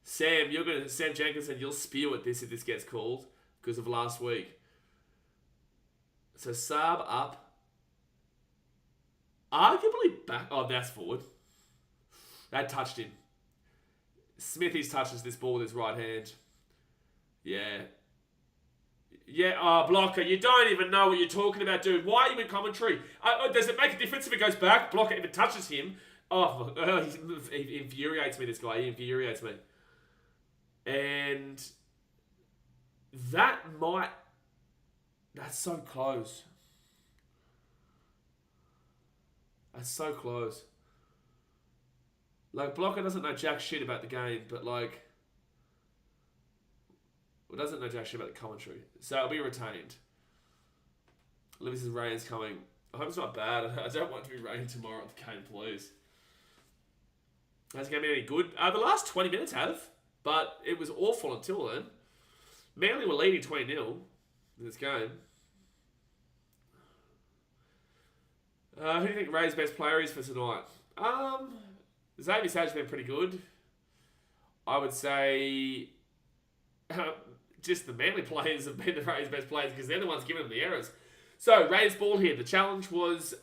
Sam Jenkins said you'll spew at this if this gets called because of last week. So Saab up. Arguably back... Oh, that's forward. That touched him. Smithies touches this ball with his right hand. Yeah. Yeah, Blocker, you don't even know what you're talking about, dude. Why are you in commentary? Does it make a difference if it goes back? Blocker even touches him. He infuriates me, this guy. He infuriates me. And that might... That's so close. That's so close. Like, Blocker doesn't know jack shit about the game, but, like... Well, doesn't know jack shit about the commentary. So it'll be retained. Lewis' rain's coming. I hope it's not bad. I don't want it to be raining tomorrow at the game, please. Has it going to be any good? The last 20 minutes have, but it was awful until then. Manly were leading 20-0 in this game. Who do you think Ray's best player is for tonight? Xavier Sage's been pretty good. I would say... just the Manly players have been the Raiders' best players because they're the ones giving them the errors. So, Raiders ball here. The challenge was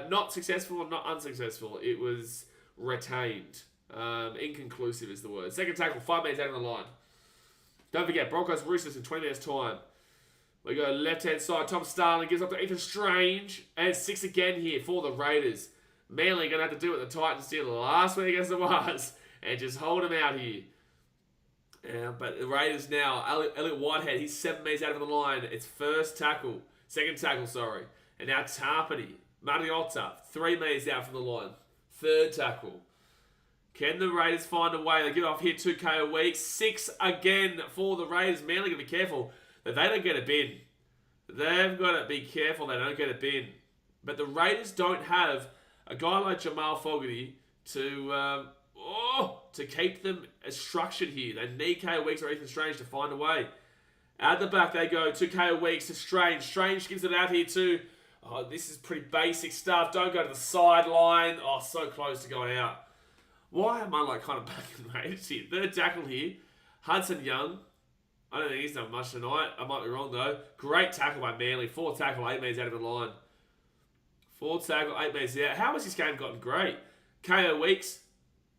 not successful, not unsuccessful. It was retained. Inconclusive is the word. Second tackle, 5 minutes out of the line. Don't forget, Broncos Roosters in 20 minutes' time. We go left-hand side. Tom Starling gives up to Ethan Strange. And 6 again here for the Raiders. Manly going to have to do what the Titans did last week against the Wars and just hold them out here. But the Raiders now, Elliot Whitehead, he's 7 meters out of the line. It's second tackle, sorry. And now Tarpany, Mariotta, 3 meters out from the line. Third tackle. Can the Raiders find a way? They get off here 2K a week. 6 again for the Raiders. Manly got to be careful that they don't get a bin. They've got to be careful they don't get a bin. But the Raiders don't have a guy like Jamal Fogarty to keep them structured here. They need KO Weeks or Ethan Strange to find a way. At the back they go. 2 Weeks to Strange. Strange gives it out here too. Oh, this is pretty basic stuff. Don't go to the sideline. Oh, so close to going out. Why am I kind of back in the Raiders here? Third tackle here. Hudson Young. I don't think he's done much tonight. I might be wrong though. Great tackle by Manly. 4th tackle, 8 meters out of the line. 4th tackle, 8 meters out. How has this game gotten great? KO Weeks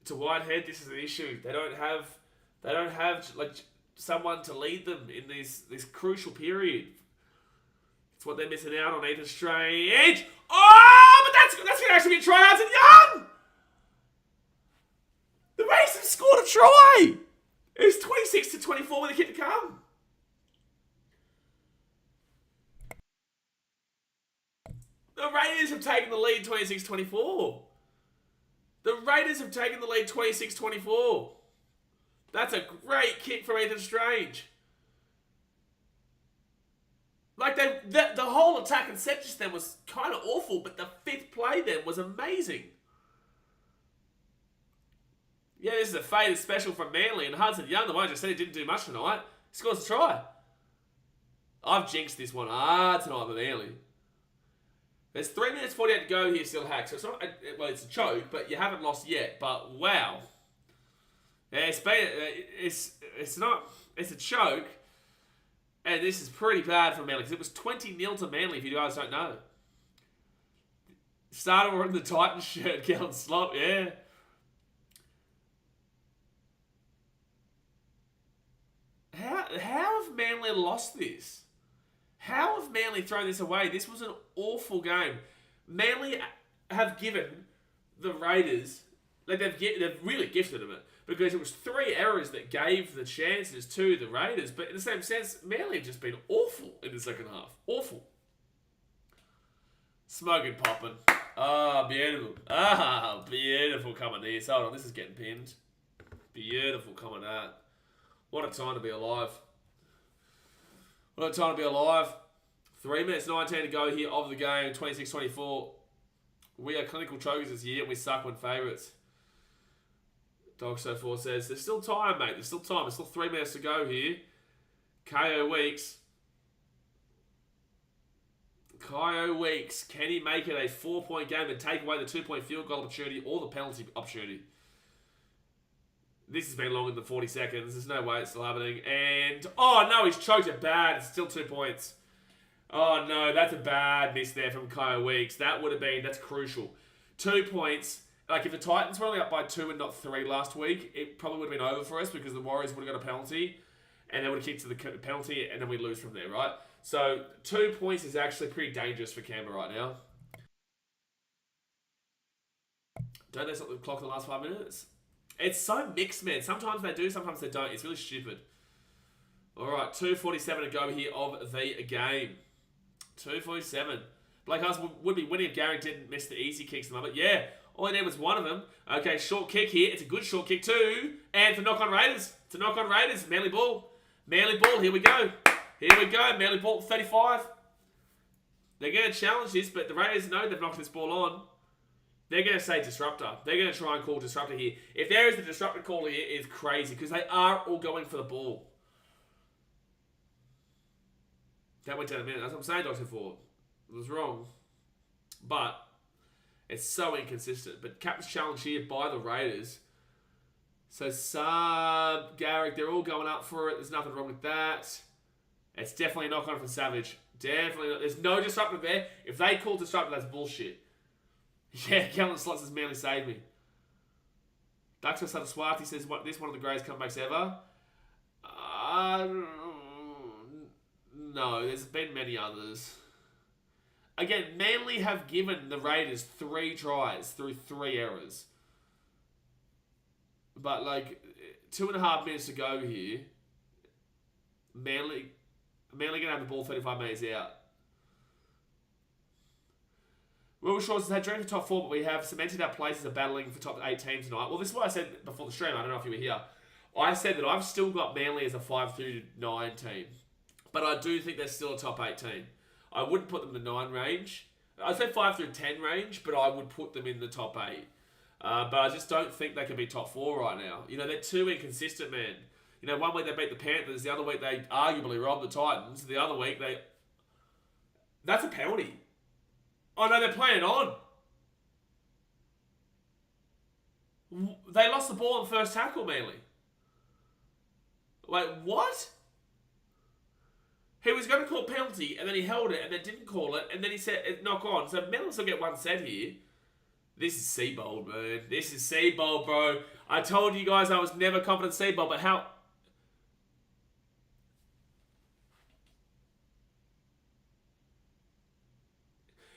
to Whitehead. This is an issue. They don't have someone to lead them in this crucial period. It's what they're missing out on. Ethan Strange. Oh, but that's going to actually be a try. Hudson Young. The Raiders have scored a try. It was 26-24 with a kick to come. The Raiders have taken the lead 26-24. The Raiders have taken the lead 26-24. That's a great kick from Ethan Strange. Like, the whole attack and set just then was kind of awful, but the 5th play then was amazing. Yeah, this is a faded special from Manly, and Hudson Young, the one I just said he didn't do much tonight, scores a try. I've jinxed this one hard tonight with Manly. There's 3 minutes 48 to go here still, Hack. So it's not, it's a choke, but you haven't lost yet. But wow, yeah, it's a choke, and this is pretty bad for Manly because it was 20-0 to Manly. If you guys don't know, started wearing the Titans shirt, Kellen Slop, yeah. How have Manly lost this? How have Manly thrown this away? This was an awful game. Manly have given the Raiders, they've really gifted them it because it was 3 errors that gave the chances to the Raiders. But in the same sense, Manly have just been awful in the second half. Awful. Smoking popping. Ah, beautiful. Ah, beautiful coming here. Hold on, this is getting pinned. Beautiful coming out. What a time to be alive. What a time to be alive. 3 minutes 19 to go here of the game. 26-24. We are clinical chokers this year and we suck when favourites. Dog04 says, there's still time, mate. There's still time. There's still 3 minutes to go here. KO Weeks. KO Weeks. Can he make it a 4-point game and take away the 2-point field goal opportunity or the penalty opportunity? This has been longer than 40 seconds. There's no way it's still happening. And, oh no, he's choked it bad. It's still 2 points. Oh no, that's a bad miss there from Kyle Weeks. That's crucial. 2 points. Like, if the Titans were only up by 2 and not 3 last week, it probably would have been over for us because the Warriors would have got a penalty and they would have kicked to the penalty and then we'd lose from there, right? So, 2 points is actually pretty dangerous for Canberra right now. Don't they stop the clock in the last 5 minutes? It's so mixed, man. Sometimes they do, sometimes they don't. It's really stupid. All right, 2:47 to go here of the game. 2:47. Blake Hus would be winning if Gary didn't miss the easy kicks. But yeah, all he did was one of them. Okay, short kick here. It's a good short kick too. And for knock-on Raiders. To knock-on Raiders. Manly ball. Manly ball. Here we go. Here we go. Manly ball 35. They're going to challenge this, but the Raiders know they've knocked this ball on. They're going to say disruptor. They're going to try and call disruptor here. If there is a disruptor call here, it's crazy because they are all going for the ball. That went down a minute. That's what I'm saying, Dr. Ford. It was wrong. But it's so inconsistent. But captain's challenge here by the Raiders. So Saab, Garrick, they're all going up for it. There's nothing wrong with that. It's definitely a knock-on for Savage. Definitely not. There's no disruptor there. If they call disruptor, that's bullshit. Yeah, Kellen Slots has merely saved me. Ducks for Sutter Swarty says, this one of the greatest comebacks ever. No, there's been many others. Again, Manly have given the Raiders 3 tries through 3 errors. But, like, 2.5 minutes to go here. Manly going to have the ball 35 metres out. Will Shores has had dreams for top 4, but we have cemented our places of battling for top 8 teams tonight. Well, this is what I said before the stream. I don't know if you were here. I said that I've still got Manly as a 5 through 9 team. But I do think they're still a top 8 team. I wouldn't put them in the 9 range. I'd say 5 through 10 range, but I would put them in the top 8. But I just don't think they can be top 4 right now. You know, they're too inconsistent, man. You know, one week they beat the Panthers, the other week they arguably robbed the Titans, the other week they... That's a penalty. Oh no, they're playing it on. They lost the ball on first tackle, Manly. Like, what? He was going to call penalty, and then he held it, and then didn't call it, and then he said, knock on. So Manly will get one set here. This is Seabold, man. This is Seabold, bro. I told you guys I was never confident in Seabold, but how...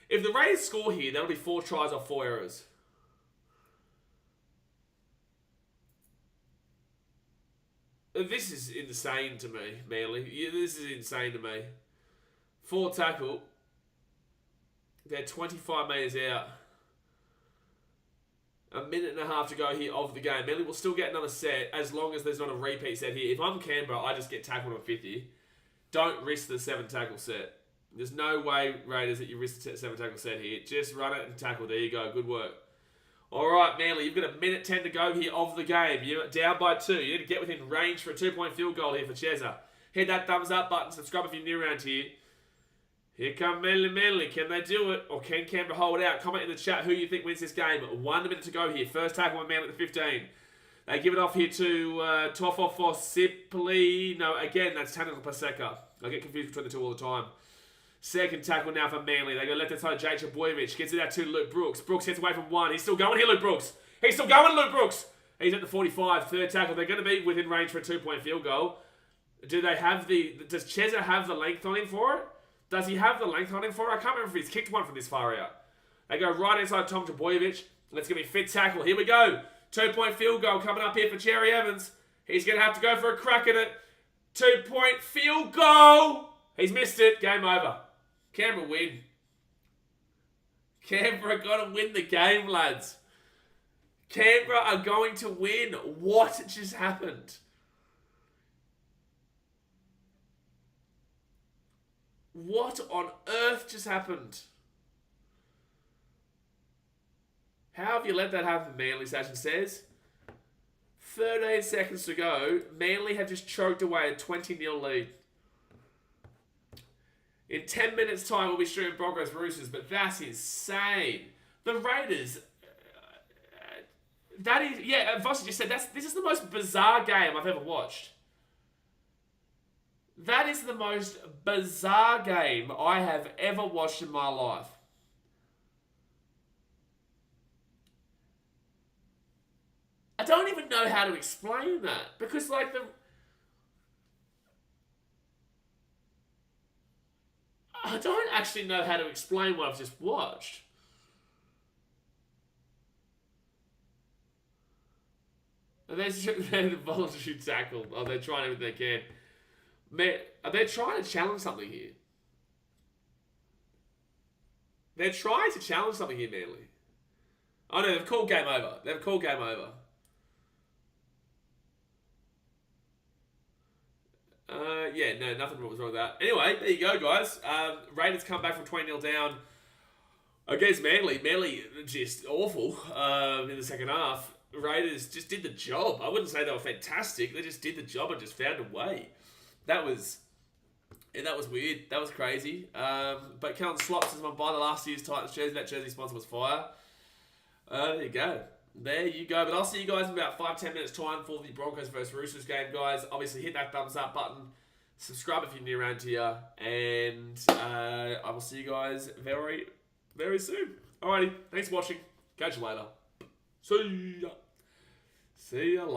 If the Raiders score here, that'll be 4 tries off 4 errors. This is insane to me, Manly. Yeah, this is insane to me. 4 tackle. They're 25 metres out. A minute and a half to go here of the game. Manly will still get another set as long as there's not a repeat set here. If I'm Canberra, I just get tackled on 50. Don't risk the 7 tackle set. There's no way, Raiders, that you risk the 7 tackle set here. Just run it and tackle. There you go. Good work. All right, Manly, you've got a minute 10 to go here of the game. You're down by 2. You need to get within range for a 2-point field goal here for Cheza. Hit that thumbs up button. Subscribe if you're new around here. Here come Manly. Can they do it? Or can Canberra hold out? Comment in the chat who you think wins this game. 1 minute to go here. First tackle by Manly at the 15. They give it off here to Toffo for Sipley. No, again, that's Tanner Paseka. I get confused between the two all the time. Second tackle now for Manly. They go left inside Jake Chaboyevich. Gets it out to Luke Brooks. Brooks gets away from 1. He's still going here, Luke Brooks. He's still going, Luke Brooks. He's at the 45. Third tackle. They're going to be within range for a 2-point field goal. Do they have the... Does Cheza have the length on him for it? Does he have the length on him for it? I can't remember if he's kicked one from this far out. They go right inside Tom Chaboyevich. Let's give me fifth tackle. Here we go. 2-point field goal coming up here for Cherry Evans. He's going to have to go for a crack at it. 2-point field goal. He's missed it. Game over. Canberra win. Canberra got to win the game, lads. Canberra are going to win. What just happened? What on earth just happened? How have you let that happen, Manly, Sachin says? 13 seconds to go. Manly have just choked away a 20-0 lead. In 10 minutes' time, we'll be streaming Broncos Roosters, but that's insane. The Raiders... that is... Yeah, Vossi just said, this is the most bizarre game I've ever watched. That is the most bizarre game I have ever watched in my life. I don't even know how to explain that. Because, like, I don't actually know how to explain what I've just watched. And they're the voluntary tackle. Oh, they're trying everything they can. Man, are they trying to challenge something here? They're trying to challenge something here, Manly. Oh no, they've called game over. They've called game over. Yeah, no, nothing was wrong with that. Anyway, there you go, guys. Raiders come back from 20-0 down against Manly. Manly just awful in the second half. Raiders just did the job. I wouldn't say they were fantastic. They just did the job and just found a way. That was weird. That was crazy. But Kellen Slops is my buy the last year's Titans jersey. That jersey sponsor was fire. There you go. There you go. But I'll see you guys in about 5-10 minutes time for the Broncos versus Roosters game, guys. Obviously, hit that thumbs up button. Subscribe if you're new around here. And I will see you guys very, very soon. Alrighty. Thanks for watching. Catch you later. See ya. See ya later.